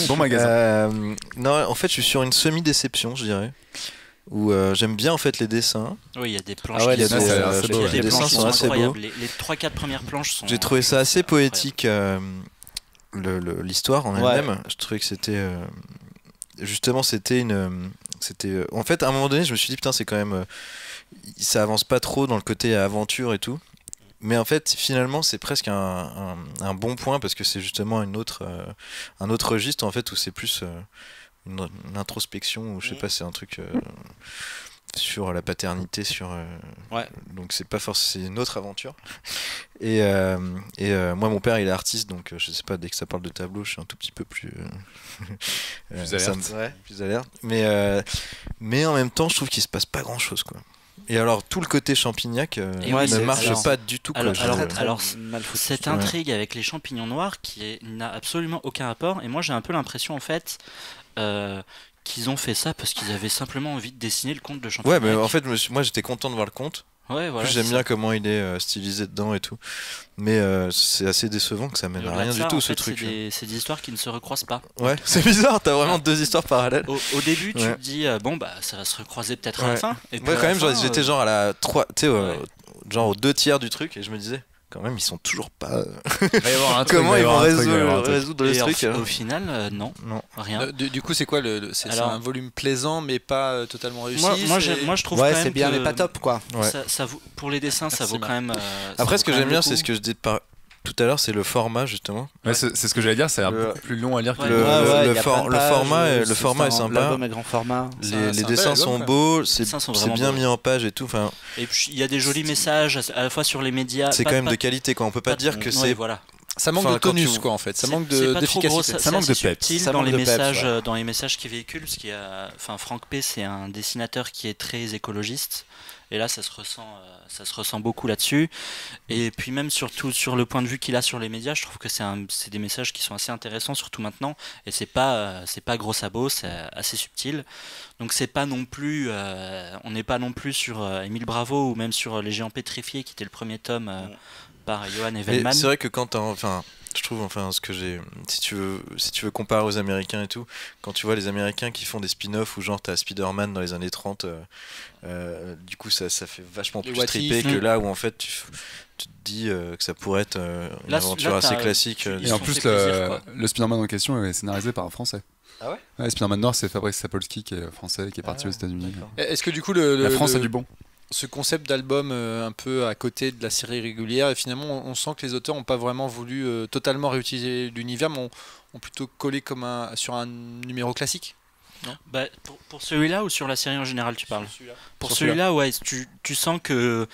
[SPEAKER 2] Bon magasin.
[SPEAKER 4] Non, en fait, je suis sur une semi-déception, je dirais. Où j'aime bien en fait les dessins.
[SPEAKER 3] Oui, il y a des planches
[SPEAKER 5] Ah ouais,
[SPEAKER 3] qui
[SPEAKER 5] les
[SPEAKER 3] sont,
[SPEAKER 2] dessins, ça a l'air
[SPEAKER 3] il
[SPEAKER 2] assez
[SPEAKER 3] y
[SPEAKER 2] beau,
[SPEAKER 3] a
[SPEAKER 2] ouais.
[SPEAKER 3] des
[SPEAKER 4] Les
[SPEAKER 3] planches
[SPEAKER 4] dessins
[SPEAKER 3] qui
[SPEAKER 4] sont
[SPEAKER 3] sont
[SPEAKER 4] assez
[SPEAKER 3] incroyables. Les 3-4 premières planches sont.
[SPEAKER 4] J'ai trouvé ça assez
[SPEAKER 3] incroyables.
[SPEAKER 4] poétique, l'histoire en
[SPEAKER 5] Ouais.
[SPEAKER 4] elle-même. Je trouvais que c'était justement en fait à un moment donné je me suis dit putain c'est quand même ça avance pas trop dans le côté aventure et tout. Mais en fait, finalement, c'est presque un bon point parce que c'est justement un autre registre en fait où c'est plus une introspection ou je sais pas, c'est un truc sur la paternité,
[SPEAKER 5] Ouais.
[SPEAKER 4] donc c'est pas forcément, c'est une autre aventure. Et moi, mon père, il est artiste, donc je sais pas, dès que ça parle de tableau, je suis un tout petit peu plus
[SPEAKER 2] Plus alerte.
[SPEAKER 4] plus alerte. Mais en même temps, je trouve qu'il se passe pas grand chose, quoi. Et alors tout le côté Champignac
[SPEAKER 3] Et oui,
[SPEAKER 4] ne marche
[SPEAKER 3] alors-
[SPEAKER 4] pas du tout. Quoi.
[SPEAKER 3] alors,
[SPEAKER 5] mal foutu.
[SPEAKER 3] cette intrigue avec les champignons noirs n'a absolument aucun rapport. Et moi, j'ai un peu l'impression, en fait, qu'ils ont fait ça parce qu'ils avaient simplement envie de dessiner le conte de Champignac.
[SPEAKER 4] Ouais, mais en fait, moi j'étais content de voir le conte.
[SPEAKER 3] Ouais, voilà,
[SPEAKER 4] Plus j'aime
[SPEAKER 3] c'est
[SPEAKER 4] bien
[SPEAKER 3] ça.
[SPEAKER 4] comment il est stylisé dedans et tout. Mais c'est assez décevant que ça mène
[SPEAKER 3] Et
[SPEAKER 4] à
[SPEAKER 3] au-delà
[SPEAKER 4] rien
[SPEAKER 3] de
[SPEAKER 4] du
[SPEAKER 3] ça,
[SPEAKER 4] tout
[SPEAKER 3] en
[SPEAKER 4] ce
[SPEAKER 3] fait,
[SPEAKER 4] truc.
[SPEAKER 3] c'est des histoires qui ne se recroisent pas.
[SPEAKER 4] Ouais, c'est bizarre, t'as vraiment deux histoires parallèles.
[SPEAKER 3] Au début, tu
[SPEAKER 4] Ouais.
[SPEAKER 3] te dis, bon, bah, ça va se recroiser peut-être à la
[SPEAKER 4] Ouais.
[SPEAKER 3] fin. Et puis
[SPEAKER 4] Moi,
[SPEAKER 3] à
[SPEAKER 4] quand
[SPEAKER 3] la
[SPEAKER 4] même,
[SPEAKER 3] fin,
[SPEAKER 4] j'étais genre à la 3, tu sais,
[SPEAKER 3] ouais.
[SPEAKER 4] genre aux 2 tiers du truc et je me disais, quand même, ils sont toujours pas.
[SPEAKER 2] Il va y avoir un truc,
[SPEAKER 4] Comment
[SPEAKER 2] il
[SPEAKER 4] ils
[SPEAKER 2] va y
[SPEAKER 4] vont
[SPEAKER 2] avoir un truc, il va y avoir un truc.
[SPEAKER 4] résoudre le
[SPEAKER 3] Et
[SPEAKER 4] truc
[SPEAKER 3] au final, non,
[SPEAKER 4] Non.
[SPEAKER 3] rien.
[SPEAKER 1] Du coup, c'est quoi c'est
[SPEAKER 3] Alors-
[SPEAKER 1] un volume plaisant, mais pas totalement réussi.
[SPEAKER 3] Moi, je trouve
[SPEAKER 5] Ouais,
[SPEAKER 3] quand
[SPEAKER 5] c'est
[SPEAKER 3] même
[SPEAKER 5] bien,
[SPEAKER 3] que
[SPEAKER 5] mais pas top quoi.
[SPEAKER 4] Ouais.
[SPEAKER 3] ça vaut, pour les dessins, ça
[SPEAKER 1] Merci,
[SPEAKER 3] vaut quand même. ça
[SPEAKER 4] Après,
[SPEAKER 3] vaut
[SPEAKER 4] ce que
[SPEAKER 3] quand
[SPEAKER 4] j'aime
[SPEAKER 3] même
[SPEAKER 4] bien,
[SPEAKER 3] le
[SPEAKER 4] c'est
[SPEAKER 3] coup.
[SPEAKER 4] ce que je dis tout à l'heure, c'est le format justement.
[SPEAKER 2] Ouais, c'est ce que j'allais dire, c'est un peu plus long à lire que
[SPEAKER 4] le format est sympa.
[SPEAKER 5] L'album est grand format.
[SPEAKER 4] Les dessins sont beaux, c'est bien mis en page et tout. Enfin,
[SPEAKER 3] et puis il y a des jolis messages à la fois sur les médias.
[SPEAKER 4] C'est quand même de qualité, quoi. On peut pas dire que c'est.
[SPEAKER 3] Voilà.
[SPEAKER 1] Ça manque de tonus, quoi, en fait. Ça manque d'efficacité.
[SPEAKER 3] Ça manque de peps. Dans les messages qu'il véhicule, parce qu'il y a, Frank P, c'est un dessinateur qui est très écologiste. Et là, ça se ressent beaucoup là-dessus. Et puis même surtout sur le point de vue qu'il a sur les médias, je trouve que c'est des messages qui sont assez intéressants, surtout maintenant. Et c'est pas gros sabot, c'est assez subtil. Donc c'est pas non plus, on n'est pas non plus sur Émile Bravo ou même sur Les Géants Pétrifiés, qui était le premier tome par Johan Evelman.
[SPEAKER 4] C'est vrai que quand je trouve, ce que j'ai, si tu veux comparer aux Américains et tout, quand tu vois les Américains qui font des spin-offs où genre t'as Spider-Man dans les années 30, du coup ça fait vachement plus trippé que là où en fait tu te dis que ça pourrait être une aventure assez classique.
[SPEAKER 2] Et en plus le Spider-Man en question est scénarisé par un Français.
[SPEAKER 4] Ah ouais,
[SPEAKER 2] Spider-Man Noir, c'est Fabrice Sapolsky qui est français, qui est parti aux États-Unis.
[SPEAKER 1] Est-ce que du coup
[SPEAKER 2] la France a du bon.
[SPEAKER 1] Ce concept d'album un peu à côté de la série régulière, et finalement on sent que les auteurs n'ont pas vraiment voulu totalement réutiliser l'univers, mais ont plutôt collé sur un numéro classique. Non,
[SPEAKER 3] pour celui-là ou sur la série en général tu parles? Pour celui-là, ouais, tu sens que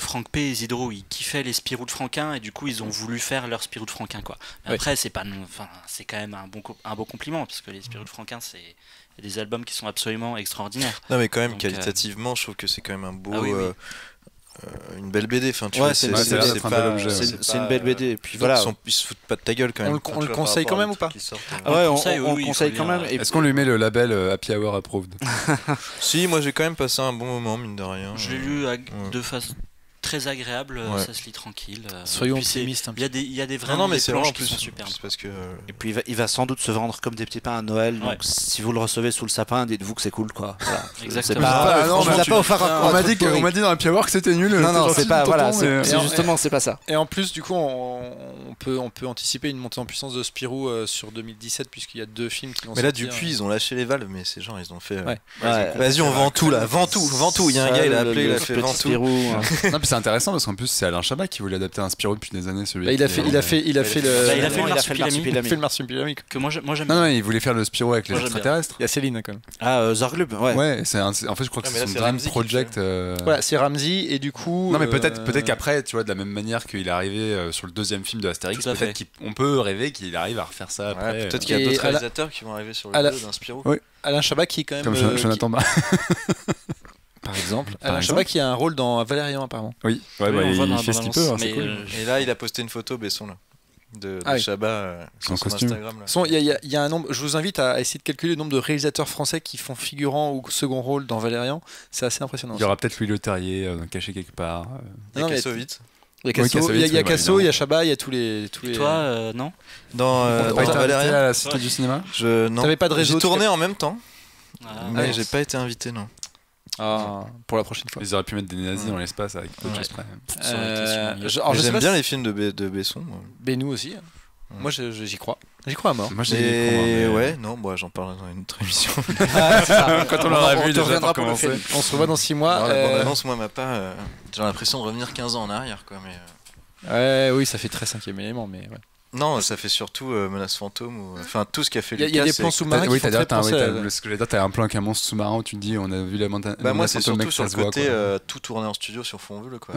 [SPEAKER 3] Frank P et Isidro ils kiffaient les Spirou de Franquin et du coup ils ont voulu faire leur Spirou de Franquin, quoi. Mais après c'est quand même un beau compliment, parce que les Spirou de Franquin il y a des albums qui sont absolument extraordinaires.
[SPEAKER 4] Non mais quand même, qualitativement, je trouve que c'est quand même un beau... une belle BD, enfin tu vois, c'est
[SPEAKER 5] une belle BD. Et puis voilà,
[SPEAKER 4] ils se foutent pas de ta gueule quand même.
[SPEAKER 1] On le conseille quand même ou pas?
[SPEAKER 5] On conseille quand même.
[SPEAKER 2] Est-ce qu'on lui met le label Happy Hour Approved?
[SPEAKER 4] Si, moi j'ai quand même passé un bon moment, mine de rien.
[SPEAKER 3] Je l'ai lu de façon très agréable, ça se lit tranquille.
[SPEAKER 1] Soyons optimistes.
[SPEAKER 3] Il y a des vraiment des planches qui sont superbes.
[SPEAKER 4] Parce que
[SPEAKER 5] et puis il va sans doute se vendre comme des petits pains à Noël. Donc si vous le recevez sous le sapin, dites-vous que c'est cool, quoi. Voilà.
[SPEAKER 3] Exactement.
[SPEAKER 2] On m'a dit dans Happy Hour que c'était nul.
[SPEAKER 5] Non, c'est pas. Voilà, c'est justement, c'est pas ça.
[SPEAKER 1] Et en plus, du coup, on peut anticiper une montée en puissance de Spirou sur 2017, puisqu'il y a 2 films qui vont sortir.
[SPEAKER 4] Mais là, depuis, ils ont lâché les valves, mais ces gens, ils ont fait. Vas-y, on vend tout là, vend tout. Il y a un gars, il a appelé, il a fait vend tout.
[SPEAKER 2] C'est intéressant parce qu'en plus c'est Alain Chabat qui voulait adapter un Spirou depuis des années.
[SPEAKER 1] Il a fait
[SPEAKER 3] le
[SPEAKER 1] Marsupilami
[SPEAKER 3] que moi j'aime.
[SPEAKER 2] Non, il voulait faire le Spirou avec les extraterrestres.
[SPEAKER 1] Il y a Céline quand même.
[SPEAKER 5] Ah, Zarglub,
[SPEAKER 2] ouais. En fait je crois que c'est son Dream Project.
[SPEAKER 1] Voilà, c'est Ramsey et du coup.
[SPEAKER 2] Non mais peut-être qu'après, tu vois, de la même manière qu'il est arrivé sur le 2e film de Astérix, peut-être qu'on peut rêver qu'il arrive à refaire ça après.
[SPEAKER 4] Peut-être qu'il y a d'autres réalisateurs qui vont arriver sur le dos d'un Spirou.
[SPEAKER 1] Alain Chabat qui est quand même.
[SPEAKER 2] Comme Jonathan Barré.
[SPEAKER 1] Par exemple, Alain Chabat qui a un rôle dans Valérian apparemment.
[SPEAKER 2] Oui, il fait ce qu'il peut, c'est cool.
[SPEAKER 4] Et là, il a posté une photo Besson là, de Chabat sur son Instagram.
[SPEAKER 1] Il y a un nombre. Je vous invite à essayer de calculer le nombre de réalisateurs français qui font figurant ou second rôle dans Valérian. C'est assez impressionnant.
[SPEAKER 2] Il y aura peut-être Louis Leterrier caché quelque part.
[SPEAKER 4] Il y a Kassovitz.
[SPEAKER 1] Il y a Casso, il y a Chabat, il y a tous les.
[SPEAKER 3] Toi, non.
[SPEAKER 2] Dans Valérian à la Cité du Cinéma.
[SPEAKER 1] T'avais pas de réseau.
[SPEAKER 4] J'ai tourné en même temps, mais j'ai pas été invité, non.
[SPEAKER 1] Pour la prochaine fois.
[SPEAKER 2] Ils auraient pu mettre des nazis dans l'espace avec d'autres choses près.
[SPEAKER 4] J'aime bien les films de Besson.
[SPEAKER 1] Nous aussi. Moi j'y crois. J'y crois à mort.
[SPEAKER 2] Moi
[SPEAKER 4] j'en parle dans une autre émission.
[SPEAKER 2] Quand on l'aura vu,
[SPEAKER 1] on reviendra pour le film. On se revoit dans 6 mois.
[SPEAKER 4] La bande-annonce, moi, m'a pas. J'ai l'impression de revenir 15 ans en arrière, quoi.
[SPEAKER 1] Mais. Oui, ça fait très 5e élément, mais.
[SPEAKER 4] Non, ça fait surtout Menace Fantôme, enfin tout ce qui a fait Lucas.
[SPEAKER 1] Il y a des plans sous-marins qui font très penser
[SPEAKER 2] ce que j'allais dire, t'as un plan avec un monstre sous-marin où tu te dis on a vu la montagne.
[SPEAKER 4] Moi c'est surtout sur le côté tout tourné en studio sur fond bleu, quoi.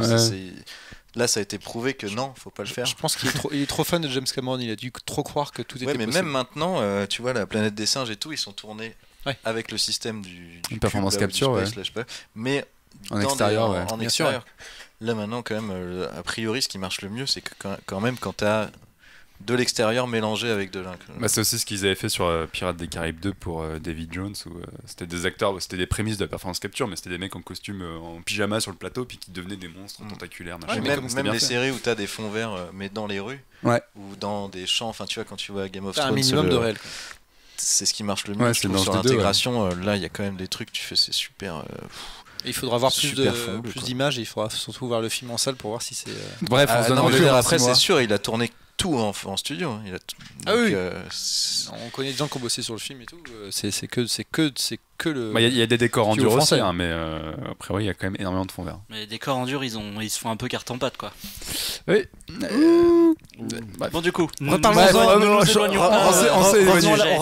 [SPEAKER 4] Là ça a été prouvé que non, faut pas le faire.
[SPEAKER 1] Je pense qu'il est trop fan de James Cameron, il a dû trop croire que tout était possible.
[SPEAKER 4] Mais même maintenant, tu vois, la planète des singes et tout, ils sont tournés avec le système du
[SPEAKER 2] performance capture,
[SPEAKER 4] mais
[SPEAKER 2] en extérieur,
[SPEAKER 4] en extérieur. Là maintenant quand même, a priori ce qui marche le mieux, c'est que quand même quand t'as de l'extérieur mélangé avec de l'intérieur.
[SPEAKER 2] C'est aussi ce qu'ils avaient fait sur Pirates des Caraïbes 2 pour David Jones, où c'était des acteurs, c'était des prémices de la performance capture, mais c'était des mecs en costume en pyjama sur le plateau puis qui devenaient des monstres tentaculaires.
[SPEAKER 4] Même les séries où t'as des fonds verts mais dans les rues ou dans des champs, enfin tu vois quand tu vois Game of Thrones,
[SPEAKER 1] un minimum de réel.
[SPEAKER 4] C'est ce qui marche le mieux. Je trouve, sur l'intégration, là il y a quand même des trucs, tu fais c'est super.
[SPEAKER 1] Il faudra voir plus d'images et il faudra surtout voir le film en salle pour voir si c'est.
[SPEAKER 2] Bref, on se donne rendez-vous
[SPEAKER 4] après, c'est sûr, il a tourné tout en studio. On connaît des gens qui ont bossé sur le film et tout. C'est
[SPEAKER 1] que le.
[SPEAKER 2] Il y a des décors en
[SPEAKER 1] Qui
[SPEAKER 2] dur
[SPEAKER 1] au
[SPEAKER 2] aussi,
[SPEAKER 1] français.
[SPEAKER 2] hein, mais après, il y a quand même énormément de fond vert.
[SPEAKER 3] Mais les décors en dur, ils se font un peu carte en pâte, quoi.
[SPEAKER 2] Oui.
[SPEAKER 3] Bon, du coup,
[SPEAKER 1] Reparlons-en.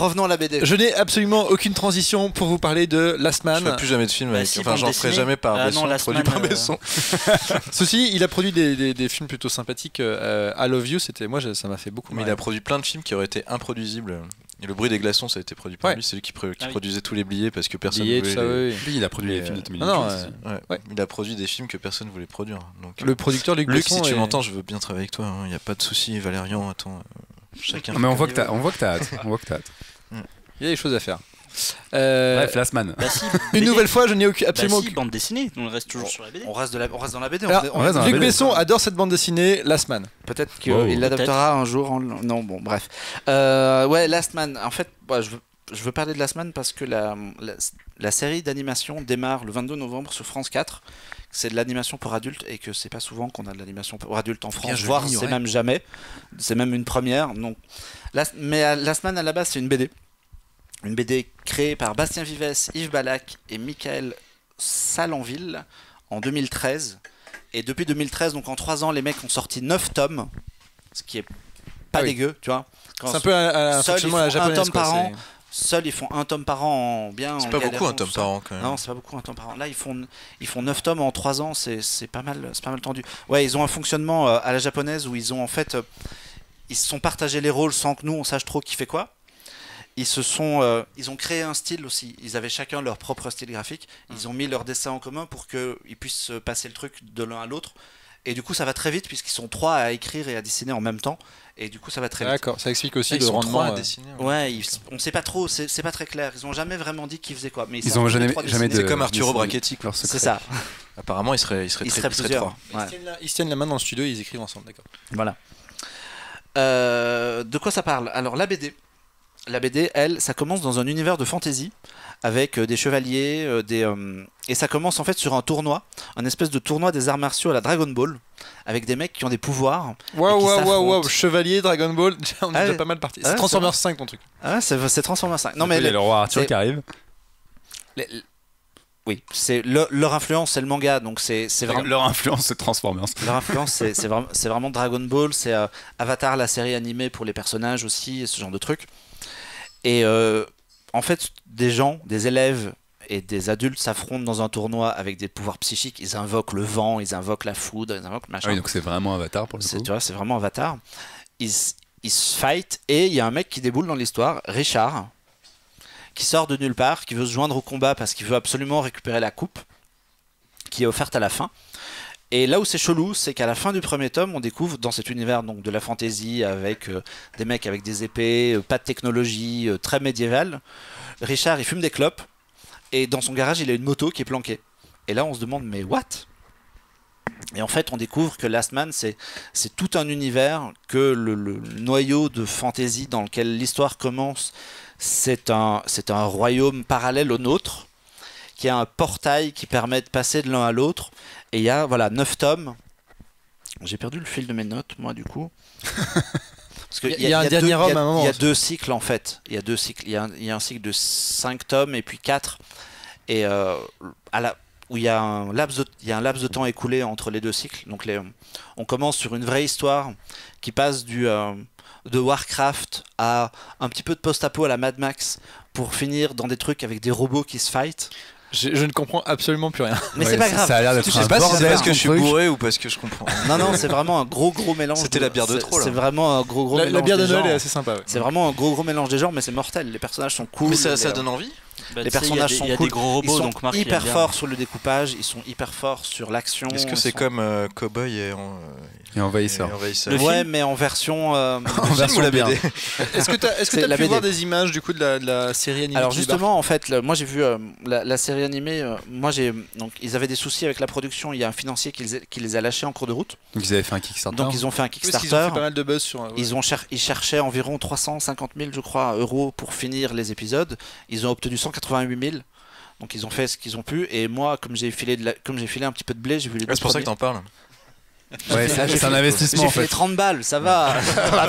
[SPEAKER 5] Revenons à la BD.
[SPEAKER 1] Je n'ai absolument aucune transition pour vous parler de Last
[SPEAKER 4] Je
[SPEAKER 1] Man.
[SPEAKER 4] ferai plus jamais de film avec.
[SPEAKER 3] si,
[SPEAKER 4] Enfin,
[SPEAKER 3] bande
[SPEAKER 4] j'en ferai
[SPEAKER 3] dessinée.
[SPEAKER 4] jamais par
[SPEAKER 3] Ah,
[SPEAKER 4] Besson,
[SPEAKER 3] non, Last
[SPEAKER 4] produit
[SPEAKER 3] Man,
[SPEAKER 4] par Besson.
[SPEAKER 1] Ceci, il a produit des films plutôt sympathiques. I Love You, ça m'a fait beaucoup
[SPEAKER 4] Mais il
[SPEAKER 1] marrer.
[SPEAKER 4] a produit plein de films qui auraient été improduisibles. Et Le bruit des glaçons, ça a été produit par
[SPEAKER 1] Ouais.
[SPEAKER 4] lui. C'est lui qui
[SPEAKER 3] Ah oui.
[SPEAKER 4] produisait tous les billets parce que personne
[SPEAKER 1] Billets,
[SPEAKER 4] voulait.
[SPEAKER 1] tout ça, oui, oui.
[SPEAKER 2] Lui, il a produit
[SPEAKER 4] Mais,
[SPEAKER 2] les films de Tommy
[SPEAKER 1] Ah non,
[SPEAKER 2] Lee Jones aussi.
[SPEAKER 1] Ouais.
[SPEAKER 4] Il a produit des films que personne voulait produire. Donc,
[SPEAKER 1] Le producteur Luc
[SPEAKER 4] Luc,
[SPEAKER 1] Besson
[SPEAKER 4] si tu
[SPEAKER 1] est-
[SPEAKER 4] m'entends, je veux bien travailler avec toi. Il n'y a pas de souci, Valérian. Attends, chacun.
[SPEAKER 2] Mais on voit que t'as hâte. On voit que t'as hâte.
[SPEAKER 1] Il y a des choses à faire.
[SPEAKER 2] Bref, Last Man.
[SPEAKER 3] Bah si,
[SPEAKER 1] Une
[SPEAKER 3] BD.
[SPEAKER 1] nouvelle fois, je n'ai absolument
[SPEAKER 3] Bah si, bande dessinée, on reste toujours sur la BD.
[SPEAKER 5] On reste dans la BD.
[SPEAKER 1] Alors,
[SPEAKER 2] on reste dans la
[SPEAKER 1] Luc
[SPEAKER 2] BD.
[SPEAKER 1] Besson adore cette bande dessinée, Last Man.
[SPEAKER 5] Peut-être qu'il
[SPEAKER 2] Wow.
[SPEAKER 5] l'adaptera un jour. Non, bon, bref. Ouais, Last Man. En fait, je veux parler de Last Man parce que la série d'animation démarre le 22 novembre sur France 4. C'est de l'animation pour adultes et que c'est pas souvent qu'on a de l'animation pour adultes en France,
[SPEAKER 1] je
[SPEAKER 5] voire
[SPEAKER 1] l'ignorais.
[SPEAKER 5] c'est même jamais. C'est même une première. Donc, mais Last Man à la base, c'est une BD. Une BD créée par Bastien Vives, Yves Ballac et Michael Salanville en 2013. Et depuis 2013, donc en 3 ans, les mecs ont sorti 9 tomes, ce qui est pas
[SPEAKER 1] Ah oui.
[SPEAKER 5] dégueu, tu vois. Quand
[SPEAKER 1] C'est un peu un
[SPEAKER 5] Seul,
[SPEAKER 1] fonctionnement à
[SPEAKER 5] ils
[SPEAKER 1] la
[SPEAKER 5] font un
[SPEAKER 1] japonaise.
[SPEAKER 5] tome
[SPEAKER 1] quoi,
[SPEAKER 5] par an.
[SPEAKER 1] c'est-
[SPEAKER 5] Seuls, ils font un tome par an bien.
[SPEAKER 4] C'est
[SPEAKER 5] en
[SPEAKER 4] pas beaucoup
[SPEAKER 5] galérant,
[SPEAKER 4] un tome
[SPEAKER 5] tout ça.
[SPEAKER 4] par an quand même.
[SPEAKER 5] Non, c'est pas beaucoup un tome par an. Là, ils font 9 tomes en 3 ans, c'est pas mal tendu. Ouais, ils ont un fonctionnement à la japonaise où ils ont en fait. Ils se sont partagés les rôles sans que nous on sache trop qui fait quoi. Ils ont créé un style aussi. Ils avaient chacun leur propre style graphique. Ils ont mis leur dessin en commun pour qu'ils puissent passer le truc de l'un à l'autre. Et du coup, ça va très vite puisqu'ils sont 3 à écrire et à dessiner en même temps. Et du coup, ça va très vite.
[SPEAKER 1] D'accord, ça explique aussi
[SPEAKER 4] Ils
[SPEAKER 1] le
[SPEAKER 4] sont
[SPEAKER 1] rendement.
[SPEAKER 4] trois à dessiner.
[SPEAKER 5] Ouais, on sait pas trop, c'est pas très clair. Ils ont jamais vraiment dit qui faisait quoi. Mais
[SPEAKER 2] Ils
[SPEAKER 5] savent
[SPEAKER 2] ont
[SPEAKER 5] tous les
[SPEAKER 2] jamais
[SPEAKER 5] 3
[SPEAKER 2] jamais
[SPEAKER 5] dessiner.
[SPEAKER 4] C'est comme Arturo
[SPEAKER 2] dessiner
[SPEAKER 4] Brachetti.
[SPEAKER 2] leur secret.
[SPEAKER 5] C'est ça.
[SPEAKER 4] Apparemment, il serait
[SPEAKER 5] Ils seraient
[SPEAKER 4] trois.
[SPEAKER 5] plusieurs.
[SPEAKER 1] Ils
[SPEAKER 5] Ouais.
[SPEAKER 1] ils se tiennent la main dans le studio et ils écrivent ensemble, d'accord.
[SPEAKER 5] Voilà. De quoi ça parle? Alors la BD, elle, ça commence dans un univers de fantasy avec des chevaliers, et ça commence en fait sur un tournoi, un espèce de tournoi des arts martiaux à la Dragon Ball, avec des mecs qui ont des pouvoirs.
[SPEAKER 1] Waouh,
[SPEAKER 5] qui
[SPEAKER 1] waouh,
[SPEAKER 5] s'affrontent.
[SPEAKER 1] Chevalier, Dragon Ball, on est
[SPEAKER 5] Ah
[SPEAKER 1] déjà
[SPEAKER 5] ouais.
[SPEAKER 1] pas mal parti.
[SPEAKER 5] Ah
[SPEAKER 1] C'est
[SPEAKER 5] ouais,
[SPEAKER 1] Transformers 5 ton truc.
[SPEAKER 5] Ah, c'est Transformers 5. Non mais
[SPEAKER 2] il y a le roi Arthur
[SPEAKER 5] c'est-
[SPEAKER 2] qui arrive.
[SPEAKER 5] oui, c'est leur influence, c'est le manga, donc c'est vraiment.
[SPEAKER 2] Leur influence, c'est Transformers.
[SPEAKER 5] Leur influence, c'est vraiment Dragon Ball, c'est Avatar, la série animée pour les personnages aussi, et ce genre de trucs. Et en fait, des élèves et des adultes s'affrontent dans un tournoi avec des pouvoirs psychiques. Ils invoquent le vent, ils invoquent la foudre, ils invoquent machin.
[SPEAKER 2] Ah oui, donc c'est vraiment Avatar pour le coup.
[SPEAKER 5] Tu vois, c'est vraiment Avatar. Ils se fight et il y a un mec qui déboule dans l'histoire, Richard, qui sort de nulle part, qui veut se joindre au combat parce qu'il veut absolument récupérer la coupe qui est offerte à la fin. Et là où c'est chelou, c'est qu'à la fin du premier tome, on découvre dans cet univers donc de la fantasy avec des mecs avec des épées, pas de technologie, très médiévale. Richard, il fume des clopes et dans son garage, il a une moto qui est planquée. Et là, on se demande, mais what? Et en fait, on découvre que Last Man, c'est tout un univers, que le noyau de fantasy dans lequel l'histoire commence, c'est un royaume parallèle au nôtre, qui a un portail qui permet de passer de l'un à l'autre. Et il y a 9 tomes. J'ai perdu le fil de mes notes, moi, du coup. Parce que
[SPEAKER 1] Il y a un dernier homme à un moment.
[SPEAKER 5] Il y a 2 cycles, en fait. Il y a 2 cycles. Il y a un cycle de 5 tomes et puis 4. Et où il y a un laps de temps écoulé entre les 2 cycles. Donc on commence sur une vraie histoire qui passe de Warcraft à un petit peu de post-apo à la Mad Max pour finir dans des trucs avec des robots qui se fight.
[SPEAKER 1] Je ne comprends absolument plus rien.
[SPEAKER 5] Mais c'est pas grave.
[SPEAKER 2] Ça a l'air d'être
[SPEAKER 1] Je
[SPEAKER 2] un
[SPEAKER 1] sais pas si
[SPEAKER 2] bordel
[SPEAKER 1] c'est
[SPEAKER 4] Parce que je suis
[SPEAKER 2] ton truc.
[SPEAKER 4] bourré ou parce que je comprends.
[SPEAKER 5] Non, c'est vraiment un gros mélange.
[SPEAKER 4] C'était la bière de trop, là.
[SPEAKER 5] C'est vraiment un gros
[SPEAKER 1] La
[SPEAKER 5] mélange.
[SPEAKER 1] bière de
[SPEAKER 5] des
[SPEAKER 1] Noël
[SPEAKER 5] genres.
[SPEAKER 1] est assez sympa. Ouais.
[SPEAKER 5] C'est vraiment un gros mélange des genres, mais c'est mortel. Les personnages sont cool.
[SPEAKER 4] Mais ça donne envie.
[SPEAKER 3] Bah,
[SPEAKER 5] Les
[SPEAKER 3] tu sais,
[SPEAKER 5] personnages
[SPEAKER 3] il
[SPEAKER 5] sont
[SPEAKER 3] y a
[SPEAKER 5] cool.
[SPEAKER 3] des gros
[SPEAKER 5] Ils
[SPEAKER 3] robots,
[SPEAKER 5] sont
[SPEAKER 3] donc Marc, il aime
[SPEAKER 5] hyper
[SPEAKER 3] bien.
[SPEAKER 5] forts sur le découpage, ils sont hyper forts sur l'action.
[SPEAKER 4] Est-ce que
[SPEAKER 5] ils
[SPEAKER 4] c'est
[SPEAKER 5] sont-
[SPEAKER 4] comme Cowboy et
[SPEAKER 2] Envahisseur.
[SPEAKER 3] Le
[SPEAKER 5] Ouais,
[SPEAKER 3] film
[SPEAKER 5] mais en version.
[SPEAKER 2] En version
[SPEAKER 4] la
[SPEAKER 2] bien.
[SPEAKER 4] BD.
[SPEAKER 1] Est-ce que tu
[SPEAKER 5] C'est
[SPEAKER 1] as
[SPEAKER 5] la
[SPEAKER 1] pu
[SPEAKER 5] BD.
[SPEAKER 1] voir des images du coup de la série animée
[SPEAKER 5] Alors
[SPEAKER 1] qui
[SPEAKER 5] justement, en fait, moi j'ai vu la série animée. Donc ils avaient des soucis avec la production. Il y a un financier qui les a lâchés en cours de route.
[SPEAKER 2] Donc ils avaient fait un Kickstarter.
[SPEAKER 5] Donc ils ont fait un
[SPEAKER 1] débarque Parce qu'ils ont
[SPEAKER 5] Kickstarter.
[SPEAKER 1] fait pas mal de buzz sur. Ouais.
[SPEAKER 5] Ils cherchaient environ 350 000, je crois, euros pour finir les épisodes. Ils ont obtenu 188 000. Donc ils ont fait ce qu'ils ont pu. Et moi, comme j'ai filé un petit peu de blé, j'ai vu les deux
[SPEAKER 4] C'est pour ça que
[SPEAKER 5] premiers.
[SPEAKER 4] t'en parles.
[SPEAKER 2] Ouais, c'est un investissement
[SPEAKER 5] J'ai
[SPEAKER 2] en
[SPEAKER 5] fait
[SPEAKER 2] fait.
[SPEAKER 5] 30 balles, ça va.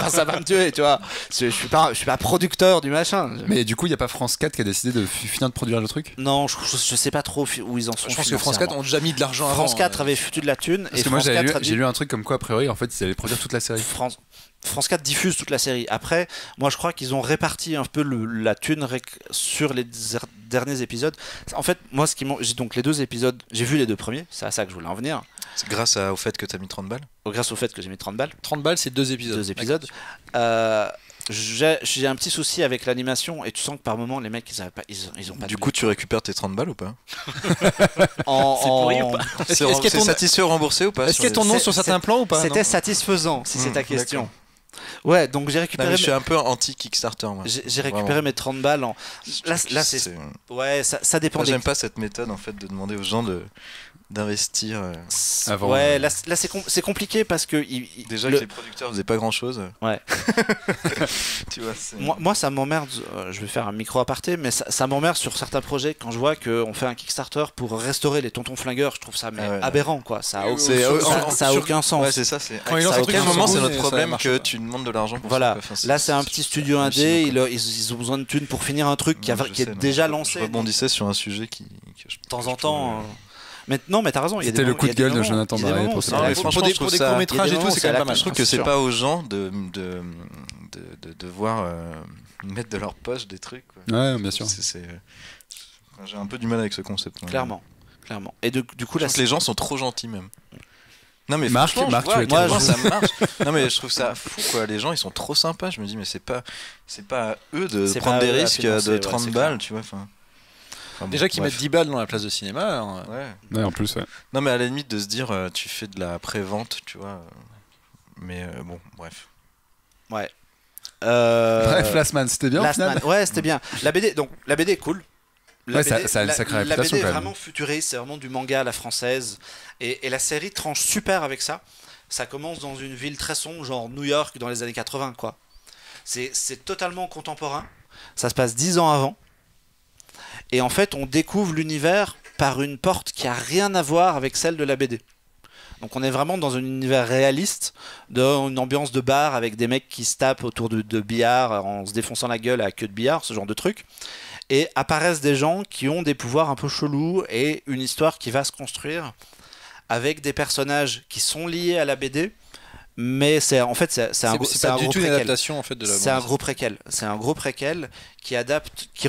[SPEAKER 5] Ça va me tuer, tu vois. Je suis pas producteur du machin.
[SPEAKER 2] Mais du coup, il n'y a pas France 4 qui a décidé de finir de produire le truc?
[SPEAKER 5] Non, je sais pas trop où ils en sont.
[SPEAKER 1] Je pense que France 4 ont déjà mis de l'argent avant.
[SPEAKER 5] France 4 avait foutu de la thune.
[SPEAKER 2] Parce
[SPEAKER 5] et
[SPEAKER 2] que moi,
[SPEAKER 5] France 4
[SPEAKER 2] j'ai lu un truc comme quoi, a priori, en fait, ils allaient produire toute la série.
[SPEAKER 5] France 4 diffuse toute la série. Après, moi je crois qu'ils ont réparti un peu la thune sur les derniers épisodes. En fait, moi j'ai donc les 2 épisodes, j'ai vu les 2 premiers, c'est à ça que je voulais en venir.
[SPEAKER 4] C'est grâce au fait que t'as mis 30 balles.
[SPEAKER 5] Grâce au fait que j'ai mis 30 balles.
[SPEAKER 1] 30 balles, c'est 2 épisodes.
[SPEAKER 5] 2 épisodes. J'ai un petit souci avec l'animation et tu sens que par moment les mecs ils ont pas.
[SPEAKER 4] Du coup, tu récupères tes 30 balles ou pas?
[SPEAKER 3] C'est pourri ou pas?
[SPEAKER 4] C'est satisfait ou remboursé ou pas?
[SPEAKER 1] Est-ce qu'il y a ton nom sur certains plans ou pas?
[SPEAKER 5] C'était satisfaisant, si c'est ta question. Ouais, donc j'ai récupéré.
[SPEAKER 4] Je suis un peu anti-Kickstarter, moi.
[SPEAKER 5] J'ai récupéré mes 30 balles en. Là c'est. Ouais, ça dépend.
[SPEAKER 4] Moi, j'aime pas cette méthode en fait de demander aux gens d'investir.
[SPEAKER 2] Avant,
[SPEAKER 5] ouais, là c'est compliqué parce que.
[SPEAKER 4] Déjà que les producteurs faisaient pas grand chose.
[SPEAKER 5] Ouais.
[SPEAKER 4] Tu vois,
[SPEAKER 5] moi ça m'emmerde, je vais faire un micro aparté, mais ça m'emmerde sur certains projets quand je vois qu'on fait un Kickstarter pour restaurer les tontons flingueurs. Je trouve ça aberrant, quoi. Ça a aucun sens.
[SPEAKER 4] Ouais, c'est ça.
[SPEAKER 1] Quand ils lancent un truc,
[SPEAKER 4] moment, c'est notre
[SPEAKER 1] ça
[SPEAKER 4] problème
[SPEAKER 1] marche
[SPEAKER 4] que
[SPEAKER 1] pas.
[SPEAKER 4] tu demandes de l'argent pour
[SPEAKER 5] voilà.
[SPEAKER 4] ça.
[SPEAKER 5] Là, c'est un petit studio indé, ils ont besoin de thunes pour finir un truc qui est déjà lancé.
[SPEAKER 4] Je rebondissais sur un sujet qui
[SPEAKER 5] de temps en temps. Mais non, mais t'as raison.
[SPEAKER 2] C'était le coup de gueule de Jonathan Barré pour ça.
[SPEAKER 1] Pour des courts-métrages et tout, c'est quand même pas mal.
[SPEAKER 4] Je trouve que c'est pas aux gens de devoir mettre de leur poche des trucs.
[SPEAKER 2] Ouais, bien sûr.
[SPEAKER 4] J'ai un peu du mal avec ce concept.
[SPEAKER 5] Clairement. Et du coup,
[SPEAKER 4] là, les gens sont trop gentils même. Non mais
[SPEAKER 2] Marc,
[SPEAKER 4] moi
[SPEAKER 2] ça
[SPEAKER 4] marche. Non mais je trouve ça fou quoi. Les gens ils sont trop sympas. Je me dis mais c'est pas à eux de prendre des risques de 30 balles, tu vois.
[SPEAKER 1] Déjà qu'ils mettent 10 balles dans la place de cinéma.
[SPEAKER 2] Ouais, en plus, ouais.
[SPEAKER 4] Non, mais à la limite de se dire, tu fais de la pré-vente, tu vois. Mais bon, bref.
[SPEAKER 5] Ouais.
[SPEAKER 2] Bref, Last Man, c'était bien.
[SPEAKER 5] Ouais, c'était bien. La BD est cool.
[SPEAKER 2] Ça a une sacrée réputation.
[SPEAKER 5] La BD est
[SPEAKER 2] quand même.
[SPEAKER 5] vraiment futuriste, c'est vraiment du manga à la française. Et la série tranche super avec ça. Ça commence dans une ville très sombre, genre New York dans les années 80, quoi. C'est totalement contemporain. Ça se passe 10 ans avant. Et en fait, on découvre l'univers par une porte qui a rien à voir avec celle de la BD. Donc on est vraiment dans un univers réaliste, dans une ambiance de bar avec des mecs qui se tapent autour de billard en se défonçant la gueule à queue de billard, ce genre de truc. Et apparaissent des gens qui ont des pouvoirs un peu chelous et une histoire qui va se construire avec des personnages qui sont liés à la BD. Mais c'est un gros préquel. C'est un gros préquel qui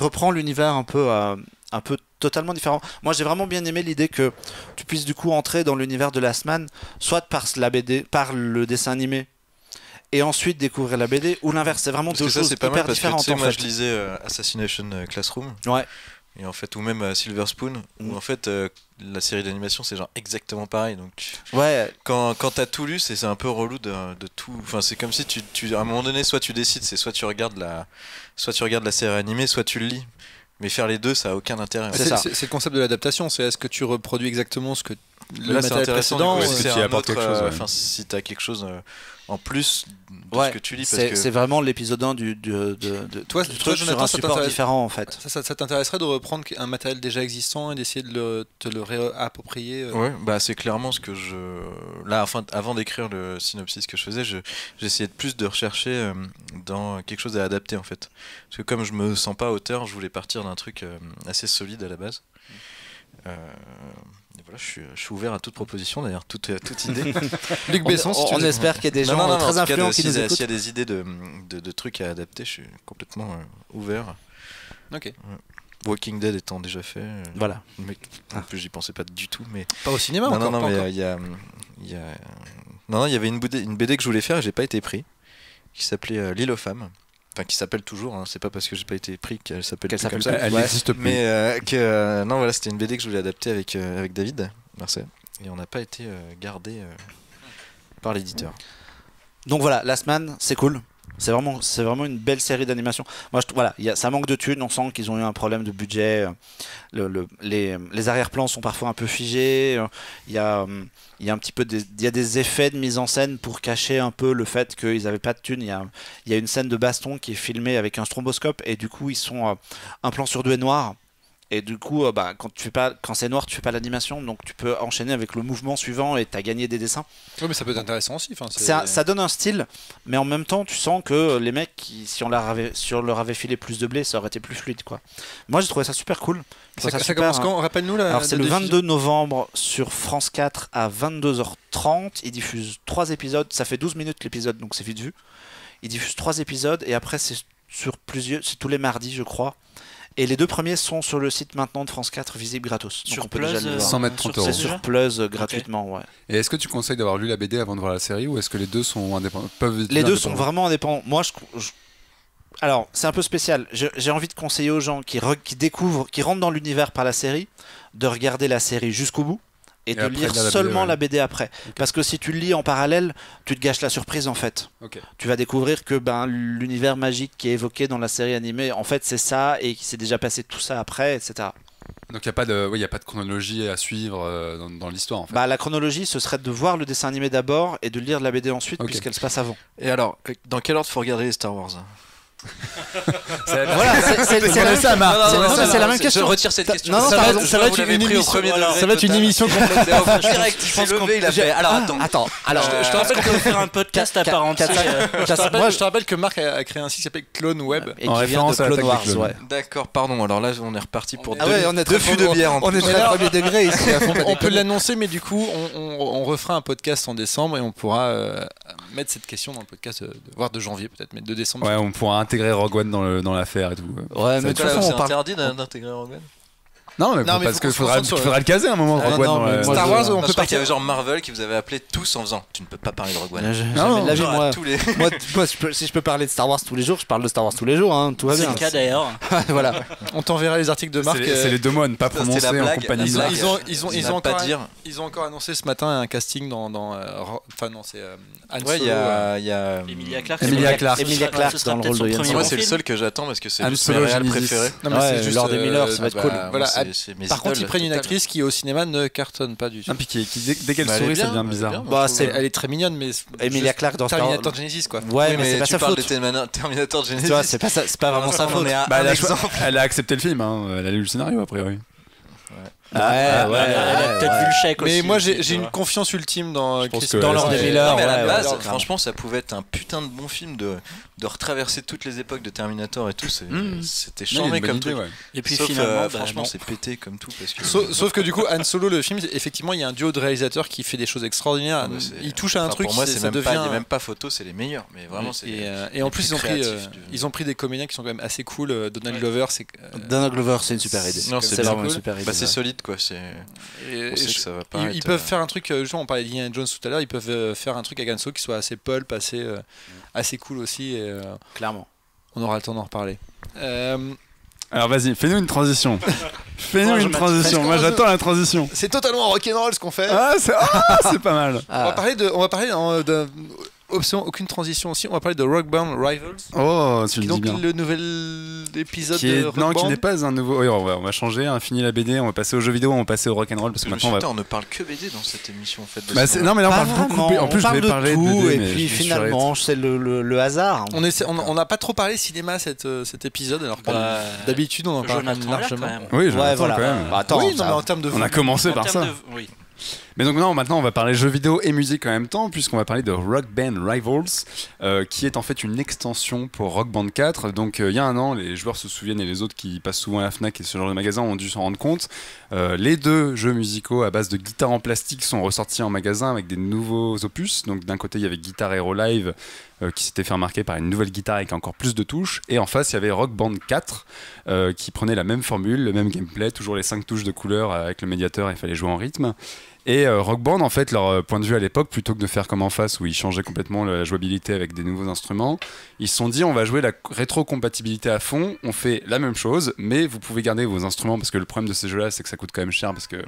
[SPEAKER 5] reprend l'univers un peu totalement différent. Moi, j'ai vraiment bien aimé l'idée que tu puisses du coup entrer dans l'univers de Last Man, soit par la BD, par le dessin animé, et ensuite découvrir la BD, ou l'inverse. C'est vraiment deux choses hyper différentes.
[SPEAKER 4] Tu sais, moi, je lisais Assassination Classroom.
[SPEAKER 5] Ouais.
[SPEAKER 4] Et en fait, ou même Silver Spoon, où en fait la série d'animation c'est genre exactement pareil. Donc quand t'as tout lu, c'est un peu relou de tout. Enfin, c'est comme si à un moment donné, soit tu décides, soit tu regardes la série animée, soit tu le lis. Mais faire les deux, ça a aucun intérêt.
[SPEAKER 1] C'est le concept de l'adaptation. C'est est-ce que tu reproduis exactement ce que
[SPEAKER 4] le matériel précédent,
[SPEAKER 2] est-ce que tu apportes quelque chose.
[SPEAKER 4] Enfin, si t'as quelque chose en plus de ce que tu lis,
[SPEAKER 5] c'est vraiment l'épisode 1 du truc sur un support différent en fait.
[SPEAKER 1] Ça t'intéresserait de reprendre un matériel déjà existant et d'essayer de te le réapproprier
[SPEAKER 4] Ouais, bah c'est clairement ce que avant d'écrire le synopsis que je faisais, j'essayais plus de rechercher dans quelque chose à adapter en fait. Parce que comme je me sens pas auteur, je voulais partir d'un truc assez solide à la base. Et voilà, je suis ouvert à toute proposition, d'ailleurs, toute idée.
[SPEAKER 5] Luc Besson, on espère qu'il y a des gens très influents qui nous écoutent.
[SPEAKER 4] S'il y a des idées de trucs à adapter, je suis complètement ouvert.
[SPEAKER 5] Ok.
[SPEAKER 4] Walking Dead étant déjà fait.
[SPEAKER 5] Voilà.
[SPEAKER 4] Mais en plus, j'y pensais pas du tout. Mais
[SPEAKER 1] pas au cinéma encore.
[SPEAKER 4] Non, mais il y avait une BD que je voulais faire et j'ai pas été pris, qui s'appelait L'île aux femmes. Enfin, qui s'appelle toujours, hein. C'est pas parce que j'ai pas été pris qu'elle s'appelle comme ça.
[SPEAKER 2] Elle n'existe plus.
[SPEAKER 4] Mais non, voilà, c'était une BD que je voulais adapter avec David Marseille. Et on n'a pas été gardé par l'éditeur.
[SPEAKER 5] Donc voilà, Last Man, c'est cool. C'est vraiment une belle série d'animation. Moi, ça manque de thunes. On sent qu'ils ont eu un problème de budget. Les arrière-plans sont parfois un peu figés. Il y a un petit peu des effets de mise en scène pour cacher un peu le fait qu'ils n'avaient pas de thunes. Il y a une scène de baston qui est filmée avec un stromboscope et du coup ils sont un plan sur deux est noir Et du coup, quand c'est noir, tu fais pas l'animation, donc tu peux enchaîner avec le mouvement suivant et t'as gagné des dessins.
[SPEAKER 1] Oui, mais ça peut être intéressant aussi.
[SPEAKER 5] Ça donne un style, mais en même temps, tu sens que les mecs, si on leur avait filé plus de blé, ça aurait été plus fluide, quoi. Moi, j'ai trouvé ça super cool.
[SPEAKER 1] Ça commence quand? Rappelle-nous là.
[SPEAKER 5] Alors, c'est le 22 novembre sur France 4 à 22h30. Ils diffusent 3 épisodes. Ça fait 12 minutes l'épisode, donc c'est vite vu. Ils diffusent 3 épisodes et après, c'est tous les mardis, je crois. Et les 2 premiers sont sur le site maintenant de France 4, visible gratos. Donc
[SPEAKER 3] Sur
[SPEAKER 5] on peut déjà le voir.
[SPEAKER 2] 100 mètres 30 euros.
[SPEAKER 5] C'est sur Plus gratuitement, ouais.
[SPEAKER 2] Et est-ce que tu conseilles d'avoir lu la BD avant de voir la série ou est-ce que les deux sont indépendants?
[SPEAKER 5] Les deux sont vraiment indépendants. Moi, alors, c'est un peu spécial. J'ai envie de conseiller aux gens qui découvrent, qui rentrent dans l'univers par la série, de regarder la série jusqu'au bout et de lire seulement la BD après. Okay. Parce que si tu le lis en parallèle, tu te gâches la surprise en fait. Okay. Tu vas découvrir que l'univers magique qui est évoqué dans la série animée, en fait, c'est ça et qu'il s'est déjà passé tout ça après, etc.
[SPEAKER 2] Donc il n'y a pas de chronologie à suivre dans l'histoire en fait.
[SPEAKER 5] La chronologie, ce serait de voir le dessin animé d'abord et de lire la BD ensuite puisqu'elle se passe avant.
[SPEAKER 4] Et alors, dans quel ordre faut regarder les Star Wars?
[SPEAKER 5] C'est la même question.
[SPEAKER 4] Je retire cette question.
[SPEAKER 1] Non, ça va être une émission complète.
[SPEAKER 4] Direct, il s'est levé, il a fait. Alors attends.
[SPEAKER 3] Je te rappelle qu'on va faire un podcast à part entière.
[SPEAKER 1] Je te rappelle que Marc a créé un site qui s'appelle Clone Web.
[SPEAKER 5] Et qui vient de Clone Wars.
[SPEAKER 4] D'accord, pardon. Alors là, on est reparti pour
[SPEAKER 1] deux fûts de bière. On est très premier degré ici. On peut l'annoncer, mais du coup, on refera un podcast en décembre et on pourra mettre cette question dans le podcast, voire de janvier peut-être, mais de décembre.
[SPEAKER 2] Ouais, on pourra intégrer Rogue One dans l'affaire et tout.
[SPEAKER 5] Ouais, mais de toute façon,
[SPEAKER 4] c'est interdit d'intégrer Rogue One.
[SPEAKER 2] Non, mais parce qu'il faudra le caser à un moment. Rogue One.
[SPEAKER 1] Star Wars, on peut pas.
[SPEAKER 4] Il y avait genre Marvel qui vous avait appelé tous en faisant. Tu ne peux pas parler de Rogue One.
[SPEAKER 5] Moi, si je peux parler de Star Wars tous les jours, je parle de Star Wars tous les jours. Tout va bien.
[SPEAKER 3] C'est le cas d'ailleurs.
[SPEAKER 5] Voilà.
[SPEAKER 1] On t'enverra les articles de Marc.
[SPEAKER 2] C'est les deux mots à ne pas prononcer en compagnie de Marc.
[SPEAKER 1] Ils ont encore annoncé ce matin un casting dans. Enfin non, c'est Han Solo.
[SPEAKER 4] Il y a
[SPEAKER 3] Emilia Clarke
[SPEAKER 5] dans le rôle de Han.
[SPEAKER 4] Moi, c'est le seul que j'attends parce que c'est
[SPEAKER 2] juste
[SPEAKER 4] mes réels préférés.
[SPEAKER 1] Non mais c'est juste
[SPEAKER 5] Lord des Miller, ça va être cool.
[SPEAKER 1] Voilà. Par contre, ils prennent une actrice qui au cinéma ne cartonne pas du tout.
[SPEAKER 2] Puis dès qu'elle sourit, ça devient bizarre.
[SPEAKER 1] Elle est très mignonne, mais
[SPEAKER 5] Emilia Clarke dans
[SPEAKER 1] Terminator Genesis quoi.
[SPEAKER 5] Ouais, mais c'est pas sa faute.
[SPEAKER 4] Tu parles de Terminator Genesis.
[SPEAKER 5] Tu vois, c'est pas vraiment sa faute.
[SPEAKER 2] Elle a accepté le film, elle a lu le scénario a priori.
[SPEAKER 5] Elle a
[SPEAKER 3] peut-être vu le chèque aussi.
[SPEAKER 1] Mais moi j'ai une confiance ultime dans
[SPEAKER 5] Lord des Miller.
[SPEAKER 4] Mais à la base, franchement, ça pouvait être un putain de bon film de retraverser toutes les époques de Terminator et tout. C'était charmé comme truc.
[SPEAKER 3] Et puis finalement,
[SPEAKER 4] franchement, c'est pété comme tout.
[SPEAKER 1] Sauf que du coup, Han Solo, le film, effectivement, il y a un duo de réalisateurs qui fait des choses extraordinaires. Il touche à un truc.
[SPEAKER 4] Pour moi, il n'y a même pas photo, c'est les meilleurs. Mais vraiment,
[SPEAKER 1] et en plus, ils ont pris des comédiens qui sont quand même assez cool. Donald Glover,
[SPEAKER 5] c'est une super idée.
[SPEAKER 4] C'est vraiment une super idée. C'est solide quoi.
[SPEAKER 1] Ils peuvent faire un truc, genre on parlait d'Indiana Jones tout à l'heure, ils peuvent faire un truc avec Han Solo qui soit assez pulp, assez cool aussi. Et,
[SPEAKER 5] clairement.
[SPEAKER 1] On aura le temps d'en reparler.
[SPEAKER 2] Alors vas-y, fais-nous une transition. Moi j'attends la transition.
[SPEAKER 1] C'est totalement rock'n'roll ce qu'on fait.
[SPEAKER 2] C'est pas mal.
[SPEAKER 1] On va parler de option aucune transition aussi. On va parler de Rock Band Rivals.
[SPEAKER 2] Oh, tu le dis bien.
[SPEAKER 1] Donc le nouvel épisode de Rock Band.
[SPEAKER 2] Qui n'est pas un nouveau. Oui, on va changer. Fini la BD, on va passer aux jeux vidéo, on va passer au rock'n'roll parce que maintenant
[SPEAKER 4] on ne parle que BD dans cette émission en fait.
[SPEAKER 2] Non mais là on parle beaucoup. En plus je vais parler de
[SPEAKER 5] tout
[SPEAKER 2] BD,
[SPEAKER 5] et puis finalement c'est le hasard.
[SPEAKER 1] On n'a pas trop parlé cinéma cet épisode alors que d'habitude on en parle largement.
[SPEAKER 2] Oui, voilà. Quand même.
[SPEAKER 1] Attends, en termes de.
[SPEAKER 2] On a commencé par ça. Mais donc maintenant on va parler jeux vidéo et musique en même temps puisqu'on va parler de Rock Band Rivals qui est en fait une extension pour Rock Band 4. Donc il y a un an, les joueurs se souviennent et les autres qui passent souvent à la Fnac et ce genre de magasin ont dû s'en rendre compte. Les deux jeux musicaux à base de guitare en plastique sont ressortis en magasin avec des nouveaux opus. Donc d'un côté il y avait Guitar Hero Live qui s'était fait remarquer par une nouvelle guitare avec encore plus de touches, et en face il y avait Rock Band 4 qui prenait la même formule, le même gameplay, toujours les 5 touches de couleur avec le médiateur, il fallait jouer en rythme. Et Rock Band, en fait, leur point de vue à l'époque, plutôt que de faire comme en face où ils changeaient complètement la jouabilité avec des nouveaux instruments, ils se sont dit on va jouer la rétrocompatibilité à fond, on fait la même chose, mais vous pouvez garder vos instruments parce que le problème de ces jeux-là, c'est que ça coûte quand même cher parce que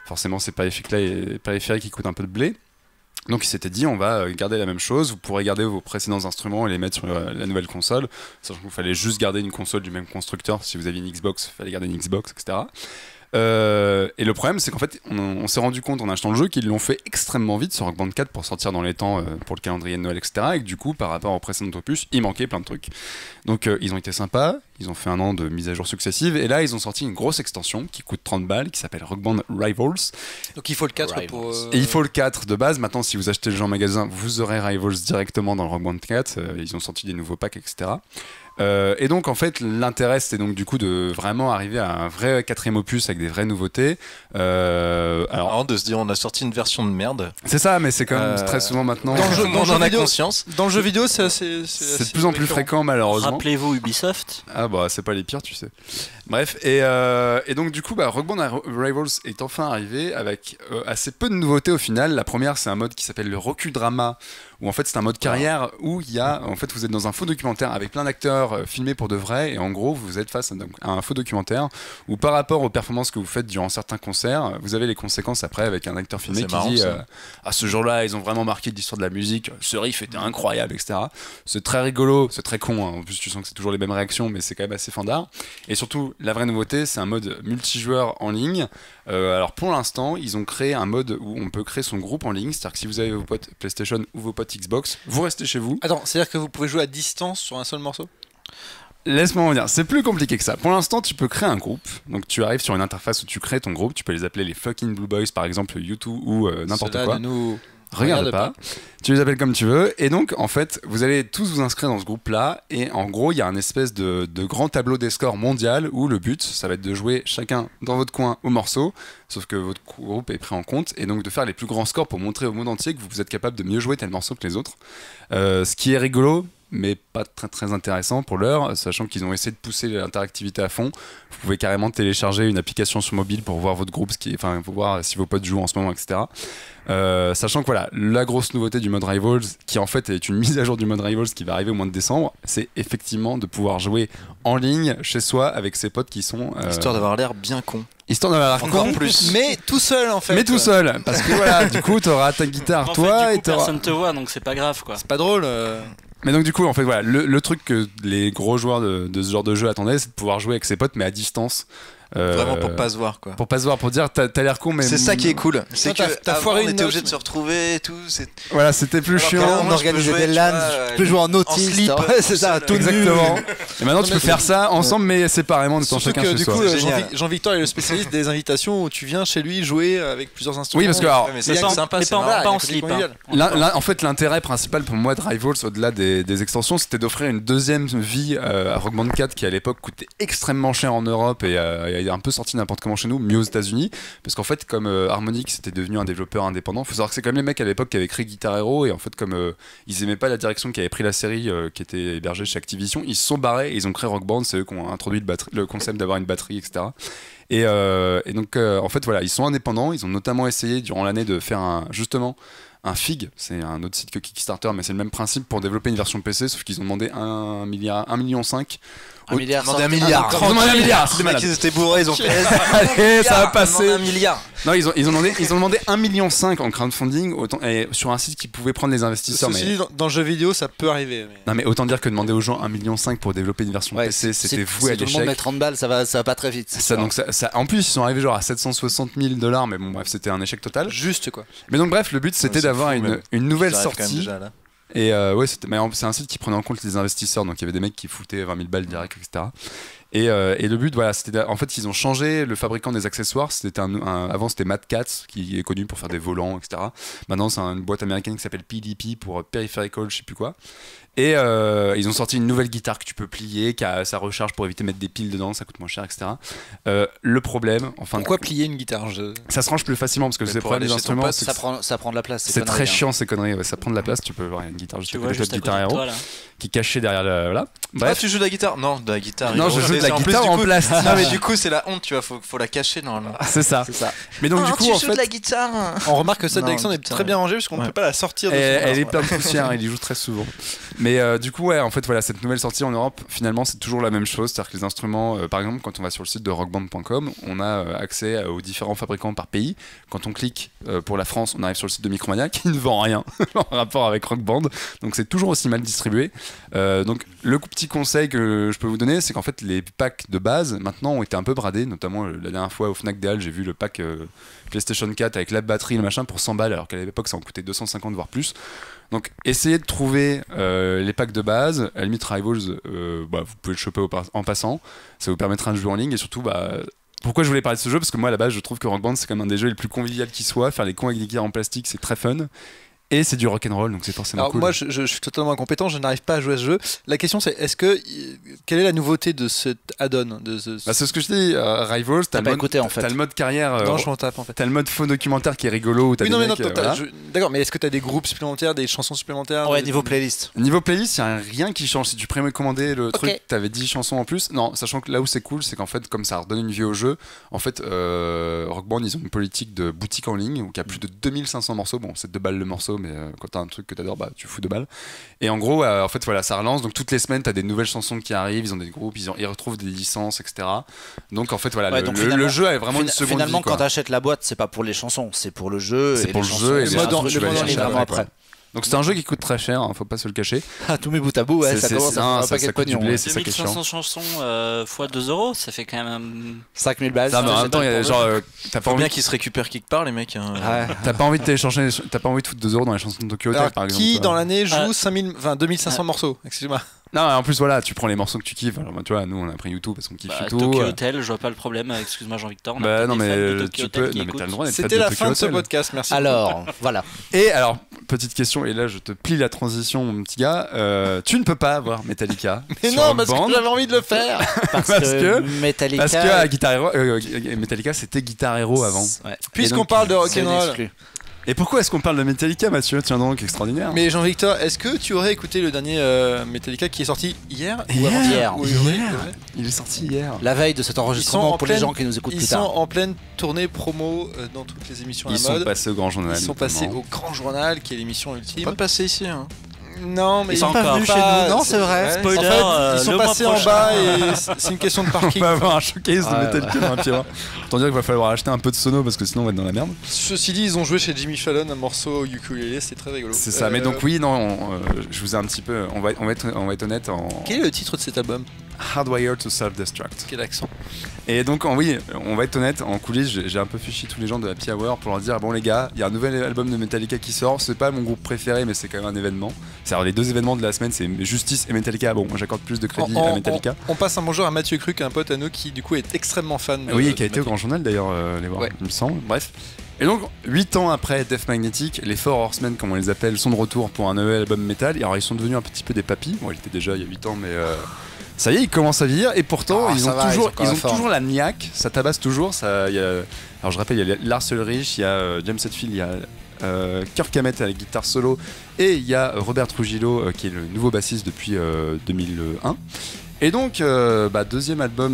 [SPEAKER 2] forcément ces périphériques qui coûtent un peu de blé. Donc ils s'étaient dit on va garder la même chose, vous pourrez garder vos précédents instruments et les mettre sur la nouvelle console, sachant qu'il fallait juste garder une console du même constructeur. Si vous aviez une Xbox, il fallait garder une Xbox, etc. Et le problème, c'est qu'en fait, on s'est rendu compte en achetant le jeu qu'ils l'ont fait extrêmement vite sur Rock Band 4 pour sortir dans les temps pour le calendrier de Noël, etc. Et que du coup, par rapport au précédent opus, il manquait plein de trucs. Donc, ils ont été sympas, ils ont fait un an de mise à jour successive, et là, ils ont sorti une grosse extension qui coûte 30 balles, qui s'appelle Rock Band Rivals.
[SPEAKER 1] Donc, il faut le 4 pour.
[SPEAKER 2] Et il faut le 4 de base. Maintenant, si vous achetez le jeu en magasin, vous aurez Rivals directement dans le Rock Band 4. Ils ont sorti des nouveaux packs, etc. Et donc en fait l'intérêt c'était donc du coup de vraiment arriver à un vrai 4ème opus avec des vraies nouveautés.
[SPEAKER 4] Alors de se dire on a sorti une version de merde.
[SPEAKER 2] C'est ça, mais c'est quand même très souvent maintenant.
[SPEAKER 4] On en a conscience.
[SPEAKER 1] Dans le jeu vidéo c'est
[SPEAKER 2] de plus en plus fréquent malheureusement.
[SPEAKER 3] Rappelez-vous Ubisoft.
[SPEAKER 2] Ah bah c'est pas les pires tu sais. Bref et donc du coup Rock Band Rivals est enfin arrivé avec assez peu de nouveautés au final. La première c'est un mode qui s'appelle le Rokudrama où en fait c'est un mode carrière où il y a en fait vous êtes dans un faux documentaire avec plein d'acteurs filmés pour de vrai et en gros vous êtes face à un faux documentaire où par rapport aux performances que vous faites durant certains concerts vous avez les conséquences après avec un acteur filmé qui dit à ce jour-là ils ont vraiment marqué l'histoire de la musique, ce riff était incroyable, etc. C'est très rigolo, c'est très con hein. En plus tu sens que c'est toujours les mêmes réactions mais c'est quand même assez fandard. Et surtout la vraie nouveauté c'est un mode multijoueur en ligne. Alors pour l'instant ils ont créé un mode où on peut créer son groupe en ligne, c'est-à-dire que si vous avez vos potes PlayStation ou vos potes Xbox, vous restez chez vous.
[SPEAKER 1] Attends, c'est-à-dire que vous pouvez jouer à distance sur un seul morceau ?
[SPEAKER 2] Laisse-moi en dire, c'est plus compliqué que ça. Pour l'instant, tu peux créer un groupe. Donc tu arrives sur une interface où tu crées ton groupe. Tu peux les appeler les fucking Blue Boys, par exemple, U2 ou n'importe quoi. Regarde pas. Tu les appelles comme tu veux. Et donc, en fait, vous allez tous vous inscrire dans ce groupe-là. Et en gros, il y a un espèce de grand tableau des scores mondial où le but, ça va être de jouer chacun dans votre coin au morceau. Sauf que votre groupe est pris en compte. Et donc, de faire les plus grands scores pour montrer au monde entier que vous êtes capable de mieux jouer tel morceau que les autres. Ce qui est rigolo, mais pas très très intéressant pour l'heure, sachant qu'ils ont essayé de pousser l'interactivité à fond. Vous pouvez carrément télécharger une application sur mobile pour voir votre groupe, pour voir si vos potes jouent en ce moment, etc. Sachant que voilà, la grosse nouveauté du mode Rivals, qui en fait est une mise à jour du mode Rivals qui va arriver au mois de décembre, c'est effectivement de pouvoir jouer en ligne chez soi avec ses potes qui sont...
[SPEAKER 4] Histoire d'avoir l'air bien con.
[SPEAKER 2] Histoire d'avoir l'air con,
[SPEAKER 1] plus. Mais tout seul en fait.
[SPEAKER 2] Mais tout seul, parce que voilà, du coup t'auras ta guitare toi
[SPEAKER 3] et personne te voit donc c'est pas grave quoi.
[SPEAKER 1] C'est pas drôle.
[SPEAKER 2] Mais donc du coup en fait voilà, le truc que les gros joueurs de ce genre de jeu attendaient, c'est de pouvoir jouer avec ses potes mais à distance.
[SPEAKER 4] Vraiment pour pas se voir quoi.
[SPEAKER 2] Pour pas se voir, pour dire t'as l'air con mais...
[SPEAKER 4] C'est ça qui est cool. C'est que
[SPEAKER 1] t'as foiré
[SPEAKER 4] on
[SPEAKER 1] une
[SPEAKER 4] était
[SPEAKER 1] note,
[SPEAKER 4] obligé de se retrouver et tout.
[SPEAKER 2] Voilà, c'était plus chiant.
[SPEAKER 6] On organisait des LAN, tu peux jouer en autiste. C'est ça, tout
[SPEAKER 2] exactement. Et maintenant tu peux faire ça ensemble mais séparément de temps chacun chez soi.
[SPEAKER 1] Du coup Jean-Victor est le spécialiste des invitations où tu viens chez lui jouer avec plusieurs instruments.
[SPEAKER 2] Oui parce que alors,
[SPEAKER 4] c'est sympa, c'est
[SPEAKER 3] pas en slip.
[SPEAKER 2] En fait l'intérêt principal pour moi de Rivals au-delà des extensions c'était d'offrir une deuxième vie à Rock Band 4 qui à l'époque coûtait extrêmement cher en Europe et est un peu sorti n'importe comment chez nous, mieux aux États-Unis, parce qu'en fait comme Harmonix c'était devenu un développeur indépendant, faut savoir que c'est quand même les mecs à l'époque qui avaient créé Guitar Hero et en fait comme ils aimaient pas la direction qui avait pris la série qui était hébergée chez Activision, ils se sont barrés et ils ont créé Rock Band, c'est eux qui ont introduit le concept d'avoir une batterie, etc. Et donc en fait voilà, ils sont indépendants, ils ont notamment essayé durant l'année de faire justement un FIG, c'est un autre site que Kickstarter, mais c'est le même principe pour développer une version PC, sauf qu'ils ont demandé 1,5 milliard.
[SPEAKER 6] 1 milliard.
[SPEAKER 2] Ils ont demandé 1 milliard.
[SPEAKER 4] Les mecs ils étaient bourrés, ils ont fait.
[SPEAKER 2] Allez, ça va passer.
[SPEAKER 4] 1 milliard.
[SPEAKER 2] Non, ils ont demandé 1,5 million en crowdfunding et sur un site qui pouvait prendre les investisseurs.
[SPEAKER 1] Ceci dit, dans le jeu vidéo, ça peut arriver. Mais...
[SPEAKER 2] Non, mais autant dire que demander aux gens 1,5 million pour développer une version PC, c'était voué à l'échec.
[SPEAKER 6] Si tout le monde met 30 balles, ça va pas très vite.
[SPEAKER 2] Ça, donc en plus, ils sont arrivés genre à 760 000 $, mais bon, bref, c'était un échec total.
[SPEAKER 1] Juste quoi.
[SPEAKER 2] Mais donc, bref, le but c'était d'avoir une nouvelle sortie. Et ouais, c'est un site qui prenait en compte les investisseurs, donc il y avait des mecs qui foutaient 20 000 balles direct, etc. Et le but, voilà, c'était en fait ils ont changé le fabricant des accessoires. C'était avant c'était Mad Cats qui est connu pour faire des volants, etc. Maintenant c'est une boîte américaine qui s'appelle PDP pour Peripheral, je sais plus quoi. Et ils ont sorti une nouvelle guitare que tu peux plier, qui a sa recharge pour éviter de mettre des piles dedans, ça coûte moins cher, etc. Le problème, enfin.
[SPEAKER 1] Pourquoi plier une guitare
[SPEAKER 2] Ça se range plus facilement parce que c'est le problème des instruments.
[SPEAKER 6] Ça prend de la place.
[SPEAKER 2] C'est très chiant ces conneries, ouais, ça prend de la place. Tu peux avoir une guitare juste à côté de Guitar Hero qui est cachée derrière voilà.
[SPEAKER 4] Bref, tu joues de la guitare? Non, de la guitare.
[SPEAKER 2] Non, je joue de la guitare en plastique.
[SPEAKER 4] Non, mais du coup, c'est la honte, tu vois, faut la cacher normalement.
[SPEAKER 2] C'est ça. Mais donc, du coup, en fait.
[SPEAKER 4] de la guitare.
[SPEAKER 1] On remarque que cette Alexandre est très bien rangée parce qu'on ne peut pas la sortir de
[SPEAKER 2] elle est pleine de poussière, il y joue très souvent. Mais du coup, ouais, en fait, voilà, cette nouvelle sortie en Europe, finalement, c'est toujours la même chose. C'est-à-dire que les instruments, par exemple, quand on va sur le site de rockband.com, on a accès aux différents fabricants par pays. Quand on clique pour la France, on arrive sur le site de Micromania qui ne vend rien en rapport avec Rock Band. Donc c'est toujours aussi mal distribué. Donc le petit conseil que je peux vous donner, c'est qu'en fait, les packs de base, maintenant, ont été un peu bradés. Notamment, la dernière fois au Fnac des Halles, j'ai vu le pack PlayStation 4 avec la batterie, le machin, pour 100 balles, alors qu'à l'époque, ça en coûtait 250 voire plus. Donc essayez de trouver les packs de base. À la limite, Rivals, vous pouvez le choper en passant. Ça vous permettra de jouer en ligne et surtout, pourquoi je voulais parler de ce jeu, parce que moi à la base je trouve que Rock Band c'est quand même un des jeux les plus conviviaux qui soit. Faire les cons avec des guitares en plastique, c'est très fun. Et c'est du rock'n'roll, donc c'est forcément
[SPEAKER 1] Alors
[SPEAKER 2] cool.
[SPEAKER 1] moi je suis totalement incompétent, je n'arrive pas à jouer à ce jeu. La question c'est, quelle est la nouveauté de cet add-on
[SPEAKER 2] c'est ce que je dis, Rivals, t'as le mode carrière.
[SPEAKER 1] Non, je m'en tape en fait.
[SPEAKER 2] T'as le mode faux documentaire qui est rigolo. Où t'as
[SPEAKER 1] d'accord, mais est-ce que t'as des groupes supplémentaires, des chansons supplémentaires?
[SPEAKER 5] Ouais, niveau playlist.
[SPEAKER 2] Niveau playlist, il n'y a rien qui change. Si tu précommandais le truc, t'avais 10 chansons en plus. Non, sachant que là où c'est cool, c'est qu'en fait, comme ça redonne une vie au jeu, en fait, Rock Band, ils ont une politique de boutique en ligne où il y a plus de 2500 morceaux. Bon, c'est 2 balles le morceau, mais quand t'as un truc que t'adores, tu fous 2 balles. Et en gros, en fait, voilà, ça relance. Donc toutes les semaines, t'as des nouvelles chansons qui arrivent. Ils ont des groupes, ils retrouvent des licences, etc. Donc en fait, voilà, le jeu est vraiment une seconde
[SPEAKER 5] finalement,
[SPEAKER 2] vie,
[SPEAKER 5] quand t'achètes la boîte, c'est pas pour les chansons, c'est pour le jeu.
[SPEAKER 2] C'est pour le jeu et
[SPEAKER 5] le mode vraiment après.
[SPEAKER 2] Donc c'est un jeu qui coûte très cher, faut pas se le cacher.
[SPEAKER 5] Tous mes bouts à bout, ça commence à faire un paquet de pognon.
[SPEAKER 3] 2500 chansons x 2 €, ça fait quand même
[SPEAKER 5] 5000 balles.
[SPEAKER 2] Non, mais en même temps, il y a genre
[SPEAKER 4] t'as pas envie qu'ils se récupèrent quelque part les mecs.
[SPEAKER 2] T'as pas envie de télécharger, t'as pas envie de foutre 2 € dans les chansons de Tokyo Hotel par exemple.
[SPEAKER 1] Qui dans l'année joue 2500 morceaux? Excuse-moi.
[SPEAKER 2] Non, en plus voilà, tu prends les morceaux que tu kiffes. Alors, tu vois, nous on a pris YouTube parce qu'on kiffe tout.
[SPEAKER 3] Tokyo Hotel, je vois pas le problème. Excuse-moi Jean-Victor.
[SPEAKER 2] Non mais tu peux. Non mais t'as le droit d'être fan de
[SPEAKER 1] C'était la
[SPEAKER 2] Tokyo
[SPEAKER 1] fin de ce
[SPEAKER 2] Hotel.
[SPEAKER 1] podcast. Merci.
[SPEAKER 5] Alors voilà.
[SPEAKER 2] Et alors petite question, et là je te plie la transition mon petit gars. Tu ne peux pas avoir Metallica.
[SPEAKER 1] Mais
[SPEAKER 2] sur
[SPEAKER 1] non,
[SPEAKER 2] Rock
[SPEAKER 1] parce
[SPEAKER 2] Band.
[SPEAKER 1] que j'avais envie de le faire.
[SPEAKER 5] Parce que Metallica.
[SPEAKER 2] à Guitar Hero, Metallica c'était Guitar Hero avant.
[SPEAKER 5] Ouais.
[SPEAKER 1] Puisqu'on parle de rock'n'roll.
[SPEAKER 2] Et pourquoi est-ce qu'on parle de Metallica, Mathieu? Tiens donc, extraordinaire.
[SPEAKER 1] Mais Jean-Victor, est-ce que tu aurais écouté le dernier Metallica qui est sorti hier ou
[SPEAKER 5] Hier.
[SPEAKER 2] Il est sorti hier.
[SPEAKER 5] La veille de cet enregistrement pour les gens qui nous écoutent plus tard.
[SPEAKER 1] Ils sont en pleine tournée promo dans toutes les émissions à la mode.
[SPEAKER 2] Ils sont passés au Grand Journal.
[SPEAKER 1] Ils sont passés au Grand Journal, qui est l'émission ultime.
[SPEAKER 4] Pas passé ici, hein.
[SPEAKER 1] Non, mais
[SPEAKER 3] ils sont
[SPEAKER 5] pas venus chez nous. Non, c'est vrai.
[SPEAKER 3] Spoiler,
[SPEAKER 1] en fait, ils sont passés en bas et c'est une question de parking.
[SPEAKER 2] On va avoir un showcase de Metallica dans un pied. Autant dire qu'il va falloir acheter un peu de sono parce que sinon on va être dans la merde.
[SPEAKER 1] Ceci dit, ils ont joué chez Jimmy Fallon un morceau ukulélé, c'est très rigolo.
[SPEAKER 2] C'est ça, mais donc oui, non, je vous ai un petit peu. On va être honnête.
[SPEAKER 1] Quel est le titre de cet album?
[SPEAKER 2] Hardwired to Self-Destruct.
[SPEAKER 1] Quel accent.
[SPEAKER 2] Et donc, oui, on va être honnête, en coulisses, j'ai un peu fiché tous les gens de Happy Hour pour leur dire bon, les gars, il y a un nouvel album de Metallica qui sort. C'est pas mon groupe préféré, mais c'est quand même un événement. C'est-à-dire, les 2 événements de la semaine, c'est Justice et Metallica. Bon, moi j'accorde plus de crédit à Metallica.
[SPEAKER 1] On passe un bonjour à Mathieu Cruc, un pote à nous qui, du coup, est extrêmement fan.
[SPEAKER 2] Oui, qui a été au Grand Journal d'ailleurs, les voir, il me semble. Bref. Et donc, 8 ans après Death Magnetic, les Four Horsemen, comme on les appelle, sont de retour pour un nouvel album métal. Et alors, ils sont devenus un petit peu des papis. Bon, il était déjà il y a 8 ans, mais. Ça y est, ils commencent à vieillir et pourtant ils ont toujours la niaque, ça tabasse toujours. Alors je rappelle, il y a Lars Ulrich, il y a James Hetfield, il y a Kirk Hammett à la guitare solo et il y a Robert Trujillo qui est le nouveau bassiste depuis 2001. Et donc, deuxième album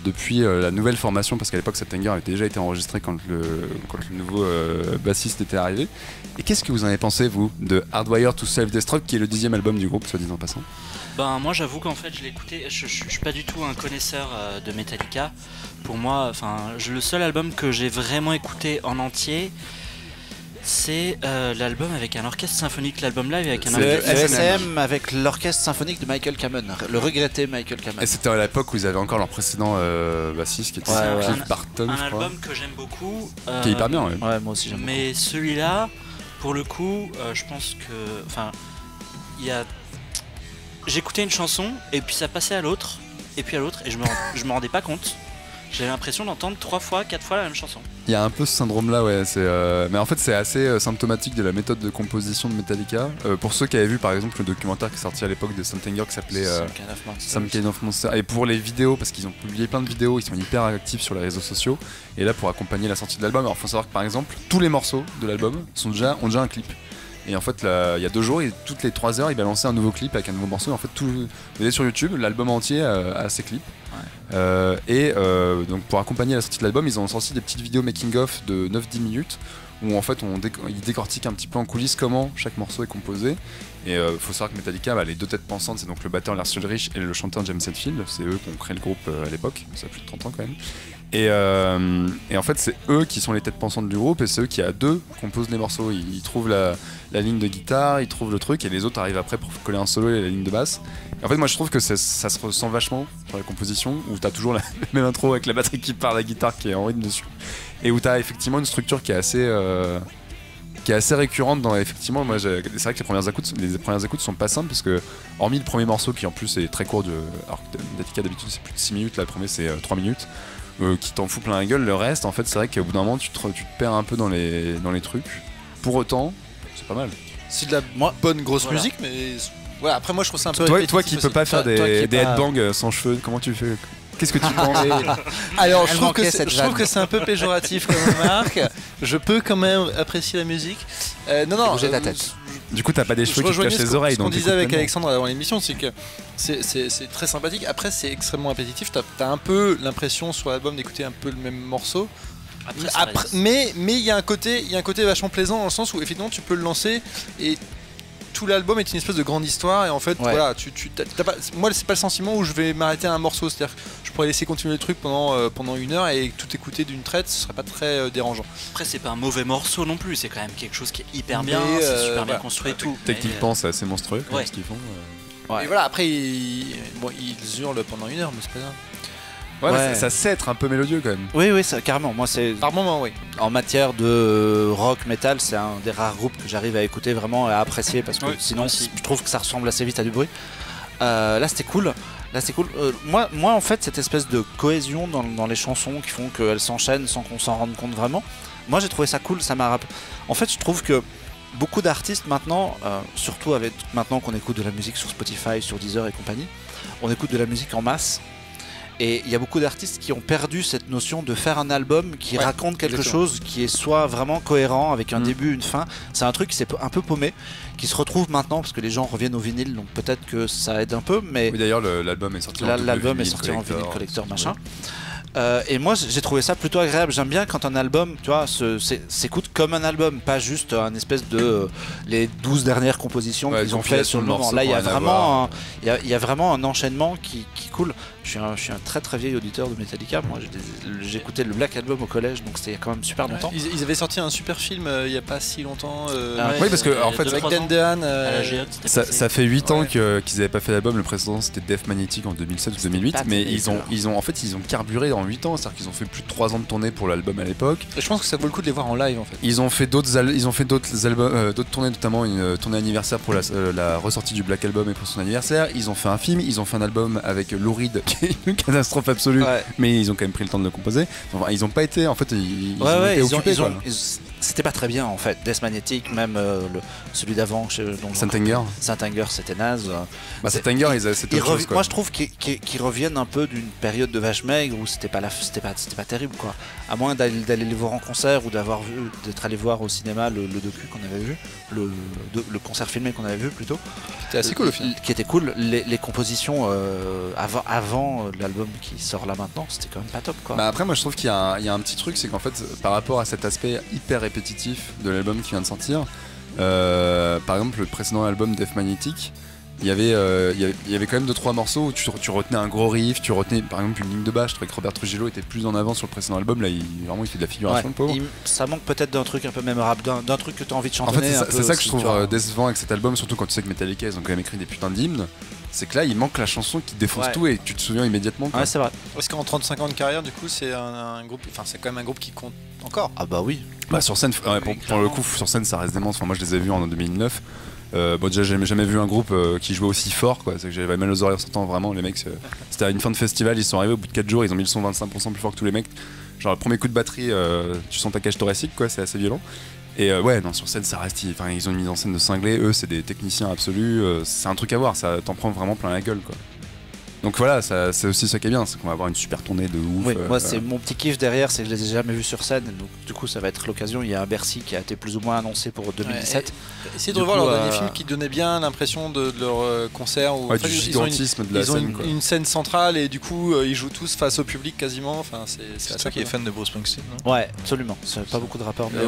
[SPEAKER 2] depuis la nouvelle formation, parce qu'à l'époque September avait déjà été enregistré quand le nouveau bassiste était arrivé. Et qu'est-ce que vous en avez pensé, vous, de Hardwired to Self-Destruct, qui est le 10e album du groupe, soit dit en passant?
[SPEAKER 3] Moi j'avoue qu'en fait je l'ai écouté, je suis pas du tout un connaisseur de Metallica. Pour moi, le seul album que j'ai vraiment écouté en entier, c'est l'album avec un orchestre symphonique, l'album live avec un orchestre.
[SPEAKER 5] Le SM avec l'orchestre symphonique de Michael Kamen, le regretté Michael Kamen.
[SPEAKER 2] Et c'était à l'époque où ils avaient encore leur précédent bassiste qui était Cliff Barton.
[SPEAKER 3] Un album que j'aime beaucoup.
[SPEAKER 2] Qui est hyper bien,
[SPEAKER 5] ouais, moi aussi j'aime beaucoup.
[SPEAKER 3] Mais celui-là, pour le coup, je pense que. J'écoutais une chanson et puis ça passait à l'autre, et puis à l'autre, et je me rendais pas compte. J'avais l'impression d'entendre 3 fois, 4 fois la même chanson.
[SPEAKER 2] Il y a un peu ce syndrome-là, ouais. Mais en fait, c'est assez symptomatique de la méthode de composition de Metallica. Pour ceux qui avaient vu, par exemple, le documentaire qui est sorti à l'époque de Something qui s'appelait Some Kind of Monster. Et pour les vidéos, parce qu'ils ont publié plein de vidéos, ils sont hyper actifs sur les réseaux sociaux. Et là, pour accompagner la sortie de l'album, alors il faut savoir que, par exemple, tous les morceaux de l'album ont déjà un clip. Et en fait, il y a 2 jours, toutes les 3 heures, il balançait un nouveau clip avec un nouveau morceau. Et en fait, vous allez sur YouTube, l'album entier a ses clips. Donc pour accompagner la sortie de l'album, ils ont sorti des petites vidéos making-of de 9-10 minutes où en fait ils décortiquent un petit peu en coulisses comment chaque morceau est composé. Et faut savoir que Metallica, les 2 têtes pensantes, c'est donc le batteur Lars Ulrich et le chanteur James Hetfield. C'est eux qui ont créé le groupe à l'époque, ça a plus de 30 ans quand même. Et en fait, c'est eux qui sont les têtes pensantes du groupe, et c'est eux qui à 2 composent les morceaux. Ils trouvent la ligne de guitare, ils trouvent le truc, et les autres arrivent après pour coller un solo et la ligne de basse. Et en fait, moi je trouve que ça se ressent vachement sur la composition, où t'as toujours la même intro avec la batterie qui part, la guitare qui est en rythme dessus, et où t'as effectivement une structure qui est assez récurrente dans effectivement. Moi c'est vrai que les premières écoutes sont pas simples, parce que hormis le premier morceau qui en plus est très court, alors que Metallica d'habitude c'est plus de 6 minutes, là le premier c'est 3 minutes, qui t'en fout plein la gueule. Le reste en fait c'est vrai qu'au bout d'un moment tu te perds un peu dans les trucs. Pour autant c'est pas mal,
[SPEAKER 1] c'est de la bonne grosse musique, mais voilà, après moi je trouve ça un peu
[SPEAKER 2] toi qui peux pas faire des headbangs sans cheveux, comment tu fais? Qu'est-ce que tu penses?
[SPEAKER 1] Alors je trouve que c'est un peu péjoratif comme remarque. Je peux quand même apprécier la musique. Non,
[SPEAKER 5] bouger ta tête.
[SPEAKER 2] Du coup, t'as pas des cheveux qui te cachent les oreilles.
[SPEAKER 1] Ce qu'on disait avec Alexandre avant l'émission, c'est que c'est très sympathique. Après, c'est extrêmement répétitif. T'as un peu l'impression sur l'album d'écouter un peu le même morceau. Mais il y a un côté vachement plaisant dans le sens où effectivement tu peux le lancer et tout l'album est une espèce de grande histoire, et en fait voilà, moi c'est pas le sentiment où je vais m'arrêter à un morceau, c'est-à-dire que je pourrais laisser continuer le truc pendant 1 heure et tout écouter d'une traite, ce serait pas très dérangeant.
[SPEAKER 3] Après c'est pas un mauvais morceau non plus, c'est quand même quelque chose qui est hyper bien, c'est super bien construit et tout.
[SPEAKER 2] Techniquement c'est assez monstrueux ce qu'ils font.
[SPEAKER 1] Et voilà, après ils hurlent pendant 1 heure, mais c'est pas grave.
[SPEAKER 2] Ouais. Ça sait être un peu mélodieux quand même.
[SPEAKER 5] Oui, ça, carrément. Moi, c'est
[SPEAKER 1] par moment, oui.
[SPEAKER 5] En matière de rock metal, c'est un des rares groupes que j'arrive à écouter vraiment et à apprécier, parce que sinon, je trouve que ça ressemble assez vite à du bruit. Là, c'était cool. Moi, en fait, cette espèce de cohésion dans les chansons qui font qu'elles s'enchaînent sans qu'on s'en rende compte vraiment. Moi, j'ai trouvé ça cool. Ça m'a rappelé. En fait, je trouve que beaucoup d'artistes maintenant, surtout maintenant qu'on écoute de la musique sur Spotify, sur Deezer et compagnie, on écoute de la musique en masse. Et il y a beaucoup d'artistes qui ont perdu cette notion de faire un album qui raconte quelque chose qui est soit vraiment cohérent avec un début, une fin. C'est un truc qui s'est un peu paumé, qui se retrouve maintenant parce que les gens reviennent au vinyle, donc peut-être que ça aide un peu. Mais
[SPEAKER 2] oui, d'ailleurs l'album est sorti
[SPEAKER 5] en vinyle collector machin. Et moi j'ai trouvé ça plutôt agréable. J'aime bien quand un album, tu vois, s'écoute comme un album, pas juste un espèce de les 12 dernières compositions qu'ils ont fait sur le moment. Là il y a vraiment un enchaînement qui coule. Je suis un très très vieil auditeur de Metallica. Moi j'écoutais le Black Album au collège, donc c'était quand même super longtemps.
[SPEAKER 1] Ils avaient sorti un super film il y a pas si longtemps.
[SPEAKER 2] Oui, parce que en fait
[SPEAKER 1] avec Dan Dehan,
[SPEAKER 2] ça fait 8 ans qu'ils n'avaient pas fait d'album. Le précédent c'était Death Magnetic en 2007 ou 2008, mais ils ont carburé en 8 ans, c'est-à-dire qu'ils ont fait plus de 3 ans de tournée pour l'album à l'époque.
[SPEAKER 1] Et je pense que ça vaut le coup de les voir en live en fait.
[SPEAKER 2] Ils ont fait d'autres albums, d'autres tournées, notamment une tournée anniversaire pour la ressortie du Black Album et pour son anniversaire. Ils ont fait un film, ils ont fait un album avec Lou Reed qui est une catastrophe absolue, mais ils ont quand même pris le temps de le composer. Enfin, ils ont pas été, en fait, ils ont été occupés.
[SPEAKER 5] C'était pas très bien en fait. Death Magnetic, même celui d'avant, Saint-Anger, c'était naze.
[SPEAKER 2] Saint-Anger, c'était autre chose, quoi.
[SPEAKER 5] Moi je trouve qu'ils reviennent un peu d'une période de vache maigre où c'était pas terrible, quoi. À moins d'aller les voir en concert ou d'être allé voir au cinéma le docu qu'on avait vu, le concert filmé qu'on avait vu plutôt.
[SPEAKER 1] C'était assez cool au final.
[SPEAKER 5] Qui était cool. Les compositions avant l'album qui sort là maintenant, c'était quand même pas top, quoi.
[SPEAKER 2] Après moi je trouve qu'il y a un petit truc, c'est qu'en fait par rapport à cet aspect hyper répétitif de l'album qui vient de sortir, par exemple le précédent album Death Magnetic, il y avait quand même 2-3 morceaux où tu retenais un gros riff, tu retenais par exemple une ligne de basse. Je trouvais que Robert Trujillo était plus en avant sur le précédent album. Là il fait de la figuration, le pauvre.
[SPEAKER 5] Ça manque peut-être d'un truc un peu mémorable, d'un truc que tu as envie de chanter.
[SPEAKER 2] En fait c'est ça que je trouve décevant avec cet album, surtout quand tu sais que Metallica ils ont quand même écrit des putains d'hymnes. C'est que là il manque la chanson qui défonce tout et tu te souviens immédiatement, quoi.
[SPEAKER 5] Ouais, c'est vrai.
[SPEAKER 1] Parce qu'en 35 ans de carrière, du coup c'est un groupe, enfin c'est quand même un groupe qui compte encore.
[SPEAKER 5] Ah bah oui.
[SPEAKER 2] Sur scène, pour le coup sur scène ça reste dément. Enfin, moi je les ai vus en 2009. Déjà j'ai jamais vu un groupe qui jouait aussi fort, quoi. C'est que j'avais mal aux oreilles en sortant, vraiment. Les mecs, c'était à une fin de festival, ils sont arrivés au bout de 4 jours, ils ont mis le son 25% plus fort que tous les mecs. Genre le premier coup de batterie, tu sens ta cage thoracique, quoi. C'est assez violent. Et sur scène ça reste, ils ont une mise en scène de cinglés. Eux c'est des techniciens absolus, c'est un truc à voir, ça t'en prend vraiment plein la gueule, quoi. Donc voilà, c'est aussi ça qui est bien, c'est qu'on va avoir une super tournée de ouf.
[SPEAKER 5] Oui, moi c'est mon petit kiff derrière, c'est que je les ai jamais vus sur scène, donc du coup ça va être l'occasion. Il y a un Bercy qui a été plus ou moins annoncé pour 2017.
[SPEAKER 1] Essayez de revoir leur dernier film qui donnait bien l'impression de leur concert. Où,
[SPEAKER 2] du gigantisme de la scène.
[SPEAKER 1] Ils ont une scène centrale et du coup ils jouent tous face au public quasiment. Enfin,
[SPEAKER 4] c'est toi qui es fan de Bruce Springsteen, non?
[SPEAKER 5] Ouais, absolument. C'est pas beaucoup de rappeurs, mais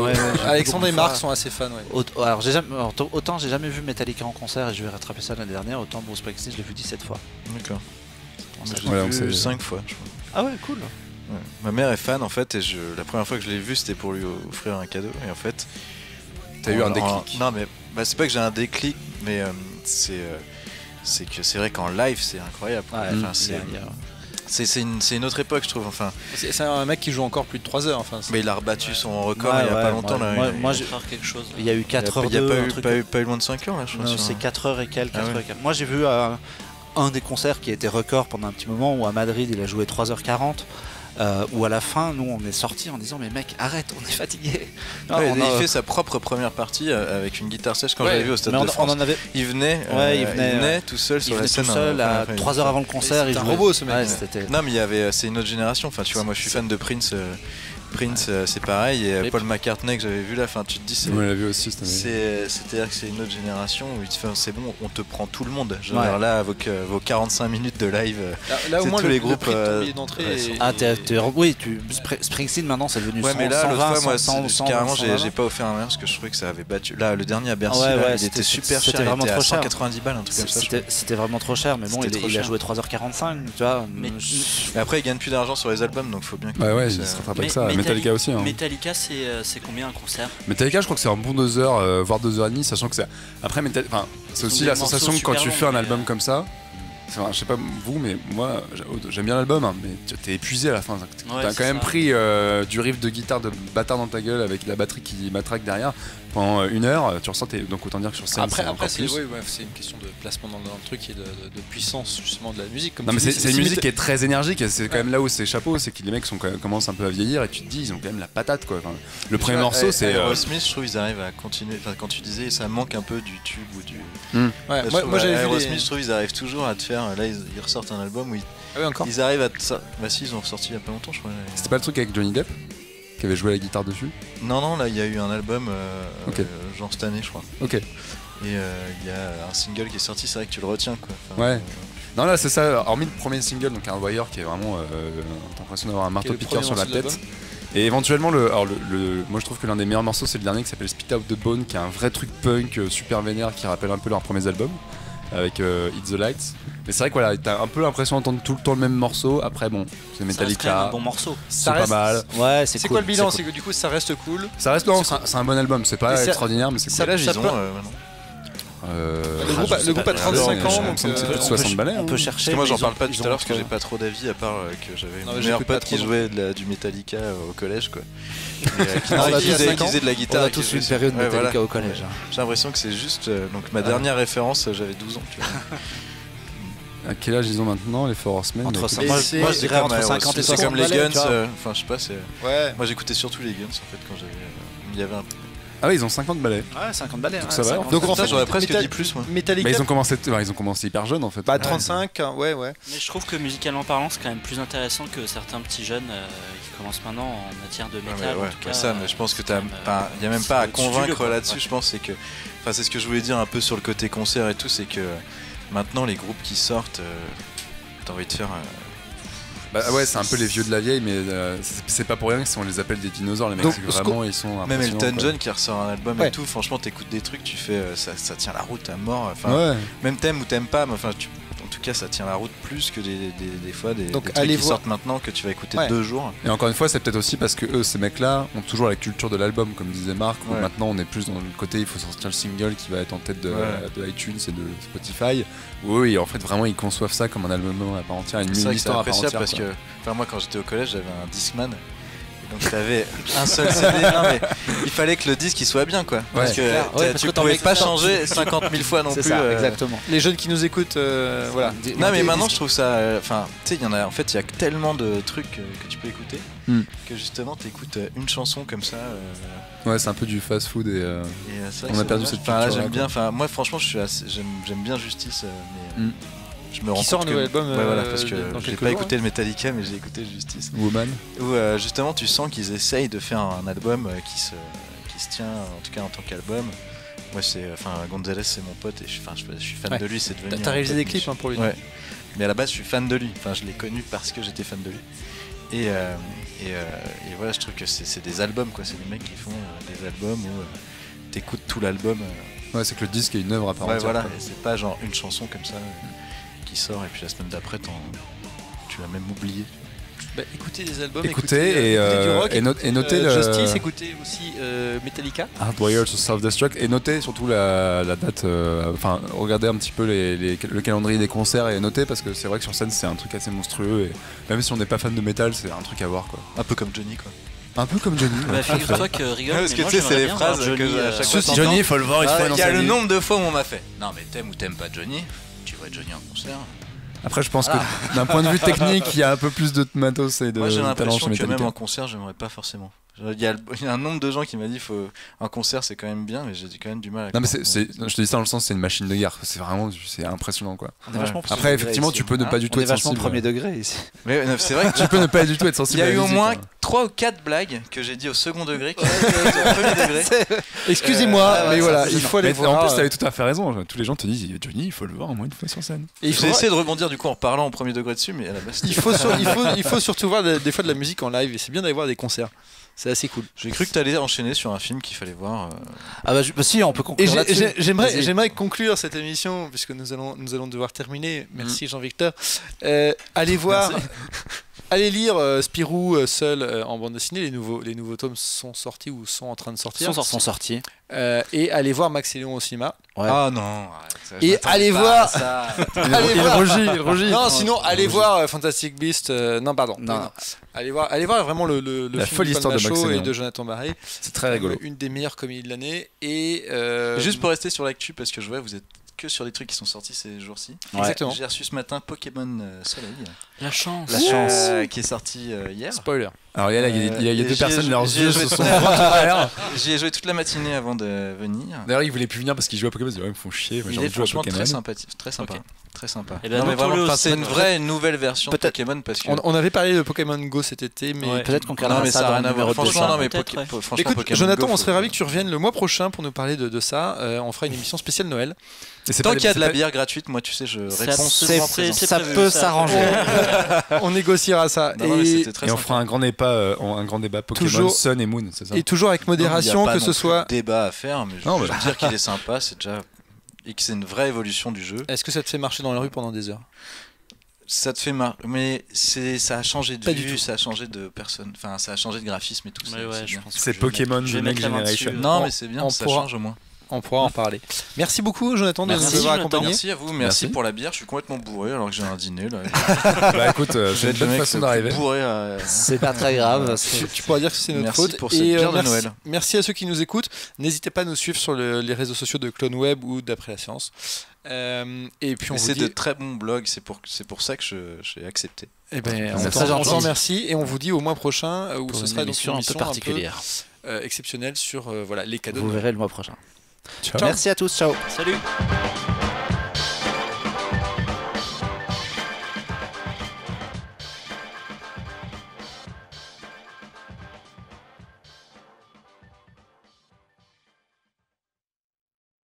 [SPEAKER 1] Alexandre et Marc sont assez fans.
[SPEAKER 5] Alors autant j'ai jamais vu Metallica en concert et je vais rattraper ça l'année dernière, autant Bruce Springsteen je l'ai vu 17 fois.
[SPEAKER 4] D'accord. Je l'ai vu 5 fois, je crois.
[SPEAKER 5] Ah ouais, cool.
[SPEAKER 4] Ouais. Ma mère est fan en fait, et la première fois que je l'ai vu, c'était pour lui offrir un cadeau. Et en fait,
[SPEAKER 2] t'as eu un déclic.
[SPEAKER 4] Non, mais c'est pas que j'ai un déclic, mais c'est que c'est vrai qu'en live, c'est incroyable.
[SPEAKER 5] Ouais,
[SPEAKER 4] c'est une autre époque, je trouve. Enfin,
[SPEAKER 1] c'est un mec qui joue encore plus de 3 heures. Enfin,
[SPEAKER 4] mais il a rebattu son record il y a pas longtemps.
[SPEAKER 5] Moi j'ai
[SPEAKER 3] faire quelque chose.
[SPEAKER 5] Il y a eu 4 heures.
[SPEAKER 4] Il n'y a pas eu loin de 5 heures là, je crois.
[SPEAKER 5] Non, c'est 4 heures et quelques. Moi j'ai vu un des concerts qui a été record pendant un petit moment où à Madrid il a joué 3h40. Où à la fin, nous on est sortis en disant mais mec arrête, on est fatigué.
[SPEAKER 4] Il fait sa propre première partie avec une guitare sèche quand j'avais vu au Stade de France. Il venait tout seul sur la scène.
[SPEAKER 5] Tout seul à 3 heures avant le concert.
[SPEAKER 1] Il était un robot ce mec.
[SPEAKER 4] Non mais c'est une autre génération. Enfin tu vois, moi je suis fan de Prince. C'est pareil, et Paul McCartney que j'avais vu là, tu te dis
[SPEAKER 2] on l'a vu aussi
[SPEAKER 4] c'est-à-dire que c'est une autre génération où c'est bon, on te prend tout le monde. Genre là vos 45 minutes de live,
[SPEAKER 1] là au moins
[SPEAKER 4] tous les groupes
[SPEAKER 5] Springsteen maintenant c'est devenu
[SPEAKER 4] 100, mais là
[SPEAKER 5] 120,
[SPEAKER 4] l'autre fois
[SPEAKER 5] 100,
[SPEAKER 4] moi carrément j'ai pas offert un rien parce que je trouvais que ça avait battu. Là le dernier à Bercy il était super cher,
[SPEAKER 5] c'était vraiment trop cher,
[SPEAKER 4] 190 balles un truc comme ça.
[SPEAKER 5] C'était vraiment trop cher, mais bon il a joué 3h45 tu vois.
[SPEAKER 4] Mais après il gagne plus d'argent sur les albums, donc faut bien que
[SPEAKER 2] il se rattrape avec ça. Metallica aussi.
[SPEAKER 3] Metallica, c'est combien un concert?
[SPEAKER 2] Metallica, je crois que c'est un bon 2 heures, voire 2h30, sachant que c'est. Après, c'est aussi la sensation que quand tu fais un album comme ça. Je sais pas vous, mais moi j'aime bien l'album, hein, mais t'es épuisé à la fin. T'as quand même pris du riff de guitare de bâtard dans ta gueule avec la batterie qui matraque derrière pendant 1 heure. Tu ressens, donc autant dire que sur scène.
[SPEAKER 1] Après c'est une question de placement dans le truc et de puissance justement de la musique. Comme
[SPEAKER 2] non, mais c'est une musique qui est très énergique, et c'est quand même là où c'est chapeau, c'est que les mecs commencent un peu à vieillir et tu te dis ils ont quand même la patate quoi. Enfin, le premier morceau c'est.
[SPEAKER 4] Aerosmith, je trouve ils arrivent à continuer. Enfin, quand tu disais ça manque un peu du tube ou du.
[SPEAKER 1] Moi j'avais vu
[SPEAKER 4] Aerosmith, je trouve ils arrivent toujours à te faire. Là ils ressortent un album où ils arrivent à. Bah si, ils ont ressorti il y a pas longtemps, je crois.
[SPEAKER 2] C'était pas le truc avec Johnny Depp qui avait joué la guitare dessus?
[SPEAKER 4] Non, là il y a eu un album genre cette année, je crois.
[SPEAKER 2] Ok.
[SPEAKER 4] Et il y a un single qui est sorti, c'est vrai que tu le retiens quoi.
[SPEAKER 2] Ouais. Non là c'est ça, hormis le premier single, donc un Wire qui est vraiment t'as l'impression d'avoir un marteau piqueur sur la tête. Et éventuellement moi je trouve que l'un des meilleurs morceaux c'est le dernier qui s'appelle Spit Out the Bone, qui est un vrai truc punk super vénère qui rappelle un peu leurs premiers albums avec Hit the Lights. Mais c'est vrai que voilà, t'as un peu l'impression d'entendre tout le temps le même morceau. Après bon, c'est Metallica.
[SPEAKER 3] C'est un bon morceau.
[SPEAKER 2] C'est pas mal.
[SPEAKER 5] Ouais,
[SPEAKER 1] c'est cool. Quoi le bilan? C'est que du coup ça reste cool.
[SPEAKER 2] Ça reste c'est un bon album. C'est pas extraordinaire, mais c'est cool.
[SPEAKER 4] Ça ils ont maintenant.
[SPEAKER 1] Le groupe a 35 ans, donc
[SPEAKER 2] c'est plus de 60 balais.
[SPEAKER 5] On peut chercher.
[SPEAKER 4] Moi j'en parle pas tout à l'heure parce que j'ai pas trop d'avis, à part que j'avais un meilleur pote qui jouait du Metallica au collège quoi. Qui faisait de la guitare.
[SPEAKER 5] On a tous une période Metallica au collège.
[SPEAKER 4] J'ai l'impression que c'est juste. Donc ma dernière référence, j'avais 12 ans.
[SPEAKER 2] À quel âge ils ont maintenant les Four Horsemen?
[SPEAKER 5] Moi je dirais entre 50 et 60.
[SPEAKER 4] C'est comme les Guns. Enfin je sais pas. Moi j'écoutais surtout les Guns en fait quand j'avais. Il y avait un.
[SPEAKER 2] Ah oui, ils ont 50 balais.
[SPEAKER 5] Ouais, 50 balais.
[SPEAKER 2] Donc ça va.
[SPEAKER 1] Donc en fait,
[SPEAKER 4] j'aurais presque dit plus moi.
[SPEAKER 1] Metallica.
[SPEAKER 2] Mais ils ont commencé hyper jeunes en fait.
[SPEAKER 1] Bah 35, ouais.
[SPEAKER 3] Mais je trouve que musicalement parlant, c'est quand même plus intéressant que certains petits jeunes qui commencent maintenant en matière de métal.
[SPEAKER 4] En tout cas, ça, mais je pense que il y a même pas à convaincre là-dessus. Je pense c'est c'est ce que je voulais dire un peu sur le côté concert et tout, c'est que maintenant les groupes qui sortent, t'as envie de faire.
[SPEAKER 2] Bah ouais, c'est un peu les vieux de la vieille, mais c'est pas pour rien que si on les appelle des dinosaures, les mecs. Donc, vraiment, ils sont.
[SPEAKER 4] Même Elton John qui ressort un album et tout, franchement, t'écoutes des trucs, tu fais ça tient la route à mort. Enfin, même t'aimes ou t'aimes pas, mais enfin, en tout cas, ça tient la route plus que des fois des trucs qui sortent maintenant que tu vas écouter 2 jours.
[SPEAKER 2] Et encore une fois, c'est peut-être aussi parce que eux, ces mecs-là, ont toujours la culture de l'album, comme disait Marc, où maintenant on est plus dans le côté, il faut sortir le single qui va être en tête de iTunes et de Spotify. Oui, en fait, vraiment, ils conçoivent ça comme un album à part entière, une histoire à part entière.
[SPEAKER 4] Parce que, moi, quand j'étais au collège, j'avais un Discman. Donc t'avais un seul CD, mais il fallait que le disque il soit bien quoi. Parce que tu pouvais pas changer 50 000 fois non plus.
[SPEAKER 5] C'est ça, exactement.
[SPEAKER 1] Les jeunes qui nous écoutent, voilà.
[SPEAKER 4] Non mais maintenant je trouve ça, enfin tu sais il y en a, en fait il y a tellement de trucs que tu peux écouter que justement t'écoutes une chanson comme ça.
[SPEAKER 2] Ouais, c'est un peu du fast food et on a perdu cette culture.
[SPEAKER 4] Là j'aime bien, moi franchement j'aime bien Justice, mais je me rends
[SPEAKER 1] Qui sort un
[SPEAKER 4] compte
[SPEAKER 1] nouvel album
[SPEAKER 4] voilà, parce que
[SPEAKER 1] dans
[SPEAKER 4] j'ai
[SPEAKER 1] quelques
[SPEAKER 4] pas
[SPEAKER 1] jours,
[SPEAKER 4] écouté le Metallica, mais j'ai écouté Justice.
[SPEAKER 2] Woman.
[SPEAKER 4] Où justement, tu sens qu'ils essayent de faire un album qui se tient, en tout cas en tant qu'album. Moi, Gonzalez, c'est mon pote et je suis fan de lui. C'est devenu.
[SPEAKER 1] T'as réalisé des clips pour lui.
[SPEAKER 4] Ouais. Mais à la base, je suis fan de lui. Enfin, je l'ai connu parce que j'étais fan de lui. Et voilà, je trouve que c'est des albums, quoi. C'est des mecs qui font des albums où t'écoutes tout l'album.
[SPEAKER 2] Ouais, c'est que le disque est une œuvre à part
[SPEAKER 4] Ouais,
[SPEAKER 2] entière.
[SPEAKER 4] voilà. Et c'est pas genre une chanson comme ça qui sort et puis la semaine d'après, tu l'as même oublié.
[SPEAKER 1] Bah, écoutez des albums,
[SPEAKER 2] Écoutez
[SPEAKER 1] du rock,
[SPEAKER 2] et notez
[SPEAKER 1] Justice, écoutez aussi Metallica.
[SPEAKER 2] Hardwired to Self-Destruct et notez surtout la date, enfin regardez un petit peu le calendrier des concerts et notez parce que c'est vrai que sur scène c'est un truc assez monstrueux et même si on n'est pas fan de métal c'est un truc à voir quoi.
[SPEAKER 4] Un peu comme Johnny quoi.
[SPEAKER 2] Un peu comme Johnny.
[SPEAKER 3] Bah, figure-toi que rigole.
[SPEAKER 4] Parce que tu sais, c'est les phrases que à chaque fois t'entends.
[SPEAKER 2] Johnny, il faut le voir, il faut
[SPEAKER 4] Il y a le nombre de fois où on m'a fait. Non mais t'aimes ou t'aimes pas Johnny, tu vois Johnny en concert.
[SPEAKER 2] Après, je pense que d'un point de vue technique, il y a un peu plus de matos et de
[SPEAKER 4] Moi, j'ai
[SPEAKER 2] talent
[SPEAKER 4] l'impression
[SPEAKER 2] chez
[SPEAKER 4] que même
[SPEAKER 2] Metallica.
[SPEAKER 4] en concert, j'aimerais pas forcément. Il y a un nombre de gens qui m'a dit un concert c'est quand même bien, mais j'ai quand même du mal à.
[SPEAKER 2] Non, mais je te dis ça dans le sens, c'est une machine de guerre. C'est impressionnant quoi. Après, effectivement, tu peux ne pas du tout être sensible.
[SPEAKER 6] On est vachement premier degré ici.
[SPEAKER 4] Mais c'est vrai que
[SPEAKER 2] tu peux ne pas du tout être sensible.
[SPEAKER 4] Il y a
[SPEAKER 2] à
[SPEAKER 4] eu
[SPEAKER 2] la
[SPEAKER 4] au
[SPEAKER 2] musique,
[SPEAKER 4] moins
[SPEAKER 2] hein.
[SPEAKER 4] 3 ou 4 blagues que j'ai dit au second degré qui étaient au premier degré.
[SPEAKER 1] Excusez-moi, mais voilà, il faut aller
[SPEAKER 2] Mais
[SPEAKER 1] voir.
[SPEAKER 2] en plus, t'avais tout à fait raison. Tous les gens te disent Johnny, il faut le voir au moins une fois sur scène.
[SPEAKER 1] Et
[SPEAKER 4] J'ai essayé de rebondir du coup en parlant au premier degré dessus, mais à la base.
[SPEAKER 1] il faut surtout voir des fois de la musique en live et c'est bien d'aller voir des concerts. C'est assez cool.
[SPEAKER 4] J'ai cru que t'allais enchaîner sur un film qu'il fallait voir.
[SPEAKER 6] Ah bah si, on peut
[SPEAKER 1] Et
[SPEAKER 6] conclure là-dessus.
[SPEAKER 1] j'aimerais conclure cette émission puisque nous allons devoir terminer. Merci Jean-Victor. Allez voir. Allez lire Spirou seul en bande dessinée. Les nouveaux tomes sont sortis ou sont en train de sortir.
[SPEAKER 6] Sont sortis.
[SPEAKER 1] Et allez voir Max et Léon au cinéma.
[SPEAKER 6] Ouais.
[SPEAKER 4] Ah non, arrête, ça, je
[SPEAKER 1] Et
[SPEAKER 4] m'attendais
[SPEAKER 1] allez
[SPEAKER 4] pas
[SPEAKER 1] voir.
[SPEAKER 4] à ça.
[SPEAKER 2] Il rougit.
[SPEAKER 1] Non, sinon allez voir Fantastic Beast. Non, pardon.
[SPEAKER 6] Non.
[SPEAKER 1] Allez voir vraiment le
[SPEAKER 2] La
[SPEAKER 1] film
[SPEAKER 2] folle
[SPEAKER 1] de
[SPEAKER 2] histoire de
[SPEAKER 1] Palma
[SPEAKER 2] Max et
[SPEAKER 1] Show et
[SPEAKER 2] Léon.
[SPEAKER 1] de Jonathan Barré.
[SPEAKER 2] C'est très rigolo.
[SPEAKER 1] Une des meilleures comédies de l'année. Et
[SPEAKER 4] Juste pour rester sur l'actu, parce que je vois, vous êtes que sur des trucs qui sont sortis ces jours-ci.
[SPEAKER 1] Exactement.
[SPEAKER 4] J'ai reçu ce matin Pokémon Soleil.
[SPEAKER 3] La chance.
[SPEAKER 4] Qui est sorti hier.
[SPEAKER 1] spoiler.
[SPEAKER 2] Alors, il y a deux personnes, leurs
[SPEAKER 4] j'y ai
[SPEAKER 2] yeux
[SPEAKER 4] joué
[SPEAKER 2] se
[SPEAKER 4] toute
[SPEAKER 2] sont
[SPEAKER 4] la- J'y ai joué toute la matinée avant de venir.
[SPEAKER 2] D'ailleurs, ils voulaient plus venir parce qu'ils jouaient à Pokémon. Ils disaient, ouais, ils me font chier. Moi, j'ai
[SPEAKER 4] Il
[SPEAKER 2] envie
[SPEAKER 4] est
[SPEAKER 2] de jouer à
[SPEAKER 4] franchement
[SPEAKER 2] Pokémon.
[SPEAKER 4] très sympathique, très sympa.
[SPEAKER 3] Ok.
[SPEAKER 4] Très sympa.
[SPEAKER 3] Eh ben,
[SPEAKER 4] Non, mais
[SPEAKER 3] notons-le
[SPEAKER 4] vraiment,
[SPEAKER 3] aussi.
[SPEAKER 4] c'est une vraie nouvelle version de
[SPEAKER 6] Peut-être-
[SPEAKER 4] Pokémon parce que.
[SPEAKER 1] On avait parlé de Pokémon Go cet été, mais
[SPEAKER 3] Ouais.
[SPEAKER 6] Peut-être qu'on
[SPEAKER 4] Non,
[SPEAKER 6] calera
[SPEAKER 4] mais
[SPEAKER 6] ça
[SPEAKER 4] ça
[SPEAKER 6] dans
[SPEAKER 4] n'a
[SPEAKER 6] le
[SPEAKER 4] rien à voir.
[SPEAKER 6] numéro de
[SPEAKER 4] Franchement, non, mais
[SPEAKER 3] peut-être, ouais.
[SPEAKER 4] franchement,
[SPEAKER 1] écoute,
[SPEAKER 4] Pokémon
[SPEAKER 1] Jonathan,
[SPEAKER 4] Go,
[SPEAKER 1] on serait
[SPEAKER 4] faut-
[SPEAKER 1] ravi que tu reviennes le mois prochain pour nous parler de ça. On fera une émission spéciale Noël.
[SPEAKER 2] Et c'est
[SPEAKER 4] Tant
[SPEAKER 2] pas-
[SPEAKER 4] qu'il y a de la
[SPEAKER 2] c'est pas-
[SPEAKER 4] bière gratuite, moi, tu sais, je
[SPEAKER 3] C'est
[SPEAKER 4] réponds
[SPEAKER 3] absolument
[SPEAKER 4] souvent présent.
[SPEAKER 3] c'est
[SPEAKER 6] Ça
[SPEAKER 3] prévu,
[SPEAKER 6] peut
[SPEAKER 3] ça.
[SPEAKER 6] s'arranger.
[SPEAKER 1] On négociera ça.
[SPEAKER 4] Non, non, mais
[SPEAKER 1] Et,
[SPEAKER 4] c'était très
[SPEAKER 2] Et on
[SPEAKER 4] sympa.
[SPEAKER 2] fera un grand débat Pokémon
[SPEAKER 1] Toujours-
[SPEAKER 2] Sun et Moon, c'est ça
[SPEAKER 1] et toujours avec
[SPEAKER 4] Non, il y a
[SPEAKER 1] modération,
[SPEAKER 4] pas
[SPEAKER 1] que
[SPEAKER 4] non
[SPEAKER 1] ce
[SPEAKER 4] plus
[SPEAKER 1] soit.
[SPEAKER 4] de débat à faire, mais je
[SPEAKER 2] Non,
[SPEAKER 4] veux
[SPEAKER 2] mais-
[SPEAKER 4] dire qu'il est sympa, c'est déjà. Et que c'est une vraie évolution du jeu.
[SPEAKER 1] Est-ce que ça te fait marcher dans la rue pendant des heures?
[SPEAKER 4] Ça te fait marre, mais ça a changé de
[SPEAKER 1] Pas du
[SPEAKER 4] vue,
[SPEAKER 1] tout.
[SPEAKER 4] ça a changé de personne, enfin ça a changé de graphisme et tout.
[SPEAKER 3] Ouais, ouais,
[SPEAKER 4] c'est
[SPEAKER 3] je
[SPEAKER 4] bien.
[SPEAKER 3] pense que
[SPEAKER 2] C'est
[SPEAKER 3] je vais
[SPEAKER 2] Pokémon
[SPEAKER 3] mettre- je
[SPEAKER 2] The
[SPEAKER 3] vais
[SPEAKER 2] Next
[SPEAKER 3] mettre la main
[SPEAKER 2] Generation.
[SPEAKER 3] dessus.
[SPEAKER 4] Non,
[SPEAKER 1] On-
[SPEAKER 4] mais c'est bien,
[SPEAKER 1] on
[SPEAKER 4] ça
[SPEAKER 1] pourra-
[SPEAKER 4] change au moins.
[SPEAKER 1] On pourra en parler. Merci beaucoup, Jonathan, de
[SPEAKER 3] Merci,
[SPEAKER 1] nous avoir
[SPEAKER 3] Jonathan.
[SPEAKER 1] accompagnés.
[SPEAKER 4] Merci à vous, merci
[SPEAKER 2] Merci.
[SPEAKER 4] pour la bière. Je suis complètement bourré alors que j'ai un dîner là.
[SPEAKER 2] Bah écoute, c'est une bonne façon d'arriver.
[SPEAKER 4] Bourré.
[SPEAKER 6] C'est pas très grave.
[SPEAKER 1] Tu pourras dire que c'est notre
[SPEAKER 4] Merci
[SPEAKER 1] faute.
[SPEAKER 4] pour cette bière de
[SPEAKER 1] merci,
[SPEAKER 4] Noël.
[SPEAKER 1] merci à ceux qui nous écoutent. N'hésitez pas à nous suivre sur les réseaux sociaux de Clone Web ou d'Après la Science. Et puis on vous
[SPEAKER 4] C'est
[SPEAKER 1] dit,
[SPEAKER 4] de très bons blogs, c'est pour ça que j'ai accepté.
[SPEAKER 1] eh ben,
[SPEAKER 6] C'est
[SPEAKER 1] on
[SPEAKER 6] très
[SPEAKER 1] t'en
[SPEAKER 6] gentil.
[SPEAKER 1] remercie et on vous dit au mois prochain où
[SPEAKER 6] Pour
[SPEAKER 1] ce
[SPEAKER 6] une
[SPEAKER 1] sera donc
[SPEAKER 6] émission un peu particulière.
[SPEAKER 1] exceptionnelle sur voilà les cadeaux.
[SPEAKER 6] Vous verrez le mois prochain.
[SPEAKER 2] Ciao.
[SPEAKER 6] Merci à tous. Ciao.
[SPEAKER 3] Salut.